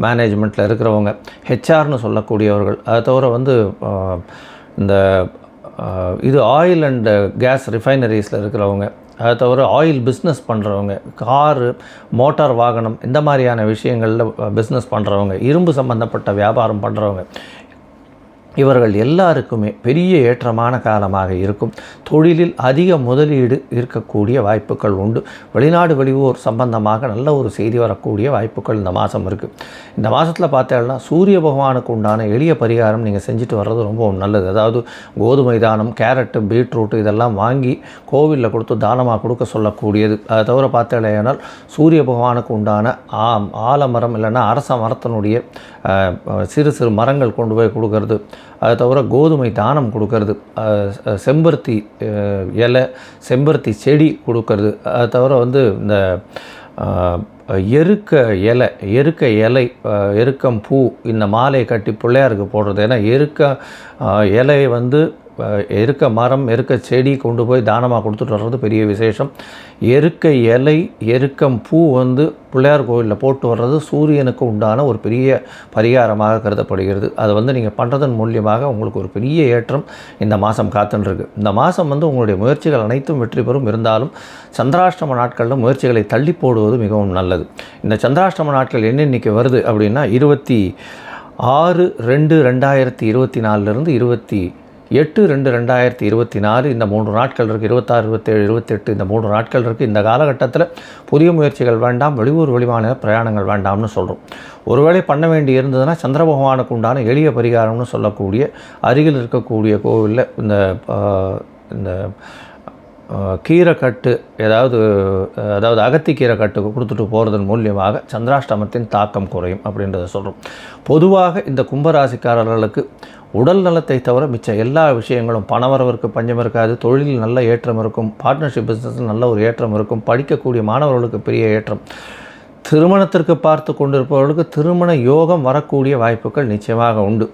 மேனேஜ்மெண்ட்டில் இருக்கிறவங்க, ஹெச்ஆர்னு சொல்லக்கூடியவர்கள், அதை தவிர வந்து இந்த இது ஆயில் அண்டு கேஸ் ரிஃபைனரிஸில் இருக்கிறவங்க, அதை தவிர ஆயில் பிஸ்னஸ் பண்ணுறவங்க, காரு மோட்டார் வாகனம் இந்த மாதிரியான விஷயங்களில் பிஸ்னஸ் பண்ணுறவங்க, இரும்பு சம்பந்தப்பட்ட வியாபாரம் பண்ணுறவங்க, இவர்கள் எல்லாருக்குமே பெரிய ஏற்றமான காலமாக இருக்கும். தொழிலில் அதிக முதலீடு இருக்கக்கூடிய வாய்ப்புகள் உண்டு. வெளிநாடு வெளியூர் சம்பந்தமாக நல்ல ஒரு செய்தி வரக்கூடிய வாய்ப்புகள் இந்த மாதம் இருக்குது. இந்த மாதத்தில் பார்த்தீங்கன்னா சூரிய பகவானுக்கு உண்டான எளிய பரிகாரம் நீங்கள் செஞ்சுட்டு வர்றது ரொம்ப நல்லது. அதாவது கோதுமை தானம், கேரட்டு, பீட்ரூட்டு இதெல்லாம் வாங்கி கோவிலில் கொடுத்து தானமாக கொடுக்க சொல்லக்கூடியது. அதை தவிர பார்த்தீங்கன்னால் சூரிய பகவானுக்கு உண்டான ஆலமரம் இல்லைன்னா அரச மரத்தினுடைய சிறு சிறு மரங்கள் கொண்டு போய் கொடுக்கறது, அதை தவிர கோதுமை தானம் கொடுக்கறது, செம்பருத்தி இலை, செம்பருத்தி செடி கொடுக்கறது, அதை தவிர வந்து இந்த எருக்க இலை, எருக்கம் பூ இந்த மாலையை கட்டி பிள்ளையாருக்கு போடுறது. ஏன்னா இலை வந்து எருக்க மரம், எருக்க செடி கொண்டு போய் தானமாக கொடுத்துட்டு வர்றது பெரிய விசேஷம். எருக்க இலை, எருக்கம் பூ வந்து பிள்ளையார் கோவிலில் போட்டு வர்றது சூரியனுக்கு உண்டான ஒரு பெரிய பரிகாரமாக கருதப்படுகிறது. அதை வந்து நீங்கள் பண்ணுறதன் மூலியமாக உங்களுக்கு ஒரு பெரிய ஏற்றம் இந்த மாதம் காத்துன்ருக்கு. இந்த மாதம் வந்து உங்களுடைய முயற்சிகள் அனைத்தும் வெற்றி பெறும். இருந்தாலும் சந்திராஷ்டம நாட்களில் முயற்சிகளை தள்ளி போடுவது மிகவும் நல்லது. இந்த சந்திராஷ்டம நாட்கள் என்னென்னைக்கு வருது அப்படின்னா 26/2/2024 28/2/2024 இந்த 3 நாட்கள் இருக்குது. 26, 27, 28 இந்த 3 நாட்கள் இருக்குது. இந்த காலகட்டத்தில் புதிய முயற்சிகள் வேண்டாம், வெளியூர் வெளிமாநில பிரயாணங்கள் வேண்டாம்னு சொல்கிறோம். ஒருவேளை பண்ண வேண்டி இருந்ததுன்னா சந்திர பகவானுக்கு உண்டான எளிய பரிகாரம்னு சொல்லக்கூடிய அருகில் இருக்கக்கூடிய கோவிலில் இந்த கீரைக்கட்டு அதாவது அகத்திக்கீரை கட்டு கொடுத்துட்டு போகிறதன் மூலியமாக சந்திராஷ்டமத்தின் தாக்கம் குறையும் அப்படின்றத சொல்கிறோம். பொதுவாக இந்த கும்பராசிக்காரர்களுக்கு உடல் நலத்தை தவிர மிச்ச எல்லா விஷயங்களும் பணவரவிற்கு பஞ்சம் இருக்காது. தொழிலில் நல்ல ஏற்றம் இருக்கும். பார்ட்னர்ஷிப் பிஸ்னஸில் நல்ல ஒரு ஏற்றம் இருக்கும். படிக்கக்கூடிய மாணவர்களுக்கு பெரிய ஏற்றம். திருமணத்திற்கு பார்த்து கொண்டிருப்பவர்களுக்கு திருமண யோகம் வரக்கூடிய வாய்ப்புகள் நிச்சயமாக உண்டு.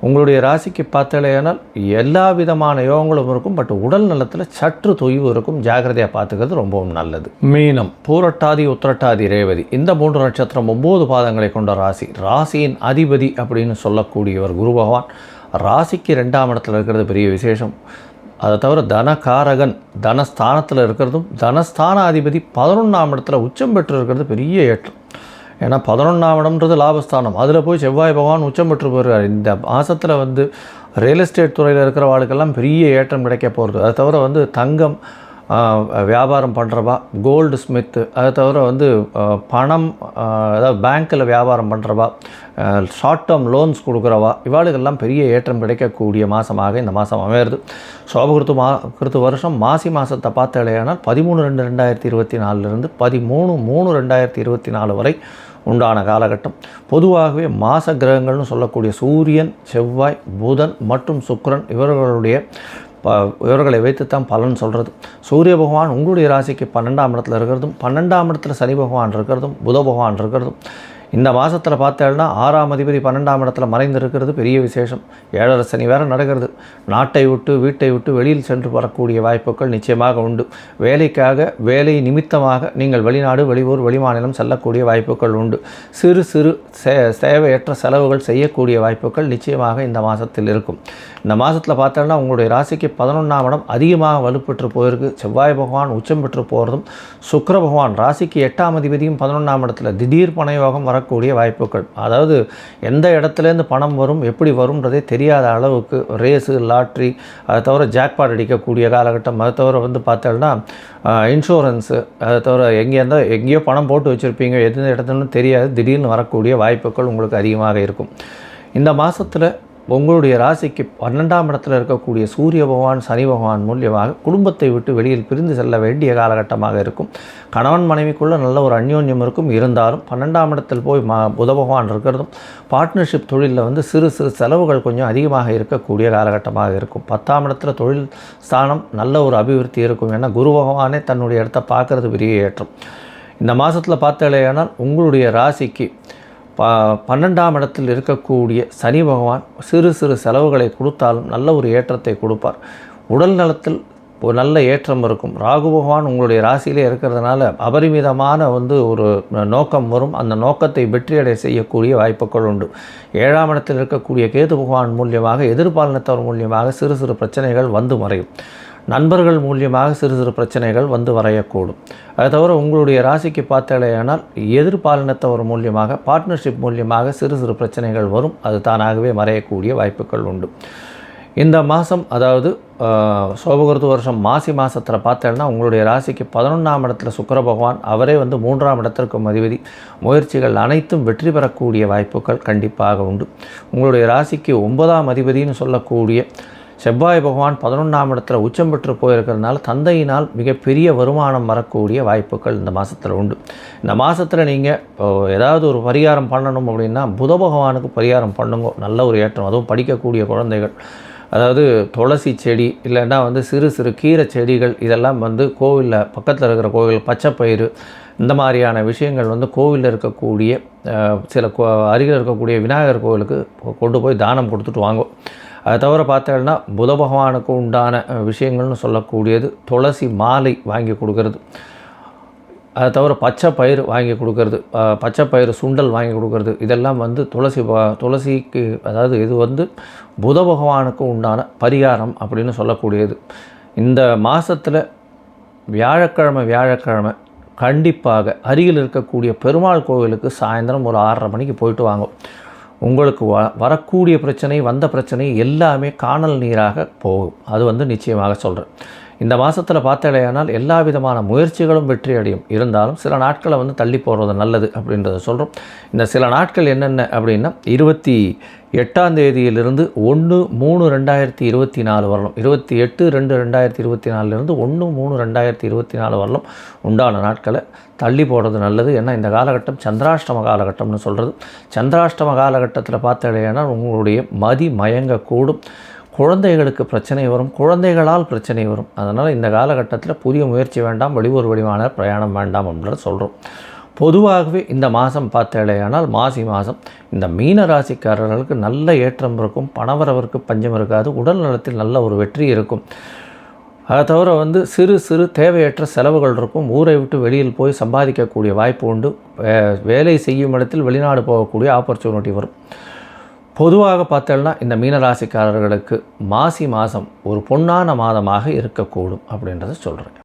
உங்களுடைய ராசிக்கு பார்த்தலையானால் எல்லா விதமான யோகங்களும் இருக்கும். பட் உடல் நலத்தில் சற்று தொய்வு இருக்கும். ஜாக்கிரதையாக பார்த்துக்கிறது ரொம்பவும் நல்லது. மீனம், பூரட்டாதி, உத்திரட்டாதி, ரேவதி இந்த 3 நட்சத்திரம் 9 பாதங்களை கொண்ட ராசி. ராசியின் அதிபதி அப்படின்னு சொல்லக்கூடியவர் குரு பகவான். ராசிக்கு 2ஆம் இடத்துல இருக்கிறது பெரிய விசேஷம். அதை தவிர தனகாரகன் தனஸ்தானத்தில் இருக்கிறதும், தனஸ்தான அதிபதி 11ஆம் இடத்துல உச்சம் பெற்று இருக்கிறது பெரிய ஏற்றம். ஏன்னா 11ஆம் இடம்ன்றது லாபஸ்தானம். அதில் போய் செவ்வாய் பகவான் உச்சம் பெற்று போகிறார். இந்த மாதத்தில் வந்து ரியல் எஸ்டேட் துறையில் இருக்கிற வாழ்க்கெல்லாம் பெரிய ஏற்றம் கிடைக்க போகிறது. அதை தவிர வந்து தங்கம் வியாபாரம் பண்ணுறவா, கோல்டு ஸ்மித்து, அதை தவிர வந்து பணம் அதாவது பேங்க்கில் வியாபாரம் பண்ணுறவா, ஷார்ட் டேர்ம் லோன்ஸ் கொடுக்குறவா, இவாளுக்கெல்லாம் பெரிய ஏற்றம் கிடைக்கக்கூடிய மாதமாக இந்த மாதம் அமையிறது. சோபகிருத்து வருஷம் மாசி மாதத்தை பார்த்தாலேயானால் 13/2/2024 13/3/2024 வரை உண்டான காலகட்டம். பொதுவாகவே மாச கிரகங்கள்னு சொல்லக்கூடிய சூரியன், செவ்வாய், புதன் மற்றும் சுக்கிரன் இவர்களை வைத்துத்தான் பலன் சொல்கிறது. சூரிய பகவான் உங்களுடைய ராசிக்கு 12ஆம் இடத்துல இருக்கிறதும், 12ஆம் இடத்துல சனி பகவான் இருக்கிறதும், புத பகவான் இருக்கிறதும், இந்த மாதத்தில் பார்த்தேன்னா 6ஆம் அதிபதி 12ஆம் இடத்துல மறைந்து இருக்கிறது பெரிய விசேஷம். 7.5 சனி வேறு நடக்கிறது. நாட்டை விட்டு வீட்டை விட்டு வெளியில் சென்று வரக்கூடிய வாய்ப்புகள் நிச்சயமாக உண்டு. வேலை நிமித்தமாக நீங்கள் வெளிநாடு, வெளியூர், வெளிமாநிலம் செல்லக்கூடிய வாய்ப்புகள் உண்டு. சிறு சிறு தேவையற்ற செலவுகள் செய்யக்கூடிய வாய்ப்புகள் நிச்சயமாக இந்த மாதத்தில் இருக்கும். இந்த மாதத்தில் பார்த்தோன்னா உங்களுடைய ராசிக்கு 11ஆம் இடம் அதிகமாக வலுப்பெற்று போயிருக்கு. செவ்வாய் பகவான் உச்சம் பெற்று போகிறதும், சுக்கிர பகவான் ராசிக்கு 8ஆம் அதிபதியும் 11ஆம் இடத்துல திடீர் பணயோகம் வரக்கூடிய வாய்ப்புகள். அதாவது எந்த இடத்துலேருந்து பணம் வரும், எப்படி வரும்ன்றதே தெரியாத அளவுக்கு ரேஸு, லாட்ரி, அதை தவிர ஜாக்பாட் அடிக்கக்கூடிய காலகட்டம். அதை தவிர வந்து பார்த்தோன்னா இன்சூரன்ஸு, அதை தவிர எங்கேயோ பணம் போட்டு வச்சுருப்பீங்க, எந்த இடத்துன்னு தெரியாது, திடீர்னு வரக்கூடிய வாய்ப்புகள் உங்களுக்கு அதிகமாக இருக்கும். இந்த மாதத்தில் உங்களுடைய ராசிக்கு 12ஆம் இடத்துல இருக்கக்கூடிய சூரிய பகவான், சனி பகவான் மூலியமாக குடும்பத்தை விட்டு வெளியில் பிரிந்து செல்ல வேண்டிய காலகட்டமாக இருக்கும். கணவன் மனைவிக்குள்ளே நல்ல ஒரு அந்யோன்யம் இருக்கும். இருந்தாலும் 12ஆம் இடத்தில் போய் புத பகவான் இருக்கிறதும், பார்ட்னர்ஷிப் தொழிலில் வந்து சிறு சிறு செலவுகள் கொஞ்சம் அதிகமாக இருக்கக்கூடிய காலகட்டமாக இருக்கும். 10ஆம் இடத்துல தொழில் ஸ்தானம் நல்ல ஒரு அபிவிருத்தி இருக்கும். ஏன்னா குரு பகவானே தன்னுடைய இடத்த பார்க்குறது பெரிய ஏற்றம். இந்த மாதத்தில் பார்த்தாலேயானால் உங்களுடைய ராசிக்கு 12ஆம் இடத்தில் இருக்கக்கூடிய சனி பகவான் சிறு சிறு செலவுகளை கொடுத்தாலும் நல்ல ஒரு ஏற்றத்தை கொடுப்பார். உடல் நலத்தில் ஒரு நல்ல ஏற்றம் இருக்கும். ராகு பகவான் உங்களுடைய ராசியிலே இருக்கிறதுனால அபரிமிதமான ஒரு நோக்கம் வரும். அந்த நோக்கத்தை வெற்றியடை செய்யக்கூடிய வாய்ப்புகள் உண்டு. 7ஆம் இடத்தில் இருக்கக்கூடிய கேது பகவான் மூலியமாக எதிர்பாலினத்தவர் மூலியமாக சிறு சிறு பிரச்சனைகள் வந்து மறையும். நண்பர்கள் மூலியமாக சிறு சிறு பிரச்சனைகள் வந்து வரையக்கூடும். அதை தவிர உங்களுடைய ராசிக்கு பார்த்தாலேயானால் எதிர்பாலினத்தவர் மூலியமாக பார்ட்னர்ஷிப் மூலியமாக சிறு சிறு பிரச்சனைகள் வரும். அது தானாகவே மறையக்கூடிய வாய்ப்புகள் உண்டு. இந்த மாதம் அதாவது சோபகிருது வருஷம் மாசி மாதத்தில் பார்த்தேன்னா உங்களுடைய ராசிக்கு 11ஆம் இடத்துல சுக்கிர பகவான் அவரே 3ஆம் இடத்திற்கு அதிபதி. முயற்சிகள் அனைத்தும் வெற்றி பெறக்கூடிய வாய்ப்புகள் கண்டிப்பாக உண்டு. உங்களுடைய ராசிக்கு 9ஆம் அதிபதினு சொல்லக்கூடிய செவ்வாய் பகவான் 11ஆம் இடத்துல உச்சம் பெற்று போயிருக்கிறதுனால தந்தையினால் மிகப்பெரிய வருமானம் வரக்கூடிய வாய்ப்புகள் இந்த மாதத்தில் உண்டு. இந்த மாதத்தில் நீங்கள் ஏதாவது ஒரு பரிகாரம் பண்ணணும் அப்படின்னா புத பகவானுக்கு பரிகாரம் பண்ணுங்க. நல்ல ஒரு ஏற்றம். அதுவும் படிக்கக்கூடிய குழந்தைகள், அதாவது துளசி செடி இல்லைன்னா சிறு சிறு கீரை செடிகள் இதெல்லாம் கோவிலில் பக்கத்தில் இருக்கிற கோவில் பச்சைப்பயிறு இந்த மாதிரியான விஷயங்கள் கோவிலில் இருக்கக்கூடிய சில அருகில் இருக்கக்கூடிய விநாயகர் கோவிலுக்கு கொண்டு போய் தானம் கொடுத்துட்டு வாங்கும். அதை தவிர பார்த்தோம்னா புத பகவானுக்கு உண்டான விஷயங்கள்னு சொல்லக்கூடியது துளசி மாலை வாங்கி கொடுக்கறது, அதை தவிர பச்சை பயிறு வாங்கி கொடுக்கறது, பச்சை பயிறு சுண்டல் வாங்கி கொடுக்கறது, இதெல்லாம் துளசிக்கு அதாவது இது புத பகவானுக்கு உண்டான பரிகாரம் அப்படின்னு சொல்லக்கூடியது. இந்த மாதத்தில் வியாழக்கிழமை கண்டிப்பாக அருகில் இருக்கக்கூடிய பெருமாள் கோவிலுக்கு சாயந்தரம் ஒரு 6:30 மணிக்கு போயிட்டு வாங்க. உங்களுக்கு வரக்கூடிய பிரச்சனை வந்த பிரச்சனை எல்லாமே காணல் நீராக போகும். அது நிச்சயமாக சொல்கிறேன். இந்த மாதத்தில் பார்த்தாலேயானால் எல்லா விதமான முயற்சிகளும் வெற்றி அடையும். இருந்தாலும் சில நாட்களை தள்ளி போடுறது நல்லது அப்படின்றத சொல்கிறோம். இந்த சில நாட்கள் என்னென்ன அப்படின்னா 28ஆம் தேதியிலிருந்து 1/3/2024 வரலாம். 28/2/2024 1/3/2024 வரலாம் உண்டான நாட்களை தள்ளி போடுறது நல்லது. ஏன்னா இந்த காலகட்டம் சந்திராஷ்டம காலகட்டம்னு சொல்கிறது. சந்திராஷ்டம காலகட்டத்தில் பார்த்தாலேயானால் உங்களுடைய மதி மயங்கக்கூடும். குழந்தைகளுக்கு பிரச்சனை வரும், குழந்தைகளால் பிரச்சனை வரும். அதனால் இந்த காலகட்டத்தில் புதிய முயற்சி வேண்டாம், வெளியூர் வடிவான பிரயாணம் வேண்டாம் அப்படின்றத சொல்கிறோம். பொதுவாகவே இந்த மாதம் பார்த்தாலேயானால் மாசி மாதம் இந்த மீன ராசிக்காரர்களுக்கு நல்ல ஏற்றம் இருக்கும். பணவரவிற்கு பஞ்சம் இருக்காது. உடல் நலத்தில் நல்ல ஒரு வெற்றி இருக்கும். அதை தவிர சிறு சிறு தேவையற்ற செலவுகள் இருக்கும். ஊரை விட்டு வெளியில் போய் சம்பாதிக்கக்கூடிய வாய்ப்பு உண்டு. வேலை செய்யும் இடத்தில் வெளிநாடு போகக்கூடிய ஆப்பர்ச்சுனிட்டி வரும். பொதுவாக பார்த்தோம்னா இந்த மீனராசிக்காரர்களுக்கு மாசி மாதம் ஒரு பொன்னான மாதமாக இருக்கக்கூடும் அப்படின்றத சொல்கிறேன்.